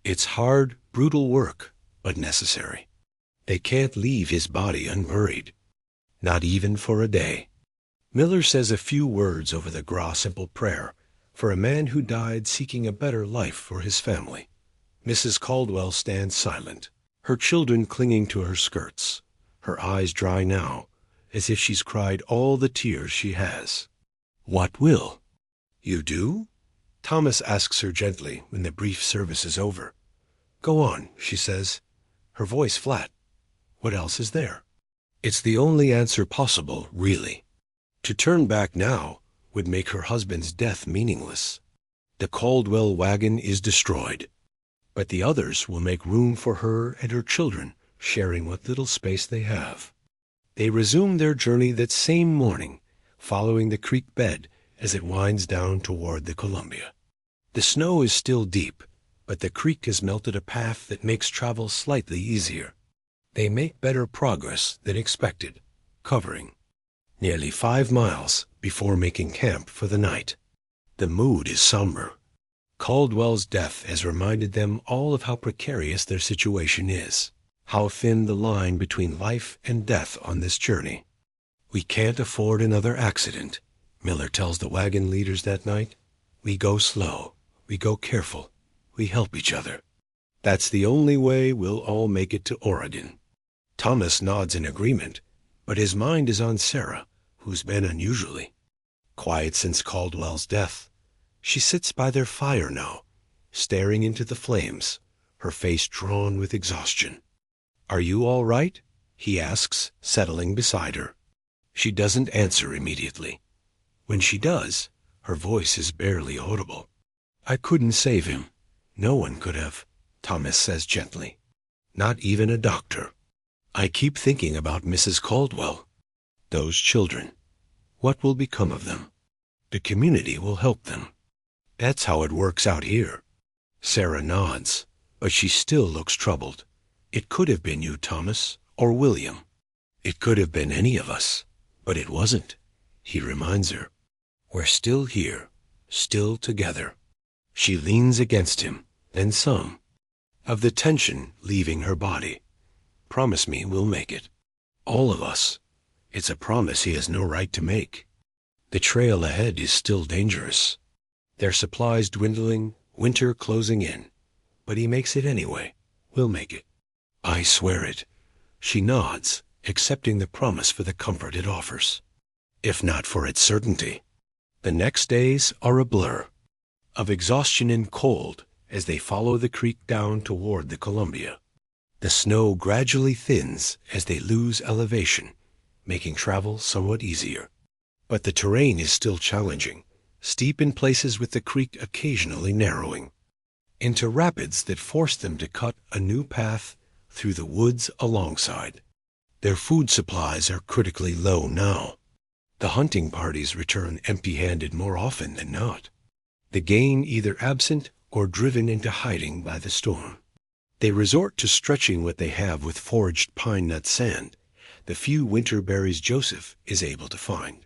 It's hard, brutal work, but necessary. They can't leave his body unburied, not even for a day. Miller says a few words over the simple prayer for a man who died seeking a better life for his family. Mrs. Caldwell stands silent, her children clinging to her skirts, her eyes dry now, as if she's cried all the tears she has. "What will?" "You do?" Thomas asks her gently when the brief service is over. "Go on," she says, her voice flat. "What else is there?" It's the only answer possible, really. To turn back now would make her husband's death meaningless. The Caldwell wagon is destroyed, but the others will make room for her and her children, sharing what little space they have. They resume their journey that same morning, following the creek bed as it winds down toward the Columbia. The snow is still deep, but the creek has melted a path that makes travel slightly easier. They make better progress than expected, covering nearly 5 miles before making camp for the night. The mood is somber. Caldwell's death has reminded them all of how precarious their situation is, how thin the line between life and death on this journey. "We can't afford another accident," Miller tells the wagon leaders that night. "We go slow, we go careful, we help each other. That's the only way we'll all make it to Oregon." Thomas nods in agreement, but his mind is on Sarah, who's been unusually quiet since Caldwell's death. She sits by their fire now, staring into the flames, her face drawn with exhaustion. "Are you all right?" he asks, settling beside her. She doesn't answer immediately. When she does, her voice is barely audible. "I couldn't save him. No one could have," Thomas says gently. "Not even a doctor. I keep thinking about Mrs. Caldwell. Those children. What will become of them? The community will help them. That's how it works out here." Sarah nods, but she still looks troubled. "It could have been you, Thomas, or William. It could have been any of us, but it wasn't," he reminds her. "We're still here, still together." She leans against him, and some of the tension leaving her body. "Promise me we'll make it. All of us." It's a promise he has no right to make. The trail ahead is still dangerous. Their supplies dwindling, winter closing in. But he makes it anyway. "We'll make it." "I swear it." She nods, accepting the promise for the comfort it offers, if not for its certainty. The next days are a blur of exhaustion and cold as they follow the creek down toward the Columbia. The snow gradually thins as they lose elevation, making travel somewhat easier. But the terrain is still challenging, steep in places with the creek occasionally narrowing into rapids that force them to cut a new path through the woods alongside. Their food supplies are critically low now. The hunting parties return empty-handed more often than not, the game either absent or driven into hiding by the storm. They resort to stretching what they have with foraged pine nut sand, the few winter berries Joseph is able to find.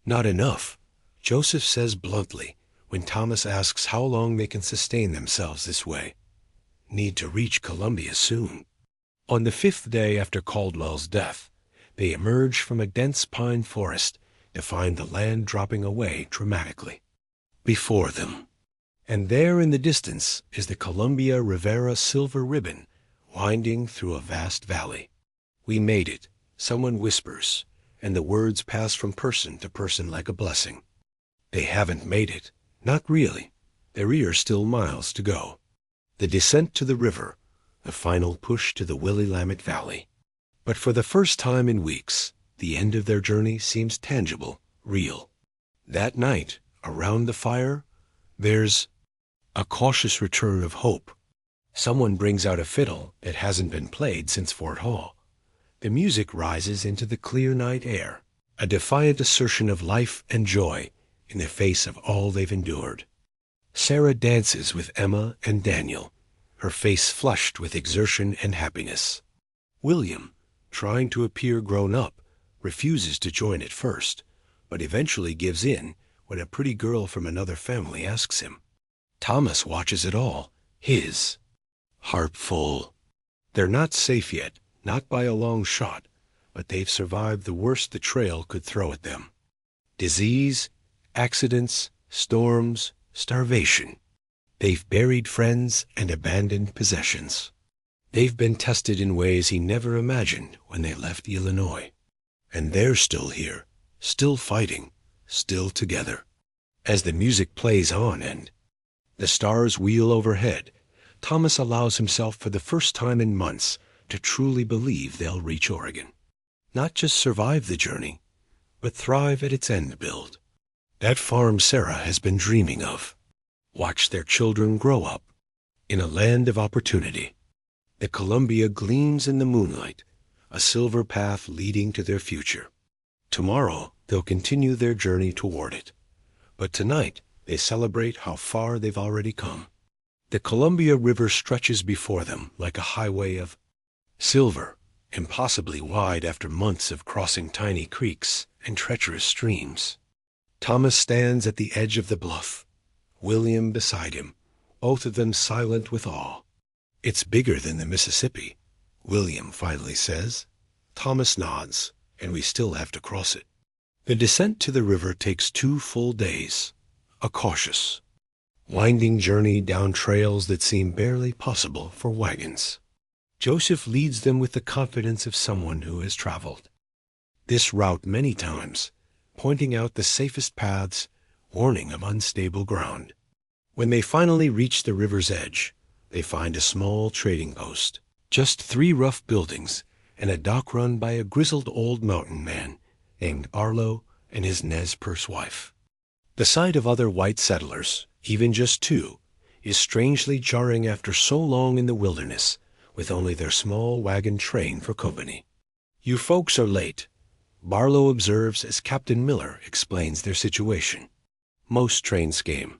Not enough, Joseph says bluntly when Thomas asks how long they can sustain themselves this way. Need to reach Columbia soon. On the 5th day after Caldwell's death, they emerge from a dense pine forest to find the land dropping away dramatically before them. And there in the distance is the Columbia Rivera silver ribbon winding through a vast valley. "We made it," someone whispers, and the words pass from person to person like a blessing. They haven't made it. Not really. There are still miles to go. The descent to the river, the final push to the Willamette Valley. But for the first time in weeks, the end of their journey seems tangible, real. That night, around the fire, there's a cautious return of hope. Someone brings out a fiddle that hasn't been played since Fort Hall. The music rises into the clear night air, a defiant assertion of life and joy in the face of all they've endured. Sarah dances with Emma and Daniel, her face flushed with exertion and happiness. William, trying to appear grown up, refuses to join at first, but eventually gives in when a pretty girl from another family asks him. Thomas watches it all, his heart full. They're not safe yet, not by a long shot, but they've survived the worst the trail could throw at them. Disease, accidents, storms, starvation. They've buried friends and abandoned possessions. They've been tested in ways he never imagined when they left Illinois. And they're still here, still fighting, still together. As the music plays on and the stars wheel overhead, Thomas allows himself for the first time in months to truly believe they'll reach Oregon. Not just survive the journey, but thrive at its end build. That farm Sarah has been dreaming of. Watch their children grow up in a land of opportunity. The Columbia gleams in the moonlight, a silver path leading to their future. Tomorrow they'll continue their journey toward it. But tonight they celebrate how far they've already come. The Columbia River stretches before them like a highway of silver, impossibly wide after months of crossing tiny creeks and treacherous streams. Thomas stands at the edge of the bluff, William beside him, both of them silent with awe. "It's bigger than the Mississippi," William finally says. Thomas nods, and we still have to cross it. The descent to the river takes 2 full days, a cautious, winding journey down trails that seem barely possible for wagons. Joseph leads them with the confidence of someone who has traveled this route many times, pointing out the safest paths, warning of unstable ground. When they finally reach the river's edge, they find a small trading post, just 3 rough buildings and a dock run by a grizzled old mountain man named Arlo and his Nez Perce wife. The sight of other white settlers, even just 2, is strangely jarring after so long in the wilderness, with only their small wagon train for company. "You folks are late," Barlow observes as Captain Miller explains their situation. "Most trains came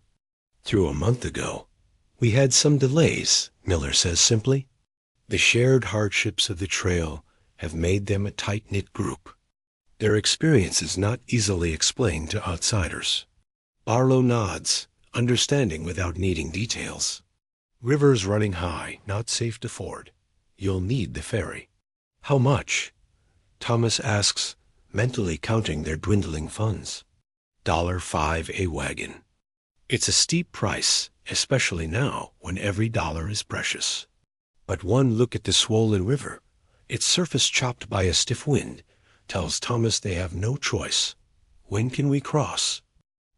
through a month ago. We had some delays," Miller says simply. The shared hardships of the trail have made them a tight-knit group, their experiences not easily explained to outsiders. Barlow nods, understanding without needing details. "River's running high, not safe to ford. You'll need the ferry." "How much?" Thomas asks, mentally counting their dwindling funds. $5 a wagon. It's a steep price, especially now when every dollar is precious. But one look at the swollen river, its surface chopped by a stiff wind, tells Thomas they have no choice. "When can we cross?"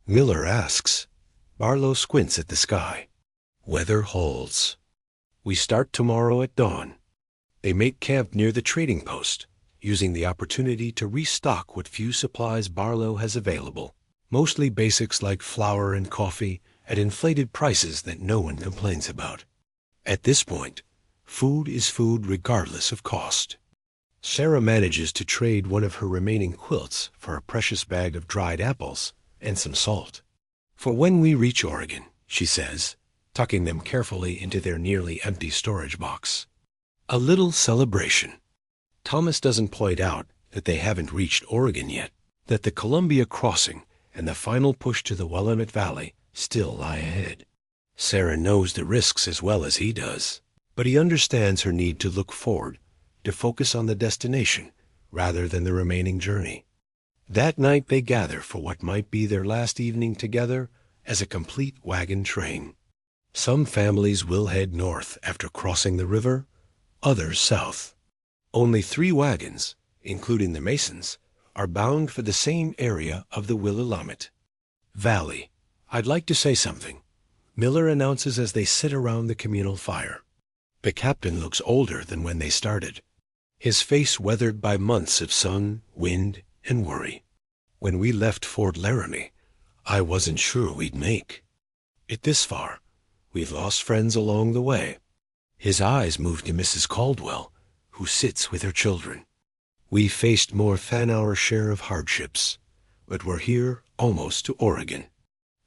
Miller asks. Barlow squints at the sky. "Weather holds. We start tomorrow at dawn." They make camp near the trading post, using the opportunity to restock what few supplies Barlow has available, mostly basics like flour and coffee at inflated prices that no one complains about. At this point, food is food regardless of cost. Sarah manages to trade one of her remaining quilts for a precious bag of dried apples and some salt. "For when we reach Oregon," she says, tucking them carefully into their nearly empty storage box. "A little celebration." Thomas doesn't point out that they haven't reached Oregon yet, that the Columbia crossing and the final push to the Willamette Valley still lie ahead. Sarah knows the risks as well as he does, but he understands her need to look forward, to focus on the destination rather than the remaining journey. That night they gather for what might be their last evening together as a complete wagon train. Some families will head north after crossing the river, others south. Only 3 wagons, including the Masons, are bound for the same area of the Willamette Valley. "I'd like to say something," Miller announces as they sit around the communal fire. The captain looks older than when they started, his face weathered by months of sun, wind, and worry. "When we left Fort Laramie, I wasn't sure we'd make it this far. We've lost friends along the way." His eyes move to Mrs. Caldwell, who sits with her children. "We faced more than our share of hardships, but we're here almost to Oregon.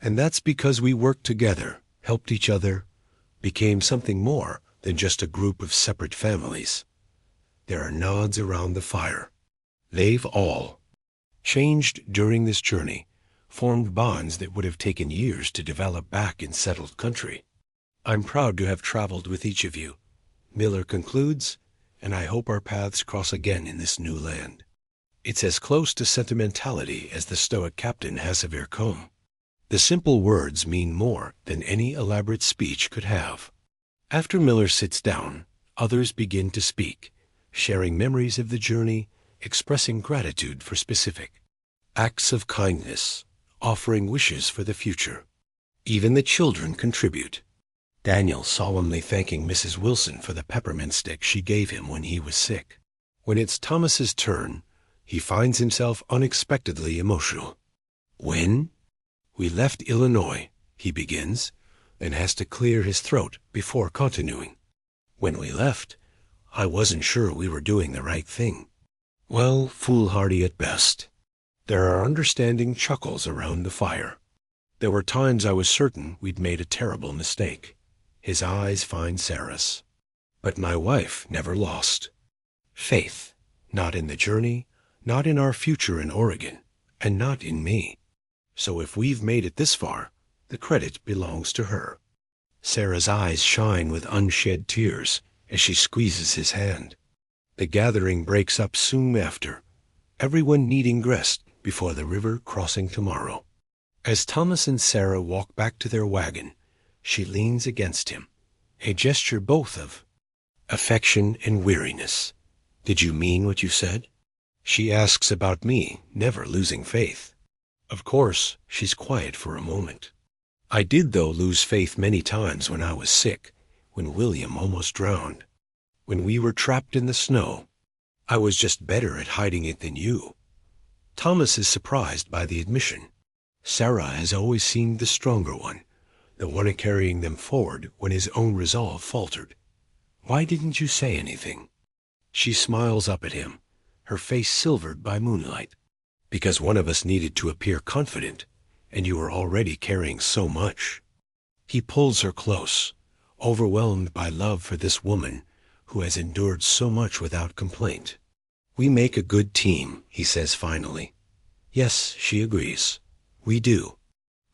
And that's because we worked together, helped each other, became something more than just a group of separate families." There are nods around the fire. They've all changed during this journey, formed bonds that would have taken years to develop back in settled country. "I'm proud to have traveled with each of you," Miller concludes, "and I hope our paths cross again in this new land." It's as close to sentimentality as the stoic captain has of Ercome. The simple words mean more than any elaborate speech could have. After Miller sits down, others begin to speak, sharing memories of the journey, expressing gratitude for specific acts of kindness, offering wishes for the future. Even the children contribute. Daniel solemnly thanking Mrs. Wilson for the peppermint stick she gave him when he was sick. When it's Thomas's turn, he finds himself unexpectedly emotional. "When we left Illinois," he begins, and has to clear his throat before continuing. "When we left, I wasn't sure we were doing the right thing." Well, foolhardy at best. There are understanding chuckles around the fire. "There were times I was certain we'd made a terrible mistake." His eyes find Sarah's. "But my wife never lost faith, not in the journey, not in our future in Oregon, and not in me. So if we've made it this far, The credit belongs to her. Sarah's eyes shine with unshed tears as she squeezes his hand. The gathering breaks up soon after, everyone needing rest before the river crossing tomorrow. As Thomas and Sarah walk back to their wagon, she leans against him, a gesture both of affection and weariness. Did you mean what you said? She asks about me, never losing faith. Of course, she's quiet for a moment. I did, though, lose faith many times when I was sick, when William almost drowned, when we were trapped in the snow. I was just better at hiding it than you. Thomas is surprised by the admission. Sarah has always seemed the stronger one, the one carrying them forward when his own resolve faltered. Why didn't you say anything? She smiles up at him, her face silvered by moonlight. Because one of us needed to appear confident, and you were already carrying so much. He pulls her close, overwhelmed by love for this woman who has endured so much without complaint. We make a good team, he says finally. Yes, she agrees. We do.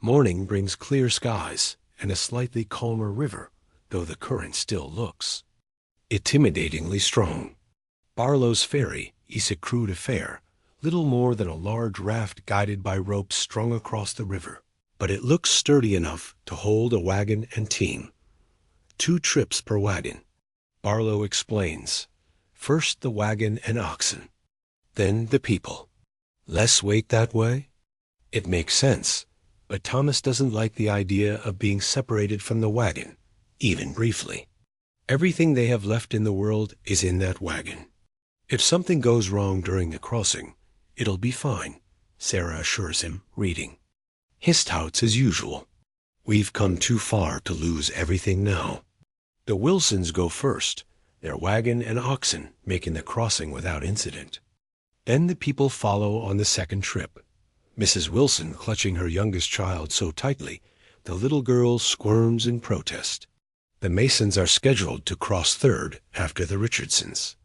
Morning brings clear skies and a slightly calmer river, though the current still looks intimidatingly strong. Barlow's ferry is a crude affair, little more than a large raft guided by ropes strung across the river, but it looks sturdy enough to hold a wagon and team. 2 trips per wagon. Barlow explains. First the wagon and oxen, then the people. Less weight that way? It makes sense, but Thomas doesn't like the idea of being separated from the wagon, even briefly. Everything they have left in the world is in that wagon. If something goes wrong during the crossing, it'll be fine, Sarah assures him, reading. His touts as usual. We've come too far to lose everything now. The Wilsons go first, their wagon and oxen making the crossing without incident. Then the people follow on the second trip, Mrs. Wilson clutching her youngest child so tightly the little girl squirms in protest. The Masons are scheduled to cross third after the Richardsons.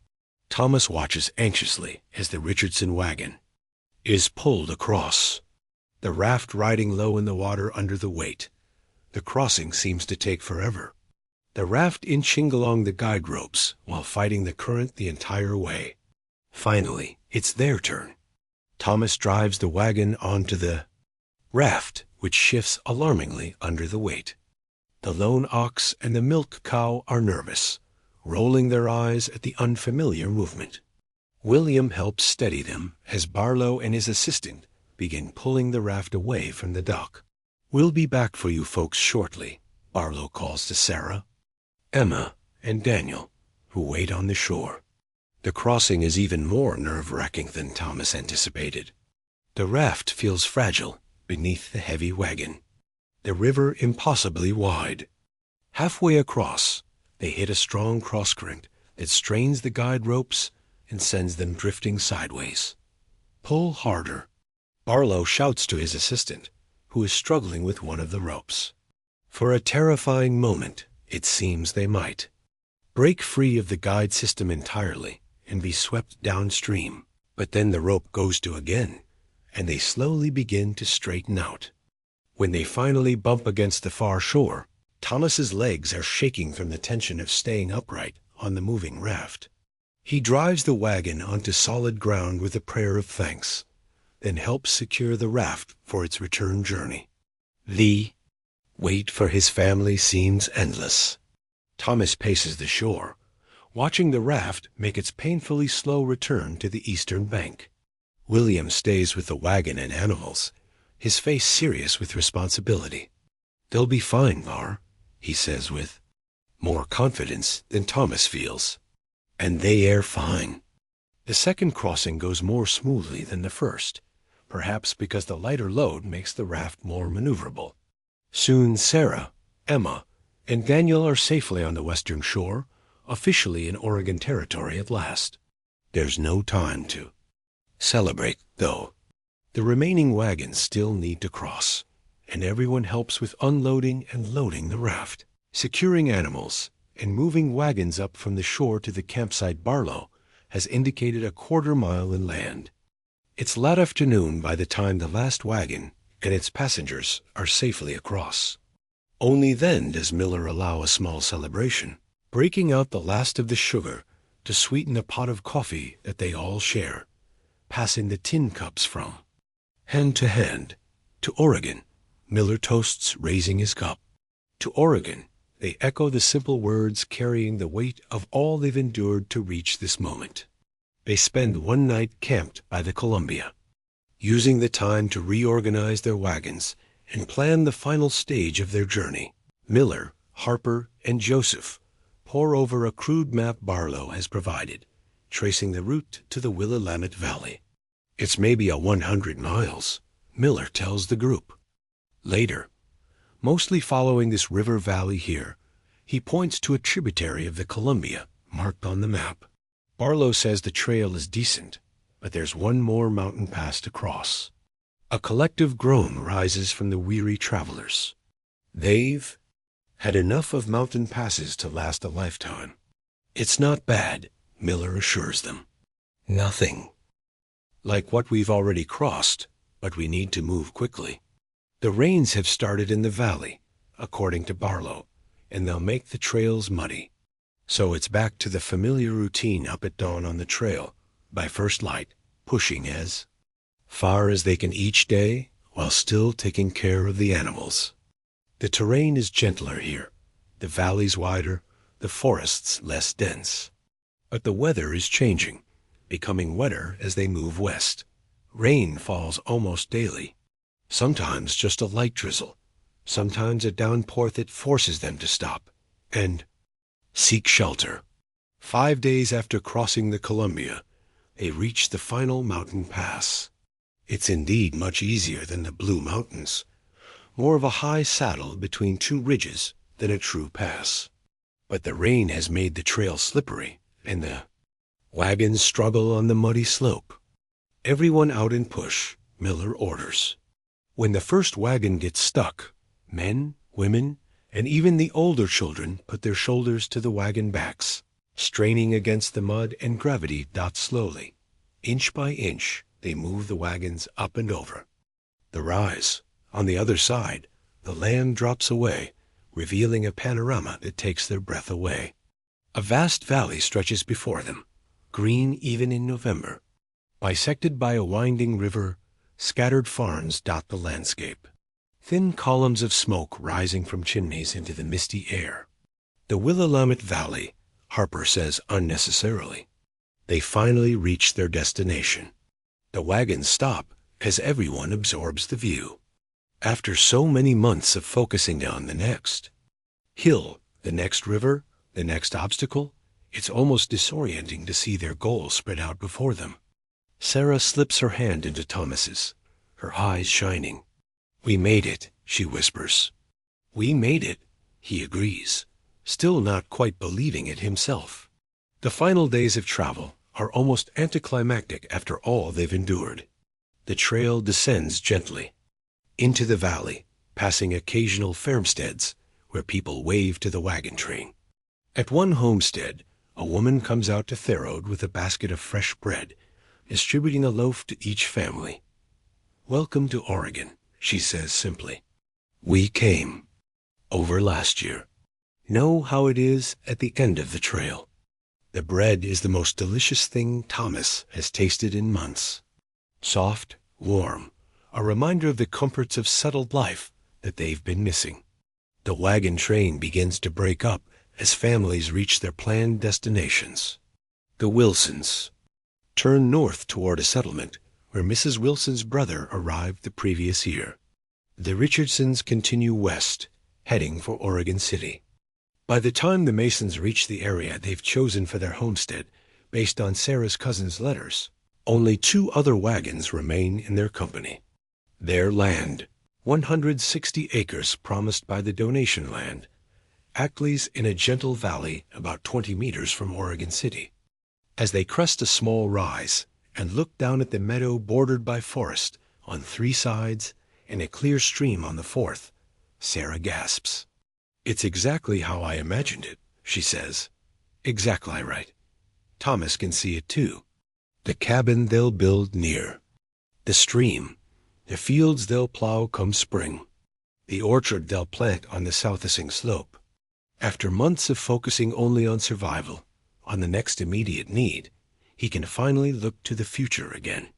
Thomas watches anxiously as the Richardson wagon is pulled across, the raft riding low in the water under the weight. The crossing seems to take forever, the raft inching along the guide ropes while fighting the current the entire way. Finally, it's their turn. Thomas drives the wagon onto the raft, which shifts alarmingly under the weight. The lone ox and the milk cow are nervous, rolling their eyes at the unfamiliar movement. William helps steady them as Barlow and his assistant begin pulling the raft away from the dock. We'll be back for you folks shortly, Barlow calls to Sarah, Emma, and Daniel, who wait on the shore. The crossing is even more nerve-wracking than Thomas anticipated. The raft feels fragile beneath the heavy wagon, the river impossibly wide. Halfway across, they hit a strong cross-current that strains the guide ropes and sends them drifting sideways. Pull harder. Barlow shouts to his assistant, who is struggling with one of the ropes. For a terrifying moment, it seems they might break free of the guide system entirely and be swept downstream. But then the rope goes to again, and they slowly begin to straighten out. When they finally bump against the far shore, Thomas's legs are shaking from the tension of staying upright on the moving raft. He drives the wagon onto solid ground with a prayer of thanks, then helps secure the raft for its return journey. The wait for his family seems endless. Thomas paces the shore, watching the raft make its painfully slow return to the eastern bank. William stays with the wagon and animals, his face serious with responsibility. They'll be fine, Var, he says with more confidence than Thomas feels. And they are fine. The second crossing goes more smoothly than the first, perhaps because the lighter load makes the raft more maneuverable. Soon Sarah, Emma, and Daniel are safely on the western shore, officially in Oregon territory at last. There's no time to celebrate, though. The remaining wagons still need to cross, and everyone helps with unloading and loading the raft, securing animals, and moving wagons up from the shore to the campsite. Barlow has indicated a quarter mile inland. It's late afternoon by the time the last wagon and its passengers are safely across. Only then does Miller allow a small celebration, breaking out the last of the sugar to sweeten a pot of coffee that they all share, passing the tin cups from hand to hand. To Oregon, Miller toasts, raising his cup. To Oregon, they echo the simple words carrying the weight of all they've endured to reach this moment. They spend one night camped by the Columbia, using the time to reorganize their wagons and plan the final stage of their journey. Miller, Harper, and Joseph pore over a crude map Barlow has provided, tracing the route to the Willamette Valley. It's maybe 100 miles, Miller tells the group. Later, mostly following this river valley here, he points to a tributary of the Columbia marked on the map. Barlow says the trail is decent, but there's one more mountain pass to cross. A collective groan rises from the weary travelers. They've had enough of mountain passes to last a lifetime. It's not bad, Miller assures them. Nothing like what we've already crossed, but we need to move quickly. The rains have started in the valley, according to Barlow, and they'll make the trails muddy. So it's back to the familiar routine up at dawn on the trail, by first light, pushing as far as they can each day while still taking care of the animals. The terrain is gentler here, the valleys wider, the forests less dense. But the weather is changing, becoming wetter as they move west. Rain falls almost daily, sometimes just a light drizzle, sometimes a downpour that forces them to stop and seek shelter. 5 days after crossing the Columbia, they reach the final mountain pass. It's indeed much easier than the Blue Mountains, more of a high saddle between two ridges than a true pass. But the rain has made the trail slippery, and the wagons struggle on the muddy slope. Everyone out and push, Miller orders. When the first wagon gets stuck, men, women, and even the older children put their shoulders to the wagon backs, straining against the mud, and gravity dots slowly. Inch by inch, they move the wagons up and over. The rise. On the other side, the land drops away, revealing a panorama that takes their breath away. A vast valley stretches before them, green even in November. Bisected by a winding river, scattered farms dot the landscape. Thin columns of smoke rising from chimneys into the misty air. The Willamette Valley, Harper says unnecessarily. They finally reach their destination. The wagons stop as everyone absorbs the view. After so many months of focusing on the next hill, the next river, the next obstacle, it's almost disorienting to see their goal spread out before them. Sarah slips her hand into Thomas's, her eyes shining. "We made it," she whispers. "We made it," he agrees, still not quite believing it himself. The final days of travel are almost anticlimactic after all they've endured. The trail descends gently into the valley, passing occasional farmsteads where people wave to the wagon train. At one homestead, a woman comes out to Therode with a basket of fresh bread, distributing a loaf to each family. "Welcome to Oregon," she says simply. "We came over last year. Know how it is at the end of the trail. The bread is the most delicious thing Thomas has tasted in months. Soft, warm, a reminder of the comforts of settled life that they've been missing." The wagon train begins to break up as families reach their planned destinations. The Wilsons turn north toward a settlement where Mrs. Wilson's brother arrived the previous year. The Richardsons continue west, heading for Oregon City. By the time the Masons reach the area they've chosen for their homestead, based on Sarah's cousin's letters, only 2 other wagons remain in their company. Their land, 160 acres promised by the donation land, Ackley's in a gentle valley about 20 meters from Oregon City. As they crest a small rise and look down at the meadow bordered by forest on 3 sides and a clear stream on the 4th, Sarah gasps. "It's exactly how I imagined it," she says. "Exactly right. Thomas can see it too. The cabin they'll build near the stream, The fields they'll plow come spring. The orchard they'll plant on the southwestern slope. After months of focusing only on survival, on the next immediate need, he can finally look to the future again.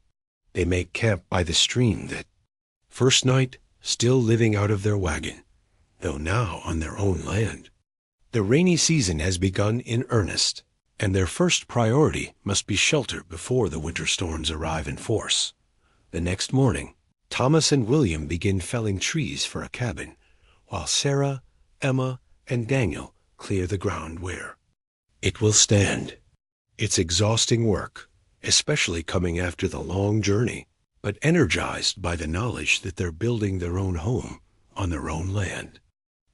They make camp by the stream that first night, still living out of their wagon, though now on their own land. The rainy season has begun in earnest, and their first priority must be shelter before the winter storms arrive in force. The next morning, Thomas and William begin felling trees for a cabin, while Sarah, Emma, and Daniel clear the ground where it will stand. It's exhausting work, especially coming after the long journey, but energized by the knowledge that they're building their own home on their own land.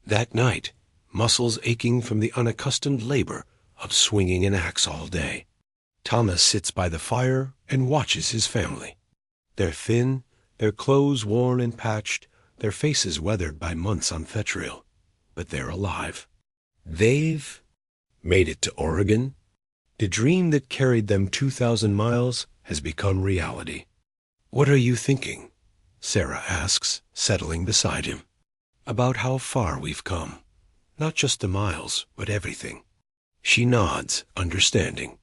That night, muscles aching from the unaccustomed labor of swinging an axe all day, Thomas sits by the fire and watches his family. They're thin, their clothes worn and patched, their faces weathered by months on Fetriel, but they're alive. They've made it to Oregon. The dream that carried them 2,000 miles has become reality. "What are you thinking?" Sarah asks, settling beside him. "About how far we've come. Not just the miles, but everything." She nods, understanding.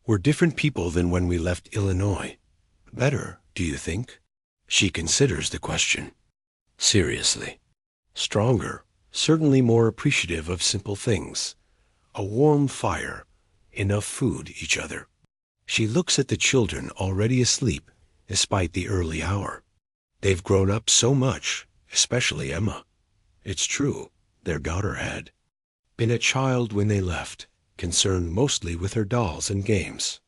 "We're different people than when we left Illinois. Better, do you think?" She considers the question. Seriously. Stronger, certainly more appreciative of simple things. A warm fire, enough food, each other. She looks at the children already asleep, despite the early hour. They've grown up so much, especially Emma. It's true, their daughter had been a child when they left, concerned mostly with her dolls and games.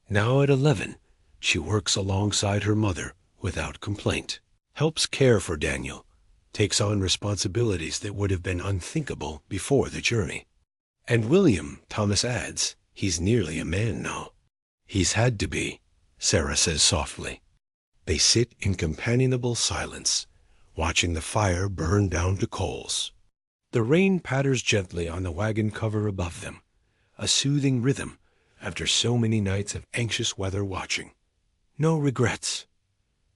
Now at 11, she works alongside her mother without complaint, helps care for Daniel, takes on responsibilities that would have been unthinkable before the journey. And William, Thomas adds, he's nearly a man now. He's had to be, Sarah says softly. They sit in companionable silence, watching the fire burn down to coals. The rain patters gently on the wagon cover above them, a soothing rhythm after so many nights of anxious weather watching. "No regrets?"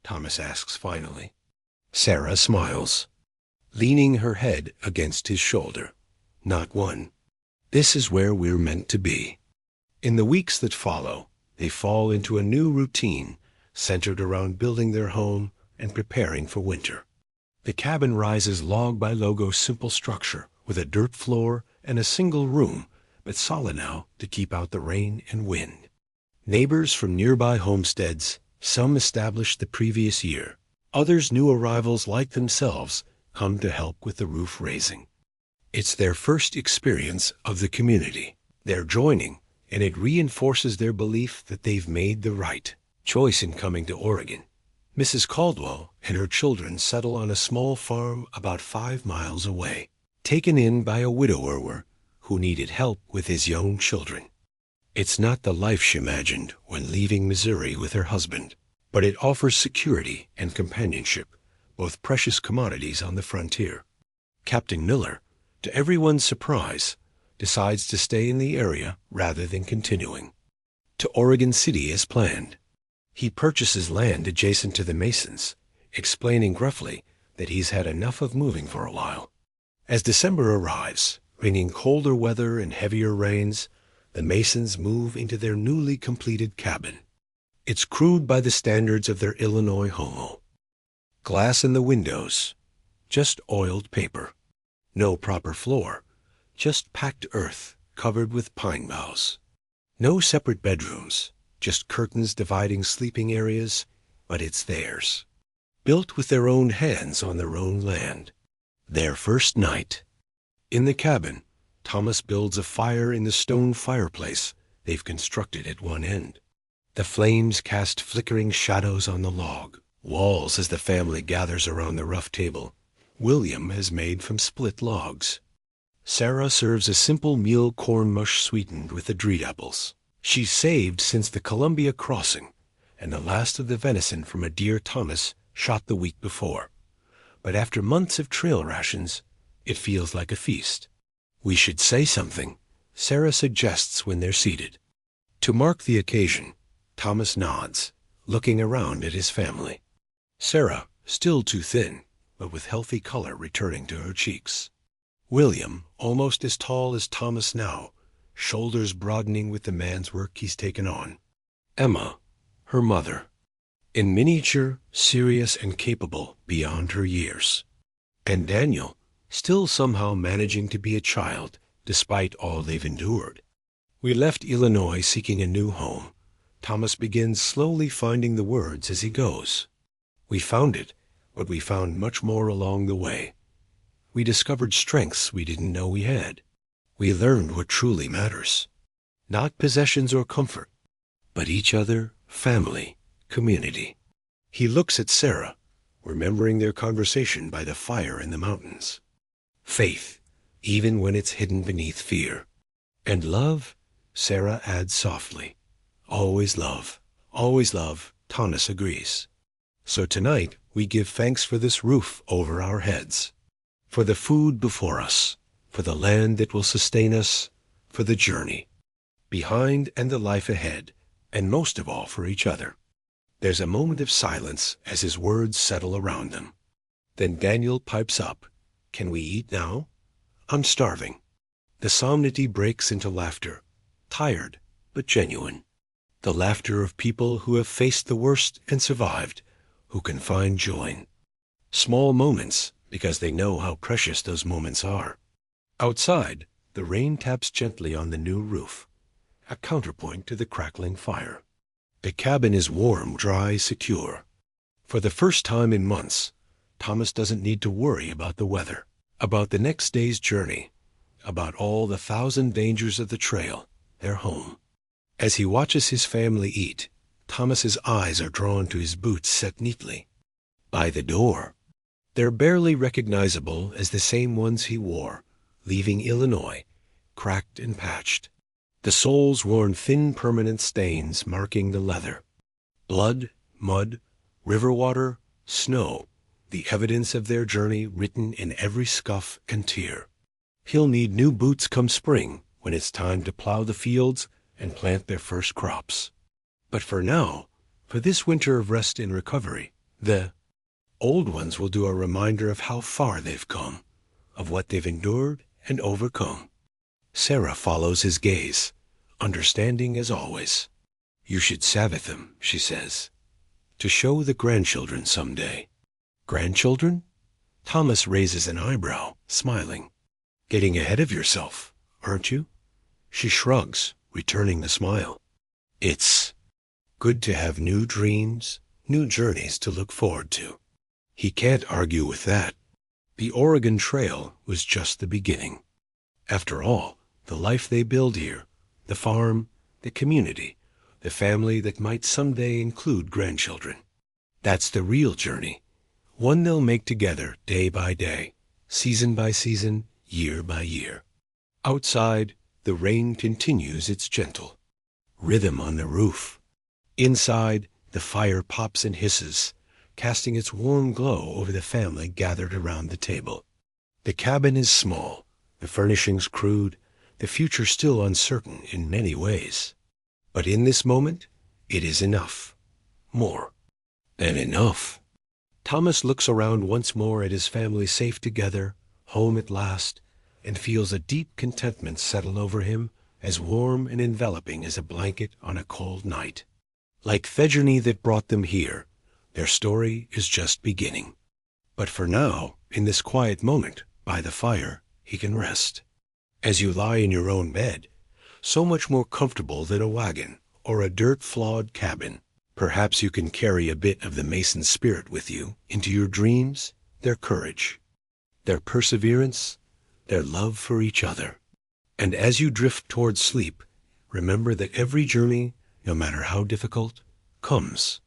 Thomas asks finally. Sarah smiles, leaning her head against his shoulder. "Not one. This is where we're meant to be." In the weeks that follow, they fall into a new routine centered around building their home and preparing for winter. The cabin rises log by logo simple structure with a dirt floor and a single room, but solid now to keep out the rain and wind. Neighbors from nearby homesteads, some established the previous year, others new arrivals like themselves, come to help with the roof raising. It's their first experience of the community. They're joining, and it reinforces their belief that they've made the right choice in coming to Oregon. Mrs. Caldwell and her children settle on a small farm about 5 miles away, taken in by a widower who needed help with his young children. It's not the life she imagined when leaving Missouri with her husband, but it offers security and companionship, both precious commodities on the frontier. Captain Miller, to everyone's surprise, decides to stay in the area rather than continuing to Oregon City as planned. He purchases land adjacent to the Masons, explaining gruffly that he's had enough of moving for a while. As December arrives, bringing colder weather and heavier rains, the Masons move into their newly completed cabin. It's crude by the standards of their Illinois home. Glass in the windows, just oiled paper. No proper floor, just packed earth covered with pine boughs. No separate bedrooms, just curtains dividing sleeping areas, but it's theirs. Built with their own hands on their own land. Their first night. In the cabin, Thomas builds a fire in the stone fireplace they've constructed at one end. The flames cast flickering shadows on the log walls as the family gathers around the rough table William has made from split logs. Sarah serves a simple meal corn mush sweetened with the dreed apples. She's saved since the Columbia crossing and the last of the venison from a deer Thomas shot the week before. But after months of trail rations, it feels like a feast. "We should say something," Sarah suggests when they're seated. To mark the occasion, Thomas nods, looking around at his family. Sarah, still too thin, but with healthy color returning to her cheeks. William, almost as tall as Thomas now, shoulders broadening with the man's work he's taken on. Emma, her mother, in miniature, serious and capable beyond her years. And Daniel, still somehow managing to be a child despite all they've endured. We left Illinois seeking a new home. Thomas begins slowly finding the words as he goes. We found it, but we found much more along the way. We discovered strengths we didn't know we had. We learned what truly matters. Not possessions or comfort, but each other, family, community. He looks at Sarah, remembering their conversation by the fire in the mountains. Faith, even when it's hidden beneath fear. And love, Sarah adds softly. Always love, Thomas agrees. So tonight we give thanks for this roof over our heads, for the food before us, for the land that will sustain us, for the journey behind and the life ahead, and most of all for each other. There's a moment of silence as his words settle around them. Then Daniel pipes up, "Can we eat now? I'm starving." The solemnity breaks into laughter, tired but genuine. The laughter of people who have faced the worst and survived, who can find joy. Small moments, because they know how precious those moments are. Outside, the rain taps gently on the new roof, a counterpoint to the crackling fire. The cabin is warm, dry, secure. For the first time in months, Thomas doesn't need to worry about the weather, about the next day's journey, about all the 1,000 dangers of the trail, their home. As he watches his family eat, Thomas's eyes are drawn to his boots set neatly by the door. They're barely recognizable as the same ones he wore, leaving Illinois, cracked and patched. The soles worn thin permanent stains marking the leather. Blood, mud, river water, snow, the evidence of their journey written in every scuff and tear. He'll need new boots come spring when it's time to plow the fields and plant their first crops. But for now, for this winter of rest and recovery, the old ones will do a reminder of how far they've come, of what they've endured and overcome. Sarah follows his gaze, understanding as always. "You should Sabbath them," she says, "to show the grandchildren someday." Grandchildren? Thomas raises an eyebrow, smiling. "Getting ahead of yourself, aren't you?" She shrugs, returning the smile. "It's good to have new dreams, new journeys to look forward to." He can't argue with that. The Oregon Trail was just the beginning. After all, the life they build here, the farm, the community, the family that might someday include grandchildren. That's the real journey, one they'll make together day by day, season by season, year by year. Outside, the rain continues its gentle rhythm on the roof. Inside, the fire pops and hisses, casting its warm glow over the family gathered around the table. The cabin is small, the furnishings crude, the future still uncertain in many ways. But in this moment, it is enough. More than enough. Thomas looks around once more at his family safe together, home at last, and feels a deep contentment settle over him, as warm and enveloping as a blanket on a cold night. Like the journey that brought them here, their story is just beginning. But for now, in this quiet moment, by the fire, he can rest. As you lie in your own bed, so much more comfortable than a wagon or a dirt-flawed cabin, perhaps you can carry a bit of the Mason spirit with you into your dreams, their courage, their perseverance, their love for each other. And as you drift towards sleep, remember that every journey, no matter how difficult, comes